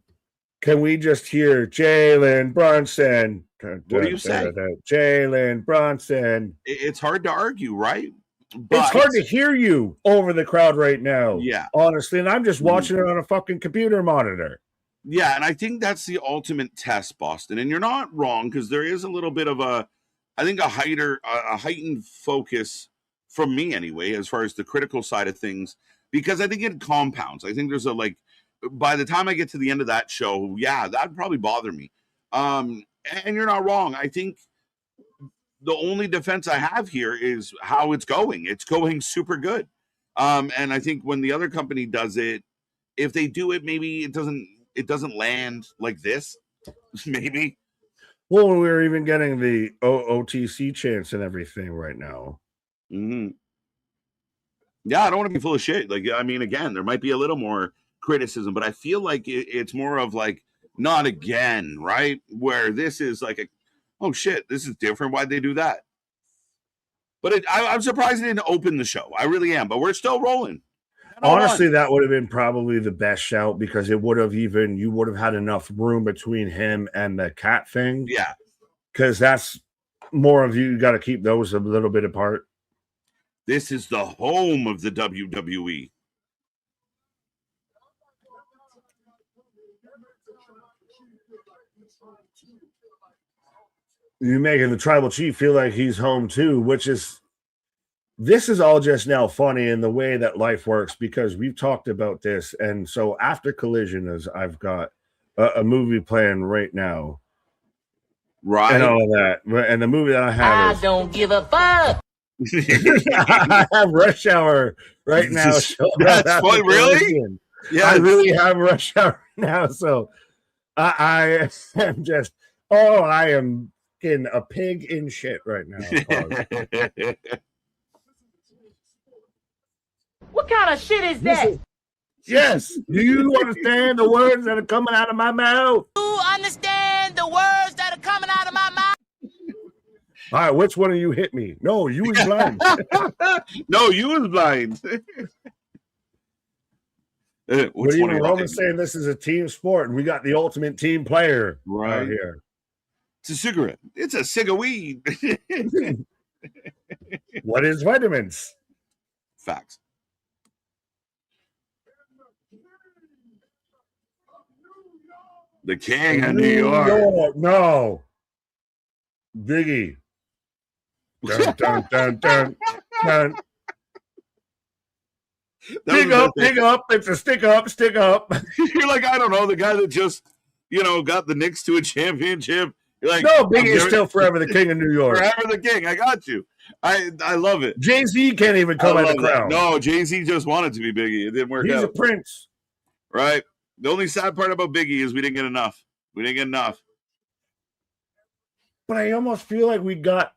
can we just hear Jalen Brunson? What do you say? Jalen Brunson. It's hard to argue, right? But it's hard to hear you over the crowd right now. Yeah. Honestly, and I'm just watching it on a fucking computer monitor. Yeah, and I think that's the ultimate test, Boston. And you're not wrong, because there is a little bit of a heightened focus from me anyway, as far as the critical side of things, because I think it compounds. I think there's by the time I get to the end of that show, yeah, that'd probably bother me. And you're not wrong. I think the only defense I have here is how it's going. It's going super good. And I think when the other company does it, if they do it, maybe it doesn't land like this. Maybe. Well, we're even getting the OTC chance and everything right now. Mm-hmm. Yeah, I don't want to be full of shit. Like, I mean, again, there might be a little more criticism, but I feel like it's more of like, not again, right? Where this is like oh shit, this is different. Why'd they do that? But I'm surprised it didn't open the show. I really am, but we're still rolling. Honestly, that would have been probably the best shout because it would have you would have had enough room between him and the cat thing. Yeah. Because that's more of you got to keep those a little bit apart. This is the home of the WWE. You're making the tribal chief feel like he's home too, which is this is all just now funny in the way that life works because we've talked about this. And so after Collision is I've got a movie playing right now. Right. And all of that. And the movie that I have I don't give a fuck. I have Rush Hour right now. That's funny, really? Yeah, I really have Rush Hour now. So I am just I am getting a pig in shit right now. What kind of shit is that? Yes. Do you understand the words that are coming out of my mouth? Do you understand the words that are coming out of my mouth? All right, which one of you hit me? No, you was blind. No, you was blind. What do you mean? Roman's saying this is a team sport, and we got the ultimate team player right here. It's a cigarette. It's a cig of weed. What is vitamins? Facts. The king of New York. No. Biggie. Dun, dun, dun, dun, dun. Stick up. It's a stick up. You're like, I don't know, the guy that just, got the Knicks to a championship. You're like, no, Biggie is still forever the king of New York. Forever the king. I got you. I love it. Jay-Z can't even come out of the crowd. No, Jay-Z just wanted to be Biggie. It didn't work out. He's a prince. Right. The only sad part about Biggie is we didn't get enough. But I almost feel like we got,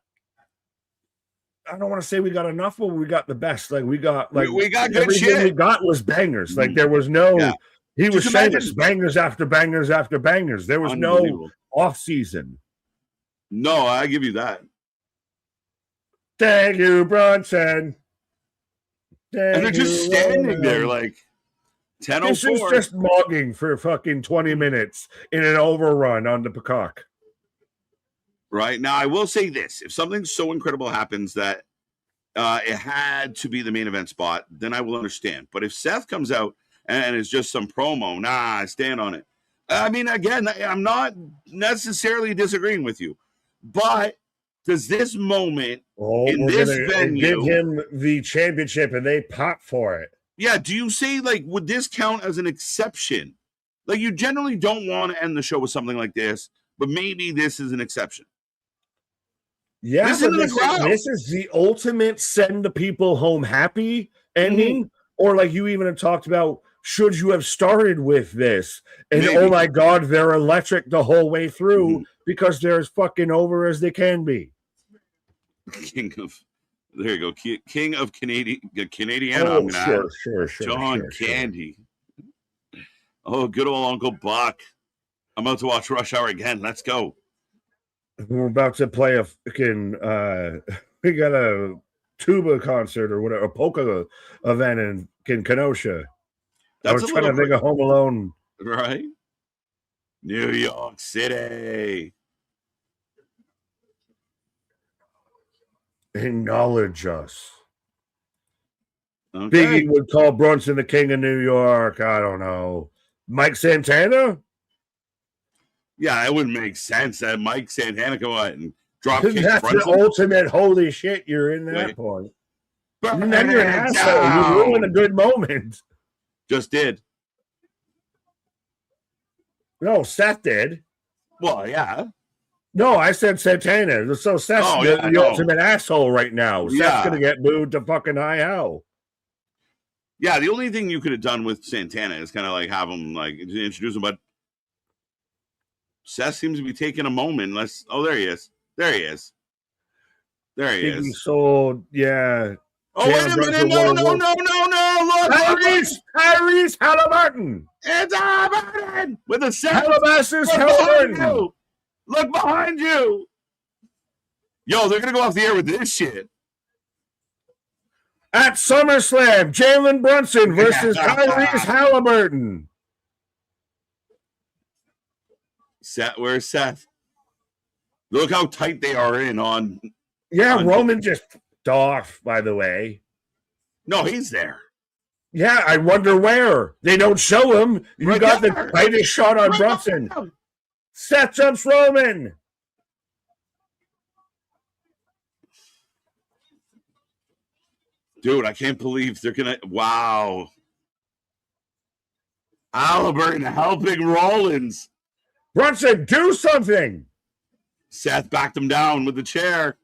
I don't want to say we got enough, but we got the best. Like we got good everything shit. We got was bangers. Like there was no, he was saying bangers after bangers after bangers. There was no off season. No, I give you that. Thank you, Bronson. And they're just standing there like 10:04. This is just mogging for fucking 20 minutes in an overrun on the Peacock. Right. Now, I will say this. If something so incredible happens that it had to be the main event spot, then I will understand. But if Seth comes out and it's just some promo, I stand on it. I mean, again, I'm not necessarily disagreeing with you. But does this moment in this venue give him the championship and they pop for it? Yeah. Do you say, like, would this count as an exception? Like, you generally don't want to end the show with something like this, but maybe this is an exception. Yeah, this is the ultimate send the people home happy ending. Or like you even have talked about, should you have started with this? And oh my God, they're electric the whole way through because they're as fucking over as they can be. King of Canadian. Oh, sure. John Candy. Oh, good old Uncle Buck. I'm about to watch Rush Hour again. Let's go. We're about to play a fucking we got a tuba concert or whatever, a polka event in Kenosha. I was trying to think of Home Alone. Right? New York City. Acknowledge us. Okay. Biggie would call Brunson the king of New York. I don't know. Mike Santana? Yeah, it wouldn't make sense that Mike Santana go out and drop kick That's Brunson. The ultimate holy shit. You're in that point. And then you're an asshole. You ruined a good moment. Just did. No, Seth did. Well, yeah. No, I said Santana. So Seth's the ultimate asshole right now. Seth's going to get booed to fucking high hell. Yeah, the only thing you could have done with Santana is kind of like have him like introduce him, but Seth seems to be taking a moment. Oh, there he is. There he is. There he is. So yeah. Oh, wait a minute. No. Look. Tyrese Halliburton. It's Halliburton with a set. Calabasas Halliburton. Look behind you. Yo, they're going to go off the air with this shit. At SummerSlam, Jalen Brunson versus Tyrese Halliburton. Where's Seth? Look how tight they are in on. Yeah, Roman just off, by the way. No, he's there. Yeah, I wonder where. They don't show him. You got the tightest shot on Brunson. Seth jumps Roman. Dude, I can't believe they're going to. Wow. Halliburton helping Rollins. Brunson, do something. Seth backed him down with the chair.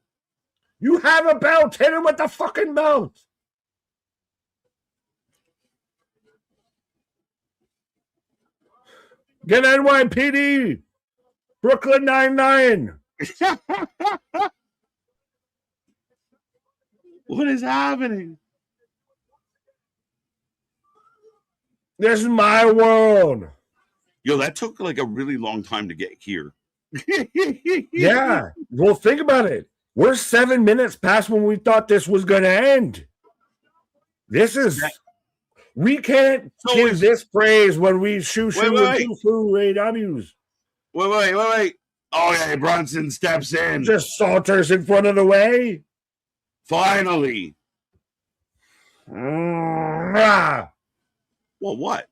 You have a belt. Hit him with the fucking belt. Get NYPD. Brooklyn Nine-Nine. What is happening? This is my world. Yo, that took like a really long time to get here. Yeah. Well, think about it. We're 7 minutes past when we thought this was going to end. We can't give this praise when we shoo and foo AWs. Wait. Oh, yeah, Brunson steps in. Just saunters in front of the way. Finally. Well, what?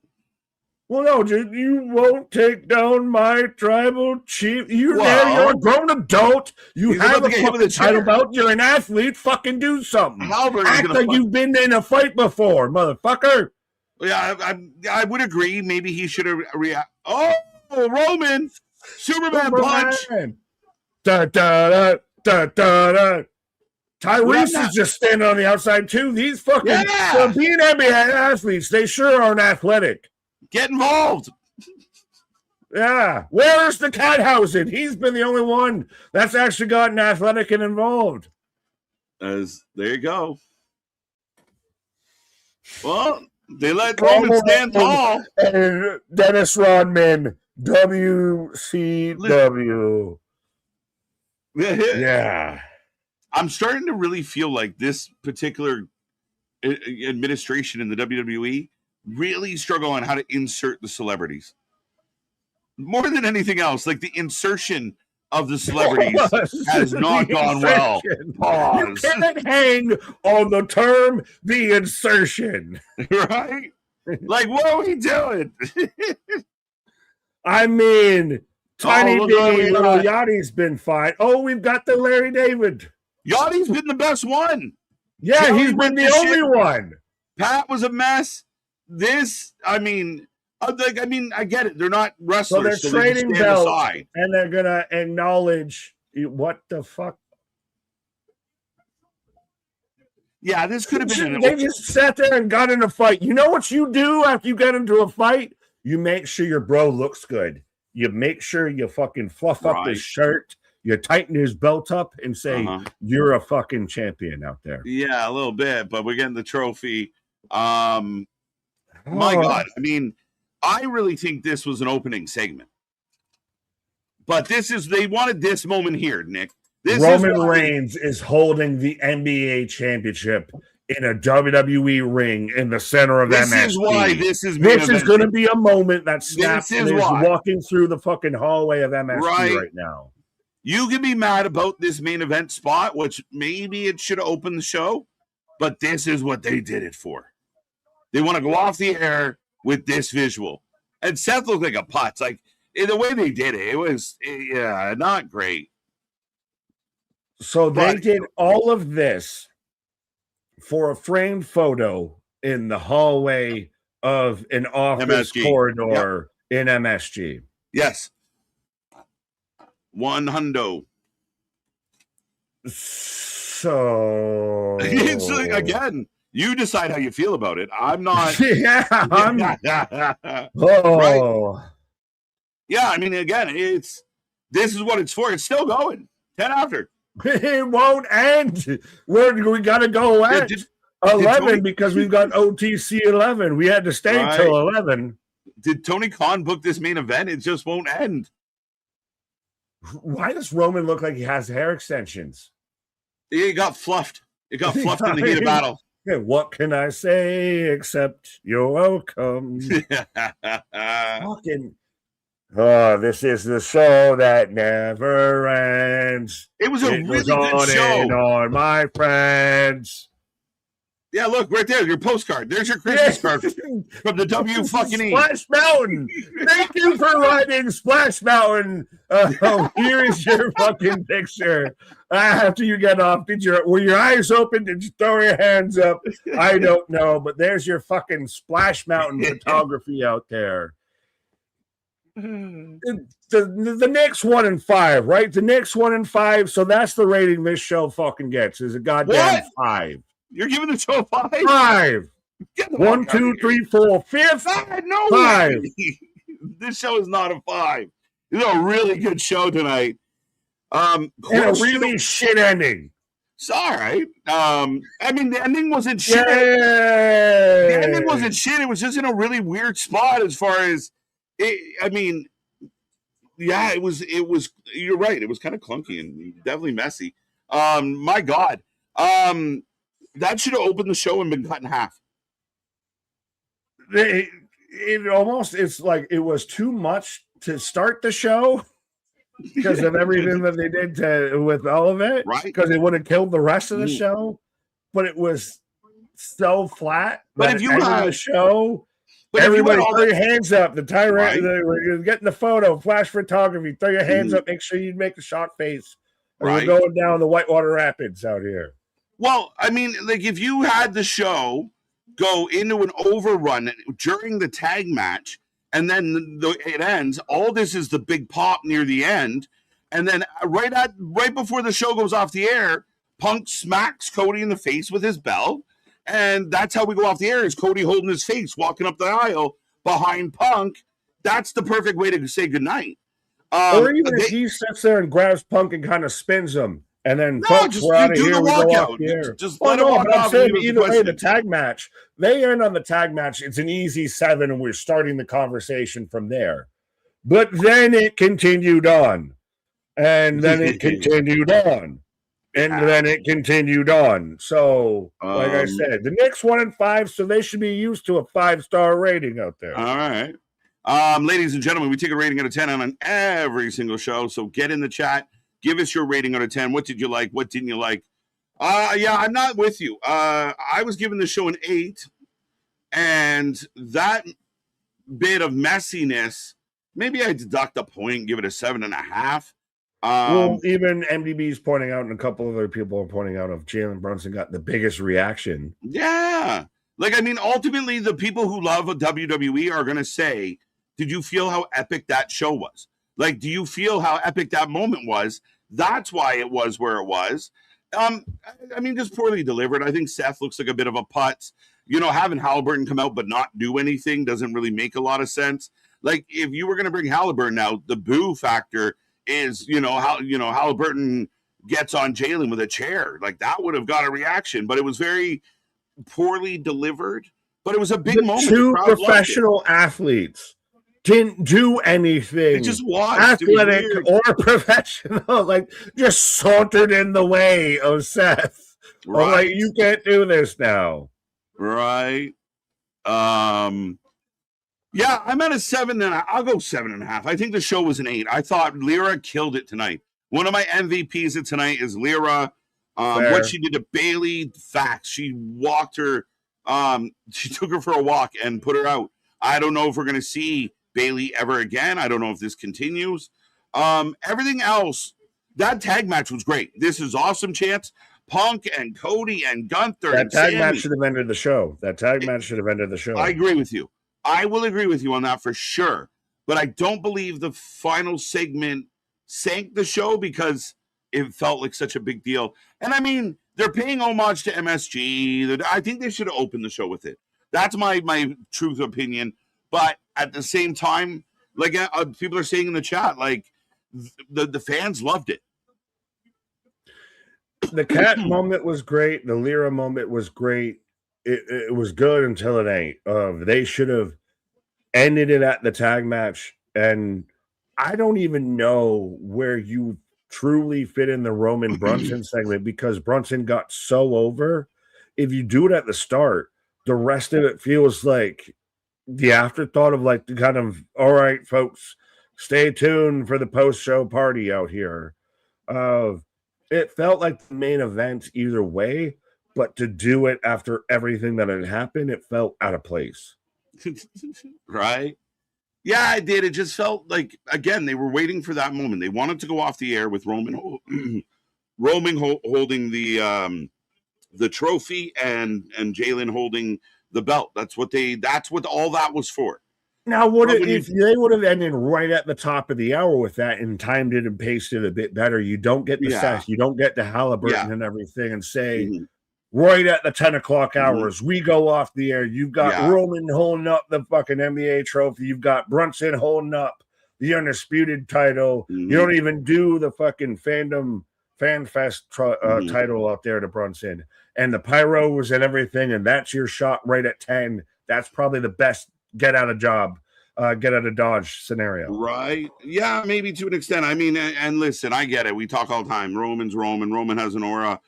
Well, no, you won't take down my tribal chief. You're a grown adult. You have a fucking title belt. You're an athlete. Fucking do something. Act like you've been in a fight before, motherfucker. Yeah, I would agree. Maybe he should have reacted. Oh, Roman. Superman punch. Da, da, da, da, da. Tyrese is just standing on the outside, too. These fucking being NBA athletes, they sure aren't athletic. Get involved. Yeah. Where's the Cathausen? He's been the only one that's actually gotten athletic and involved. There you go. Well, they let Roman stand tall. And Dennis Rodman, WCW. Yeah. I'm starting to really feel like this particular administration in the WWE really struggle on how to insert the celebrities. More than anything else, like the insertion of the celebrities has not gone well. Pause. You can't hang on the term the insertion. Right? Like, what are we doing? I mean, tiny baby little Yachty's been fine. Oh, we've got the Larry David. Yachty's been the best one. Yeah, he's been the only one. Pat was a mess. I get it. They're not wrestlers. So they're trading belts, and they're going to acknowledge what the fuck. Yeah, this could have been. They just sat there and got in a fight. You know what you do after you get into a fight? You make sure your bro looks good. You make sure you fucking fluff up his shirt. You tighten his belt up and say, you're a fucking champion out there. Yeah, a little bit, but we're getting the trophy. My God. I mean, I really think this was an opening segment. But they wanted this moment here, Nick. Roman Reigns is holding the NBA championship in a WWE ring in the center of MSG. This is why this is going to be a moment that snaps and is walking through the fucking hallway of MSG right now. You can be mad about this main event spot, which maybe it should have opened the show, but this is what they did it for. They want to go off the air with this visual. And Seth looked like a putz. Like, in the way they did it, it was, not great. So they did all of this for a framed photo in the hallway of an office corridor in MSG. Yes. $100. So It's again, You decide how you feel about it. I'm not. Yeah, Right. Yeah, I mean, again, this is what it's for. It's still going. 10 after. It won't end. We got to go at 11 because we've got OTC 11. We had to stay till 11. Did Tony Khan book this main event? It just won't end. Why does Roman look like he has hair extensions? It got fluffed. It got fluffed in the heat of battle. Yeah, what can I say except you're welcome? Fucking. Oh, this is the show that never ends. It was a really good show. And on, my friends. Yeah, look right there, your postcard. There's your Christmas card from the W fucking E. Splash Mountain. Thank you for writing Splash Mountain. Here is your fucking picture. After you get off, were your eyes open? Did you throw your hands up? I don't know, but there's your fucking Splash Mountain photography out there. The Knicks 1 and 5, right? The Knicks 1 and 5. So that's the rating this show fucking gets. Is a goddamn 5. You're giving the show 5? 5. 1, 2, 3, 4, 5. No 5. This show is not a 5. This is a really good show tonight. And a really shit ending. It's all right. I mean, the ending wasn't shit. Yay! The ending wasn't shit. It was just in a really weird spot as far as it. I mean, yeah, it was. You're right. It was kind of clunky and definitely messy. My God. That should have opened the show and been cut in half. It's like it was too much to start the show because of everything that they did with all of it. Right. Because it would have killed the rest of the show. But it was so flat. But if you had the show, everybody throw your hands up. The tyrant, you're getting the photo, flash photography. Throw your hands up. Make sure you make a shot face. Or we're going down the Whitewater Rapids out here. Well, I mean, like if you had the show go into an overrun during the tag match, and then it ends. All this is the big pop near the end, and then right before the show goes off the air, Punk smacks Cody in the face with his belt, and that's how we go off the air. Is Cody holding his face, walking up the aisle behind Punk? That's the perfect way to say goodnight. Or even if he sits there and grabs Punk and kind of spins him. And then folks, we're out of here. We go off the air. Just let him walk off. Either way, the tag match, they end on the tag match. It's an easy 7, and we're starting the conversation from there. But then it continued on, and then it continued on, and then it continued on. So, like I said, the Knicks 1 and 5, so they should be used to a 5-star rating out there. All right, ladies and gentlemen, we take a rating out of 10 on every single show. So get in the chat. Give us your rating out of 10. What did you like? What didn't you like? Yeah, I'm not with you. I was giving the show an 8, and that bit of messiness, maybe I deduct a point, give it a 7.5. Well, even MDB's pointing out, and a couple other people are pointing out, of Jalen Brunson got the biggest reaction. Yeah. Like, I mean, ultimately, the people who love WWE are going to say, did you feel how epic that show was? Like, do you feel how epic that moment was? That's why it was where it was. I mean, just poorly delivered. I think Seth looks like a bit of a putz. You know, having Halliburton come out but not do anything doesn't really make a lot of sense. Like, if you were going to bring Halliburton out, the boo factor is, Halliburton gets on Jalen with a chair. Like, that would have got a reaction. But it was very poorly delivered. But it was a big moment. Two professional athletes didn't do anything. They just watched. Athletic or professional, like just sauntered in the way of Seth. Right. Like, you can't do this now. Right. Yeah, I'm at a 7, and I'll go 7.5. I think the show was an 8. I thought Lyra killed it tonight. One of my MVPs of tonight is Lyra. What she did to Bailey, facts. She walked her, she took her for a walk and put her out. I don't know if we're going to see Bailey ever again. I don't know if this continues. Everything else, that tag match was great. This is awesome, Chance. Punk and Cody and Gunther. That tag match should have ended the show. I agree with you. I will agree with you on that for sure. But I don't believe the final segment sank the show because it felt like such a big deal. And I mean, they're paying homage to MSG. I think they should have opened the show with it. That's my truth opinion. But at the same time, like people are saying in the chat, like the fans loved it. The cat moment was great. The Lyra moment was great. It was good until it ain't. They should have ended it at the tag match. And I don't even know where you truly fit in the Roman Brunson segment, because Brunson got so over. If you do it at the start, the rest of it feels like the afterthought of like the kind of, all right, folks, stay tuned for the post-show party out here. It felt like the main event either way, but to do it after everything that had happened, it felt out of place. Right? Yeah, it did. It just felt like, again, they were waiting for that moment. They wanted to go off the air with Roman holding the trophy and Jalen holding the belt. That's what all that was for. Now, if they would have ended right at the top of the hour with that and timed it and paced it a bit better? You don't get the Seth, you don't get the Halliburton and everything, and say right at the 10 o'clock hours, we go off the air. You've got Roman holding up the fucking NBA trophy. You've got Brunson holding up the undisputed title. You don't even do the fucking Fandom Fan Fest title out there to Brunson. And the pyros and everything, and that's your shot right at 10. That's probably the best get out of Dodge scenario. Right. Yeah, maybe to an extent. I mean, and listen, I get it. We talk all the time. Roman's Roman. Roman has an aura.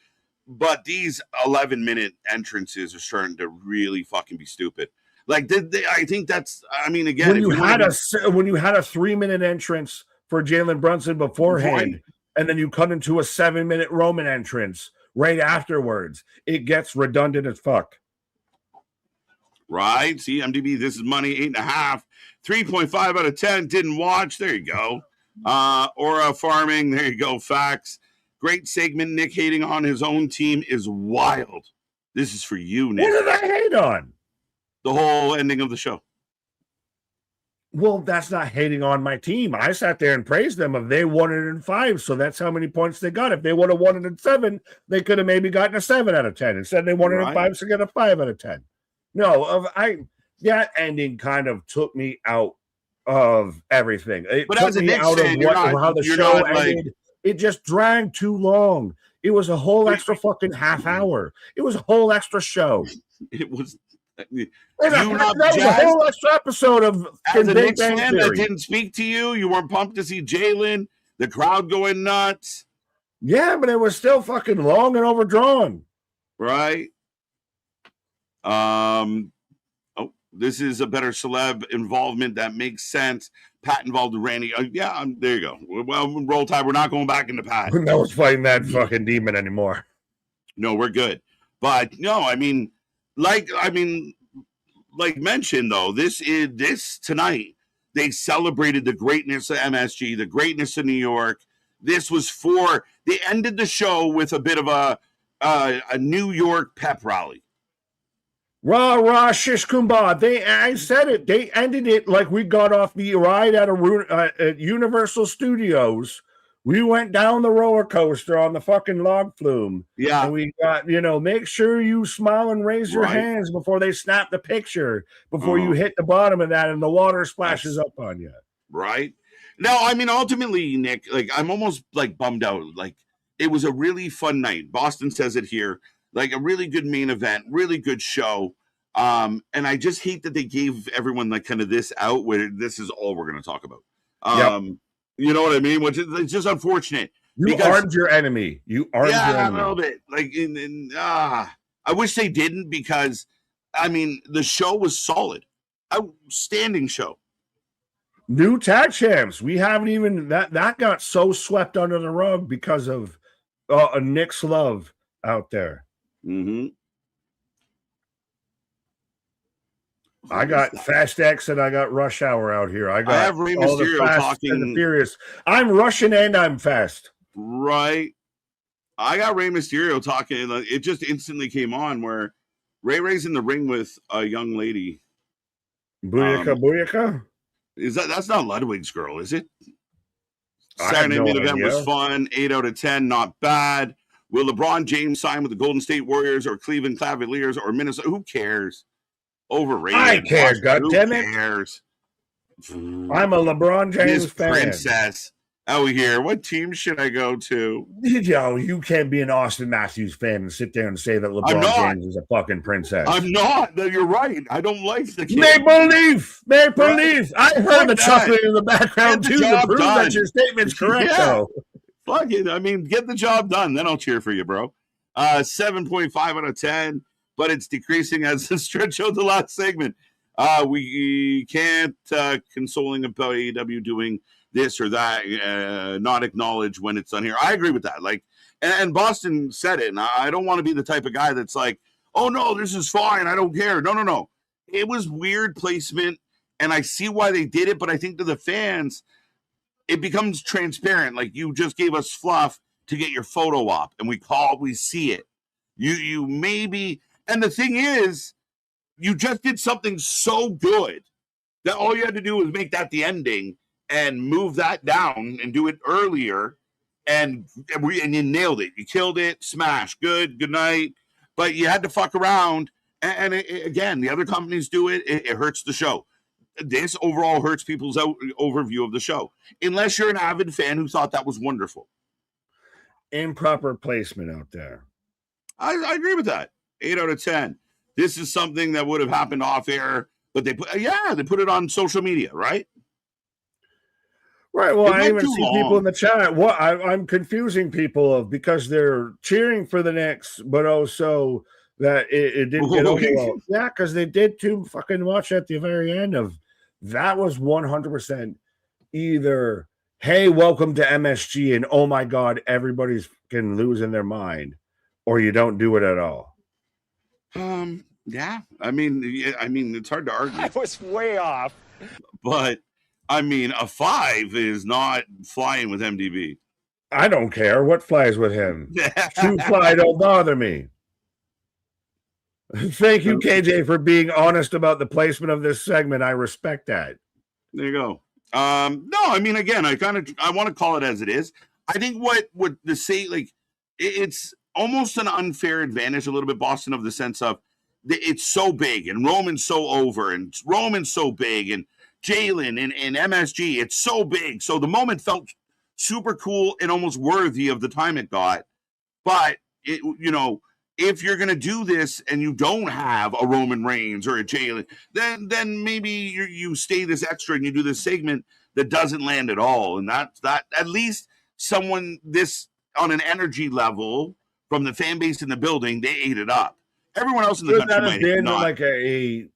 But these 11-minute entrances are starting to really fucking be stupid. Like, I think that's, I mean, again, when you had a 3-minute entrance for Jalen Brunson beforehand, and then you cut into a 7-minute Roman entrance right afterwards, it gets redundant as fuck. Right. See, MDB, this is money, 8.5, 3.5 out of 10. Didn't watch. There you go. Aura Farming. There you go. Facts. Great segment. Nick hating on his own team is wild. This is for you, Nick. What did I hate on? The whole ending of the show. Well, that's not hating on my team. I sat there and praised them. If they won it in 5, so that's how many points they got. If they would have won it in 7, they could have maybe gotten a 7 out of 10. Instead, they won it in 5, so get a 5 out of 10. No, that ending kind of took me out of everything. It took me out of how the show ended. It just dragged too long. It was a whole extra fucking half hour. It was a whole extra show. It was. That was a whole extra episode of as a Knicks fan that didn't speak to you. You weren't pumped to see Jalen. The crowd going nuts. Yeah, but it was still fucking long and overdrawn. Right. This is a better celeb involvement that makes sense. Pat involved with Randy. There you go. Well, roll tide. We're not going back into Pat. No one's fighting that fucking demon anymore. No, we're good. But no, like mentioned though, this tonight they celebrated the greatness of MSG, the greatness of New York. This was they ended the show with a bit of a New York pep rally. Rah, rah, shish kumbah. I said it. They ended it like we got off the ride at Universal Studios. We went down the roller coaster on the fucking log flume. Yeah. And we got, make sure you smile and raise your hands before they snap the picture, before you hit the bottom of that and the water splashes up on you. Right. No, ultimately, Nick, like, I'm almost like bummed out. Like, it was a really fun night. Boston says it here. Like a really good main event, really good show. And I just hate that they gave everyone like kind of this out where this is all we're going to talk about. You know what I mean? Which is, it's just unfortunate. You armed your enemy. You armed your enemy. A little bit. Like, I wish they didn't, because, the show was solid. Outstanding show. New tag champs. We haven't even, that got so swept under the rug because of Nick's love out there. Mm-hmm. I got Fast X and I got Rush Hour out here. I have Rey Mysterio talking. And the Furious. I'm Russian and I'm fast. Right. I got Rey Mysterio talking. It just instantly came on where Ray's in the ring with a young lady. Booyaka? That's not Ludwig's girl, is it? Saturday main event was fun. 8 out of 10, not bad. Will LeBron James sign with the Golden State Warriors or Cleveland Cavaliers or Minnesota? Who cares? Overrated. I care, goddammit. Who cares? I'm a LeBron James This fan. princess out here. What team should I go to? Yo, you can't be an Austin Matthews fan and sit there and say that LeBron James is a fucking princess. I'm not. You're right. I don't like the kid. Maple Leaf. I heard the chuckling in the background too to prove that your statement's correct, though. Fuck it. I mean, get the job done. Then I'll cheer for you, bro. 7.5 out of 10, but it's decreasing as the stretch out the last segment. We can't consoling about AEW doing this or that, not acknowledge when it's done here. I agree with that. Like, and Boston said it, and I don't want to be the type of guy that's like, oh no, this is fine, I don't care. No. It was weird placement, and I see why they did it, but I think to the fans, it becomes transparent. Like, you just gave us fluff to get your photo op, and we see it. You maybe, and the thing is, you just did something so good that all you had to do was make that the ending and move that down and do it earlier, and you nailed it. You killed it, smash, good night. But you had to fuck around, and again, the other companies do it. It hurts the show. This overall hurts people's overview of the show, unless you're an avid fan who thought that was wonderful. Improper placement out there. I agree with that. 8 out of 10. This is something that would have happened off air, but they put it on social media, right? Right. Well, I even see people in the chat. What I'm confusing people because they're cheering for the Knicks, but also that it didn't get over well. Yeah, because they did too fucking much at the very end of that. Was 100% either, hey, welcome to MSG, and oh my god, everybody's fucking losing their mind, or you don't do it at all. Yeah. I mean, it's hard to argue. I was way off. But I mean, a 5 is not flying with MDB. I don't care what flies with him. True fly don't bother me. Thank you, KJ, for being honest about the placement of this segment. I respect that. There you go. No, I mean, again, I want to call it as it is. I think what the say, like, it's almost an unfair advantage a little bit, Boston, of the sense of it's so big and Roman's so over and Roman's so big and Jalen and MSG, it's so big. So the moment felt super cool and almost worthy of the time it got. But, if you're going to do this and you don't have a Roman Reigns or a Jalen, then maybe you stay this extra and you do this segment that doesn't land at all. And that at least someone this on an energy level from the fan base in the building, they ate it up. Everyone else in the country might have not. Like a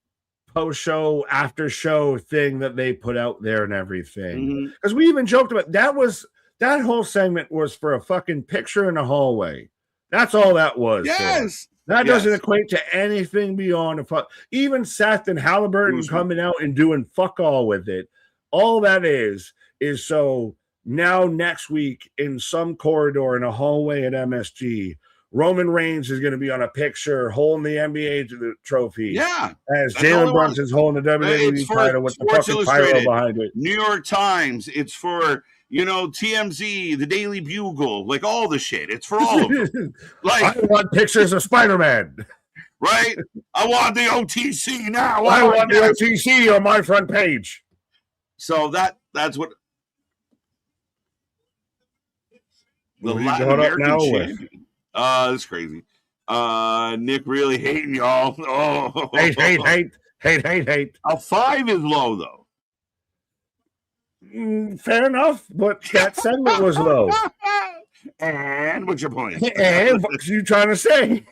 post-show, after-show thing that they put out there and everything. Because we even joked about that whole segment was for a fucking picture in a hallway. That's all that was. Yes. That doesn't equate to anything beyond even Seth and Halliburton coming out and doing fuck all with it. All that is so now next week in some corridor in a hallway at MSG, Roman Reigns is going to be on a picture holding the NBA trophy. Yeah. As Jalen Brunson's holding the WWE title with the fucking pyro behind it. New York Times. It's for, TMZ, the Daily Bugle, like all the shit. It's for all of them. Like, I want pictures of Spider-Man. Right? I want the OTC now. I want the OTC on my front page. So that's what the Latin American champion. That's crazy. Nick really hating y'all. Oh, Hate. A 5 is low though. Fair enough, but that segment was low. And what's your point? And what you trying to say?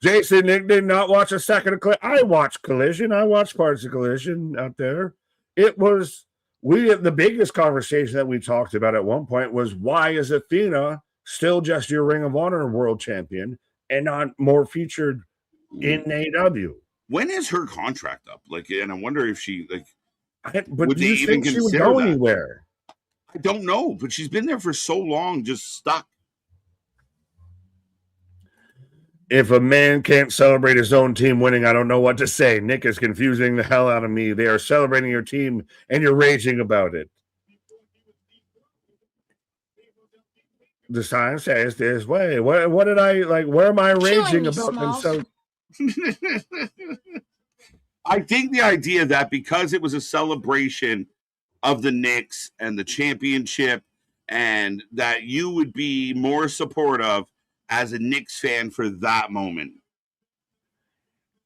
Jason, Nick did not watch a second of I watched Collision. I watched parts of Collision out there. It was the biggest conversation that we talked about at one point was, why is Athena still just your Ring of Honor world champion and not more featured in AEW? When is her contract up? And I wonder if she but do you think she would go anywhere? I don't know, but she's been there for so long, just stuck. If a man can't celebrate his own team winning, I don't know what to say. Nick is confusing the hell out of me. They are celebrating your team, and you're raging about it. The sign says this way. What did I like? Where am I raging me, about them? Smalls. So I think the idea that because it was a celebration of the Knicks and the championship, and that you would be more supportive as a Knicks fan for that moment.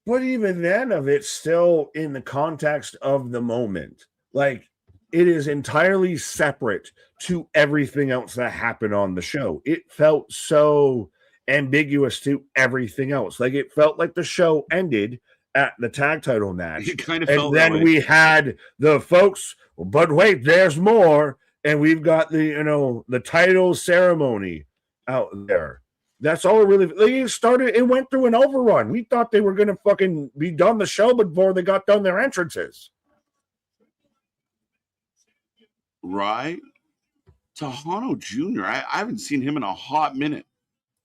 but even then, of it's still in the context of the moment. Like, it is entirely separate to everything else that happened on the show. It felt so ambiguous to everything else. Like, it felt like the show ended at the tag title match. It kind of And felt that then way. we had the folks, but wait, there's more. And we've got the title ceremony out there. That's all it really. They started. It went through an overrun. We thought they were going to fucking be done the show before they got done their entrances. Right? Tejano Jr. I haven't seen him in a hot minute.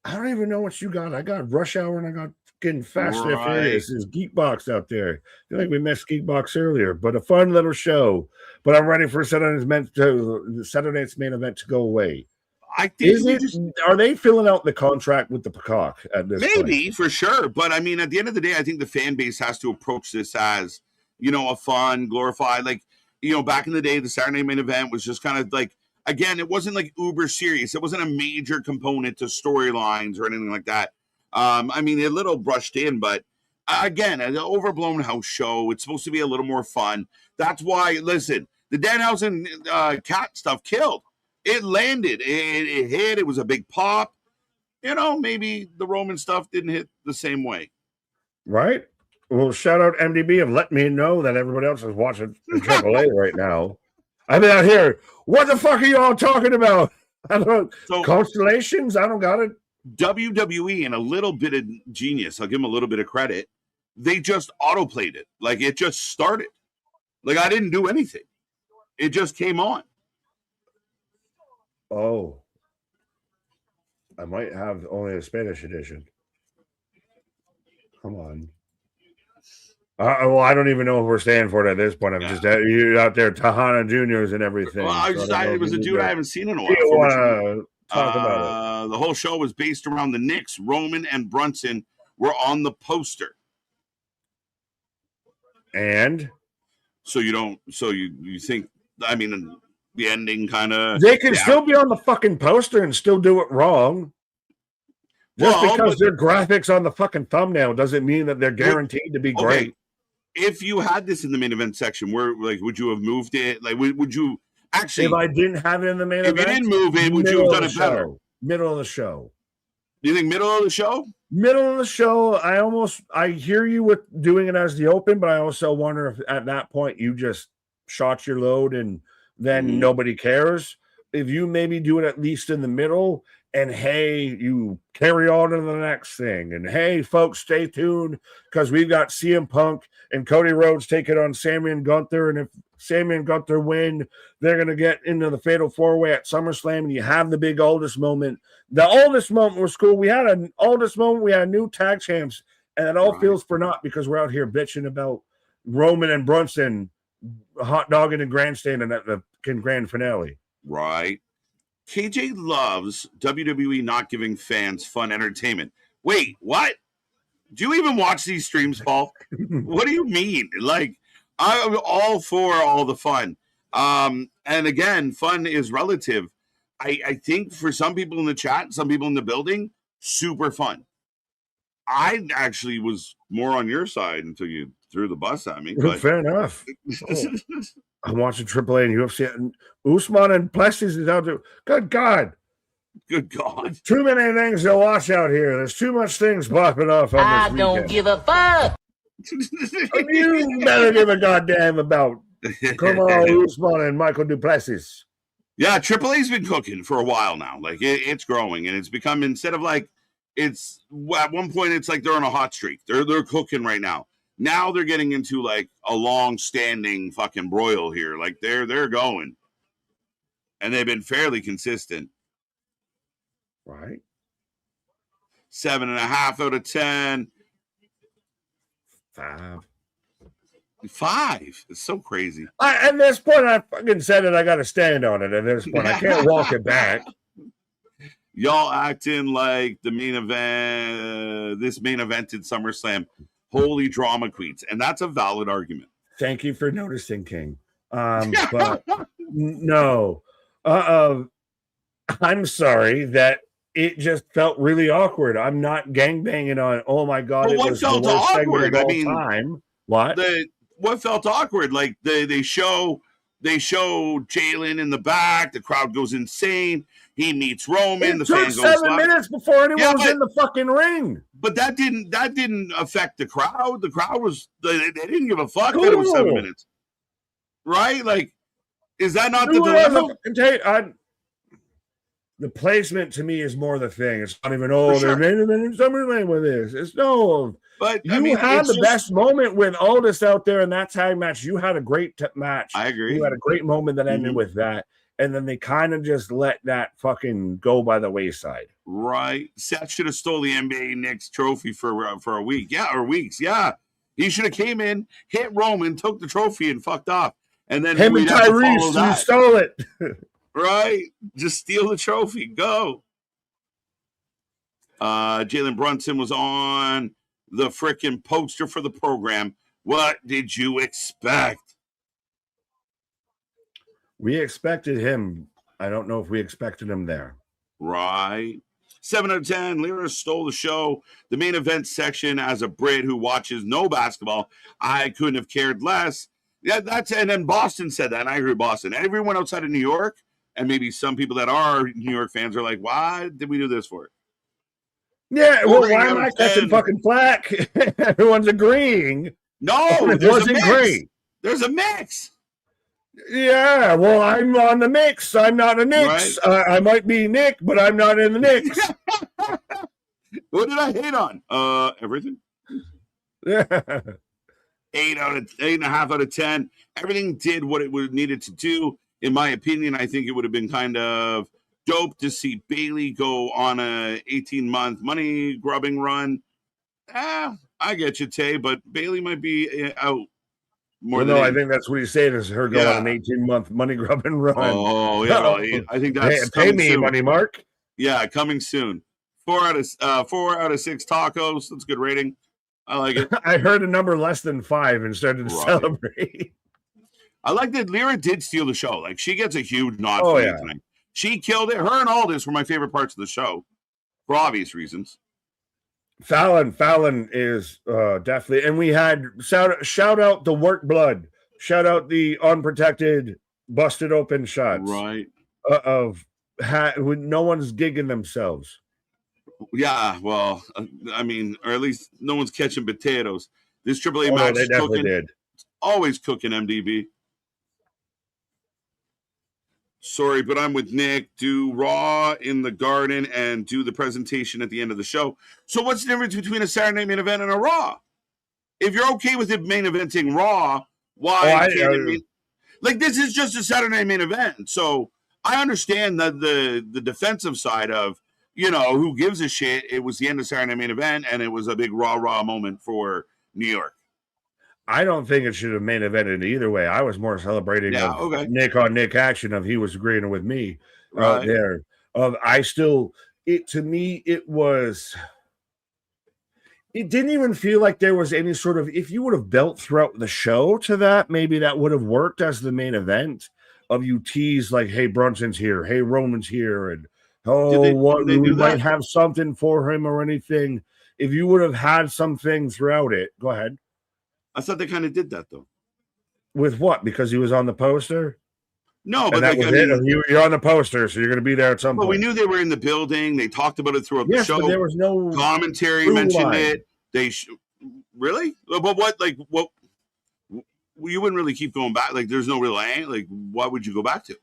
I don't even know what you got. I got Rush Hour and I got fucking Fast and Right. Furious. Is Geekbox out there? I feel like we missed Geekbox earlier, but a fun little show. But I'm ready for Saturday's main event to go away. I think Is it? Are they filling out the contract with the Peacock at this point? maybe for sure, but I mean, at the end of the day, I think the fan base has to approach this as a fun, glorified, like back in the day, the Saturday main event was just kind of like, again, it wasn't like uber serious. It wasn't a major component to storylines or anything like that. I mean, a little brushed in, but again, an overblown house show. It's supposed to be a little more fun. That's why, listen, the Danhausen cat stuff killed. It landed. It hit. It was a big pop. Maybe the Roman stuff didn't hit the same way. Right? Well, shout out MDB of let me know that everybody else is watching AAA right now. I'm out here. What the fuck are you all talking about? I don't constellations. I don't got it. WWE and a little bit of genius. I'll give them a little bit of credit. They just autoplayed it. Like it just started. Like I didn't do anything. It just came on. Oh, I might have only a Spanish edition. Come on. Well, I don't even know if we're staying for it at this point. I'm just you out there, Tejano Juniors and everything. Well, I decided it was a dude I haven't seen in a while. You want to talk about it? The whole show was based around the Knicks. Roman and Brunson were on the poster. And so you don't. So you think? I mean, the ending kind of. They can still be on the fucking poster and still do it wrong. Just because their graphics on the fucking thumbnail doesn't mean that they're guaranteed to be great. If you had this in the main event section, where would you have moved it? Like, would you actually? If I didn't have it in the main event, if you didn't move it, would you have done it better? Middle of the show. Do you think middle of the show? Middle of the show. I hear you with doing it as the open, but I also wonder if at that point you just shot your load and then nobody cares. If you maybe do it at least in the middle. And hey, you carry on to the next thing. And hey, folks, stay tuned because we've got CM Punk and Cody Rhodes taking on Sammy and Gunther. And if Sammy and Gunther win, they're going to get into the Fatal 4-Way at SummerSlam. And you have the big Aldous moment. The Aldous moment was cool. We had an Aldous moment. We had new tag champs. And it all feels for naught because we're out here bitching about Roman and Brunson hot dogging and grandstanding at the grand finale. Right. KJ loves WWE not giving fans fun entertainment. Wait, what? Do you even watch these streams, Paul? What do you mean? Like, I'm all for all the fun. And again, fun is relative. I think for some people in the chat, some people in the building, super fun. I actually was more on your side until you threw the bus at me. But... Fair enough. I'm watching AAA and UFC, and Usman and Plessis is out there. Good God. Good God. Too many things to watch out here. There's too much things popping off on I this don't weekend. give a fuck. You better give a goddamn about Kamaru Usman and Michael Duplessis. Yeah, AAA's been cooking for a while now. Like, it's growing, and it's become, instead of like, it's, at one point, it's like they're on a hot streak. They're cooking right now. Now they're getting into like a long-standing fucking broil here. Like they're going, and they've been fairly consistent. Right. 7.5 out of 10. 5. It's so crazy. At this point, I fucking said it. I got to stand on it. At this point, I can't walk it back. Y'all acting like the main event, this main event in SummerSlam, holy drama queens. And that's a valid argument. Thank you for noticing, King. But no, I'm sorry that it just felt really awkward. I'm not gangbanging on, oh my God, it was the worst segment of all time. What? What felt awkward? Like they show Jalen in the back. The crowd goes insane. He meets Roman. It took 7 minutes before anyone was in the fucking ring. But that didn't affect the crowd. The crowd was they didn't give a fuck that it was 7 minutes, right? Like, is that not the dilemma? The placement to me is more the thing. It's not even they're main eventing SummerSlam with this. It's no. But you had the best moment with Aldis out there in that tag match. You had a great match. I agree. You had a great moment that ended with that. And then they kind of just let that fucking go by the wayside. Right. Seth should have stole the NBA Knicks trophy for a week. Yeah, or weeks. Yeah. He should have came in, hit Roman, took the trophy, and fucked off. And then him and Tyrese, you stole it. Right. Just steal the trophy. Go. Jalen Brunson was on the freaking poster for the program. What did you expect? We expected him. I don't know if we expected him there. Right. 7 out of 10. Lyra stole the show. The main event section, as a Brit who watches no basketball, I couldn't have cared less. Yeah, and then Boston said that, and I agree with Boston. Everyone outside of New York, and maybe some people that are New York fans are like, why did we do this for? Yeah, well, why am I catching fucking flack? Everyone's agreeing. No, it wasn't great. There's a mix. Yeah, well, I'm on the mix. I'm not a Knicks. Right. I might be Nick, but I'm not in the Knicks. What did I hate on? Everything. Yeah. 8.5 out of 10. Everything did what it needed to do. In my opinion, I think it would have been kind of dope to see Bayley go on a 18-month money grubbing run. I get you, Tay, but Bayley might be out. I think that's what he's saying is her go on an 18-month money grubbing run. Oh, yeah. Well, I think that's pay me soon. Money, Mark. Yeah, coming soon. 4 out of 6 tacos. That's a good rating. I like it. I heard a number less than 5 and started to celebrate. I like that Lyra did steal the show. Like, she gets a huge nod for me tonight. She killed it. Her and Aldis were my favorite parts of the show for obvious reasons. Fallon is definitely, and we had shout out the work blood, shout out the unprotected, busted open shots, right? When no one's gigging themselves. Yeah, well, I mean, or at least no one's catching potatoes. This AAA match they definitely did. Always cooking MDB. Sorry, but I'm with Nick. Do Raw in the Garden and do the presentation at the end of the show. So what's the difference between a Saturday night main event and a Raw? If you're okay with it main eventing Raw, why can't it be? Like, this is just a Saturday night main event. So I understand that the defensive side of, who gives a shit? It was the end of Saturday night main event, and it was a big Raw moment for New York. I don't think it should have main evented either way. I was more celebrating Nick on Nick action of he was agreeing with me out there. To me, it didn't even feel like there was any sort of, if you would have built throughout the show to that, maybe that would have worked as the main event of you tease like, hey, Brunson's here, hey, Roman's here, and we might have something for him or anything. If you would have had something throughout it, go ahead. I thought they kind of did that, though. With what? Because he was on the poster? No, but you're on the poster, so you're going to be there at some point. Well, we knew they were in the building. They talked about it throughout the show. But there was no commentary mentioned it. Really? But what? Like, what? You wouldn't really keep going back. Like, there's no real like. Why would you go back to?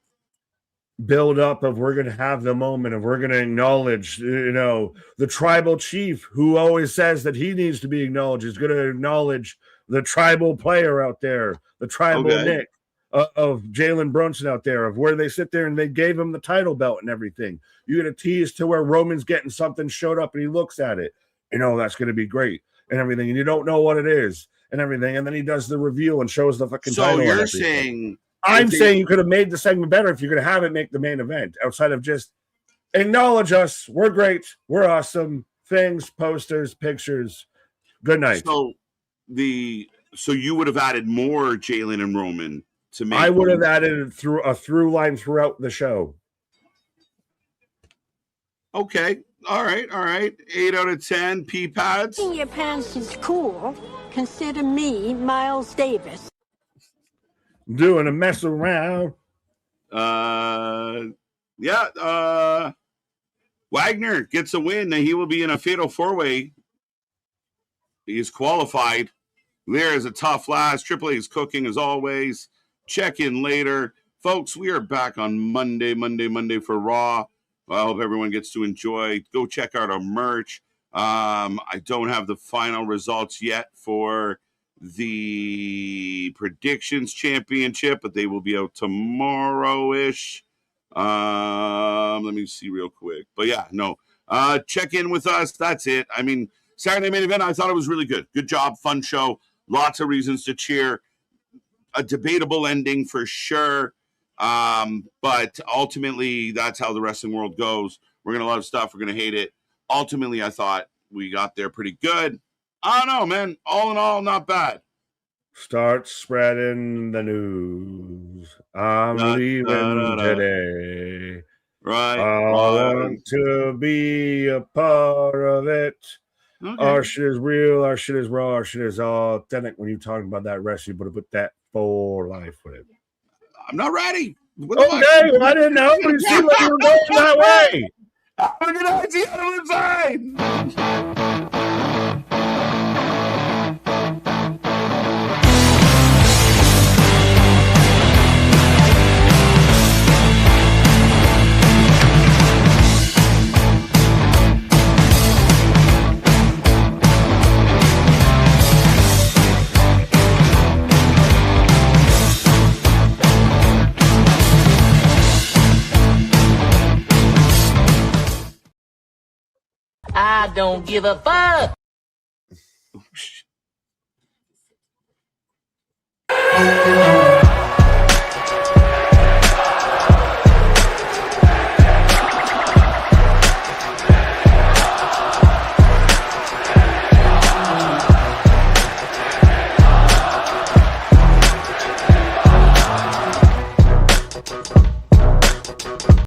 Build up of we're going to have the moment of we're going to acknowledge, the tribal chief who always says that he needs to be acknowledged is going to acknowledge the tribal player out there, the tribal Nick of Jalen Brunson out there, of where they sit there and they gave him the title belt and everything. You get a tease to where Roman's getting something showed up and he looks at it. That's going to be great and everything. And you don't know what it is and everything. And then he does the reveal and shows the fucking title. So you're saying... I'm saying you could have made the segment better if you're going to have it make the main event outside of just Acknowledge us. We're great. We're awesome. Things, posters, pictures. Good night. So you would have added more Jalen and Roman to make. I would have added a through line throughout the show. Okay. All right. 8 out of 10. Pea pads. Putting your pants is cool. Consider me Miles Davis. Doing a mess around. Wagner gets a win. He will be in a fatal 4-way. He is qualified. Lear is a tough last. Triple A is cooking as always. Check in later. Folks, we are back on Monday for Raw. I hope everyone gets to enjoy. Go check out our merch. I don't have the final results yet for the Predictions Championship, but they will be out tomorrow-ish. Let me see real quick. But yeah, no. Check in with us. That's it. I mean, Saturday main event, I thought it was really good. Good job. Fun show. Lots of reasons to cheer. A debatable ending for sure. But ultimately, that's how the wrestling world goes. We're going to love stuff. We're going to hate it. Ultimately, I thought we got there pretty good. I don't know, man. All in all, not bad. Start spreading the news. I'm leaving today. Right. I want to be a part of it. Okay. Our shit is real. Our shit is raw. Our shit is authentic. When you're talking about that wrestling, you better put that for life with it. I'm not ready. Okay, well, I didn't know. You seemed like you were going that way. Have a good night. See you on the other side. I don't give a fuck.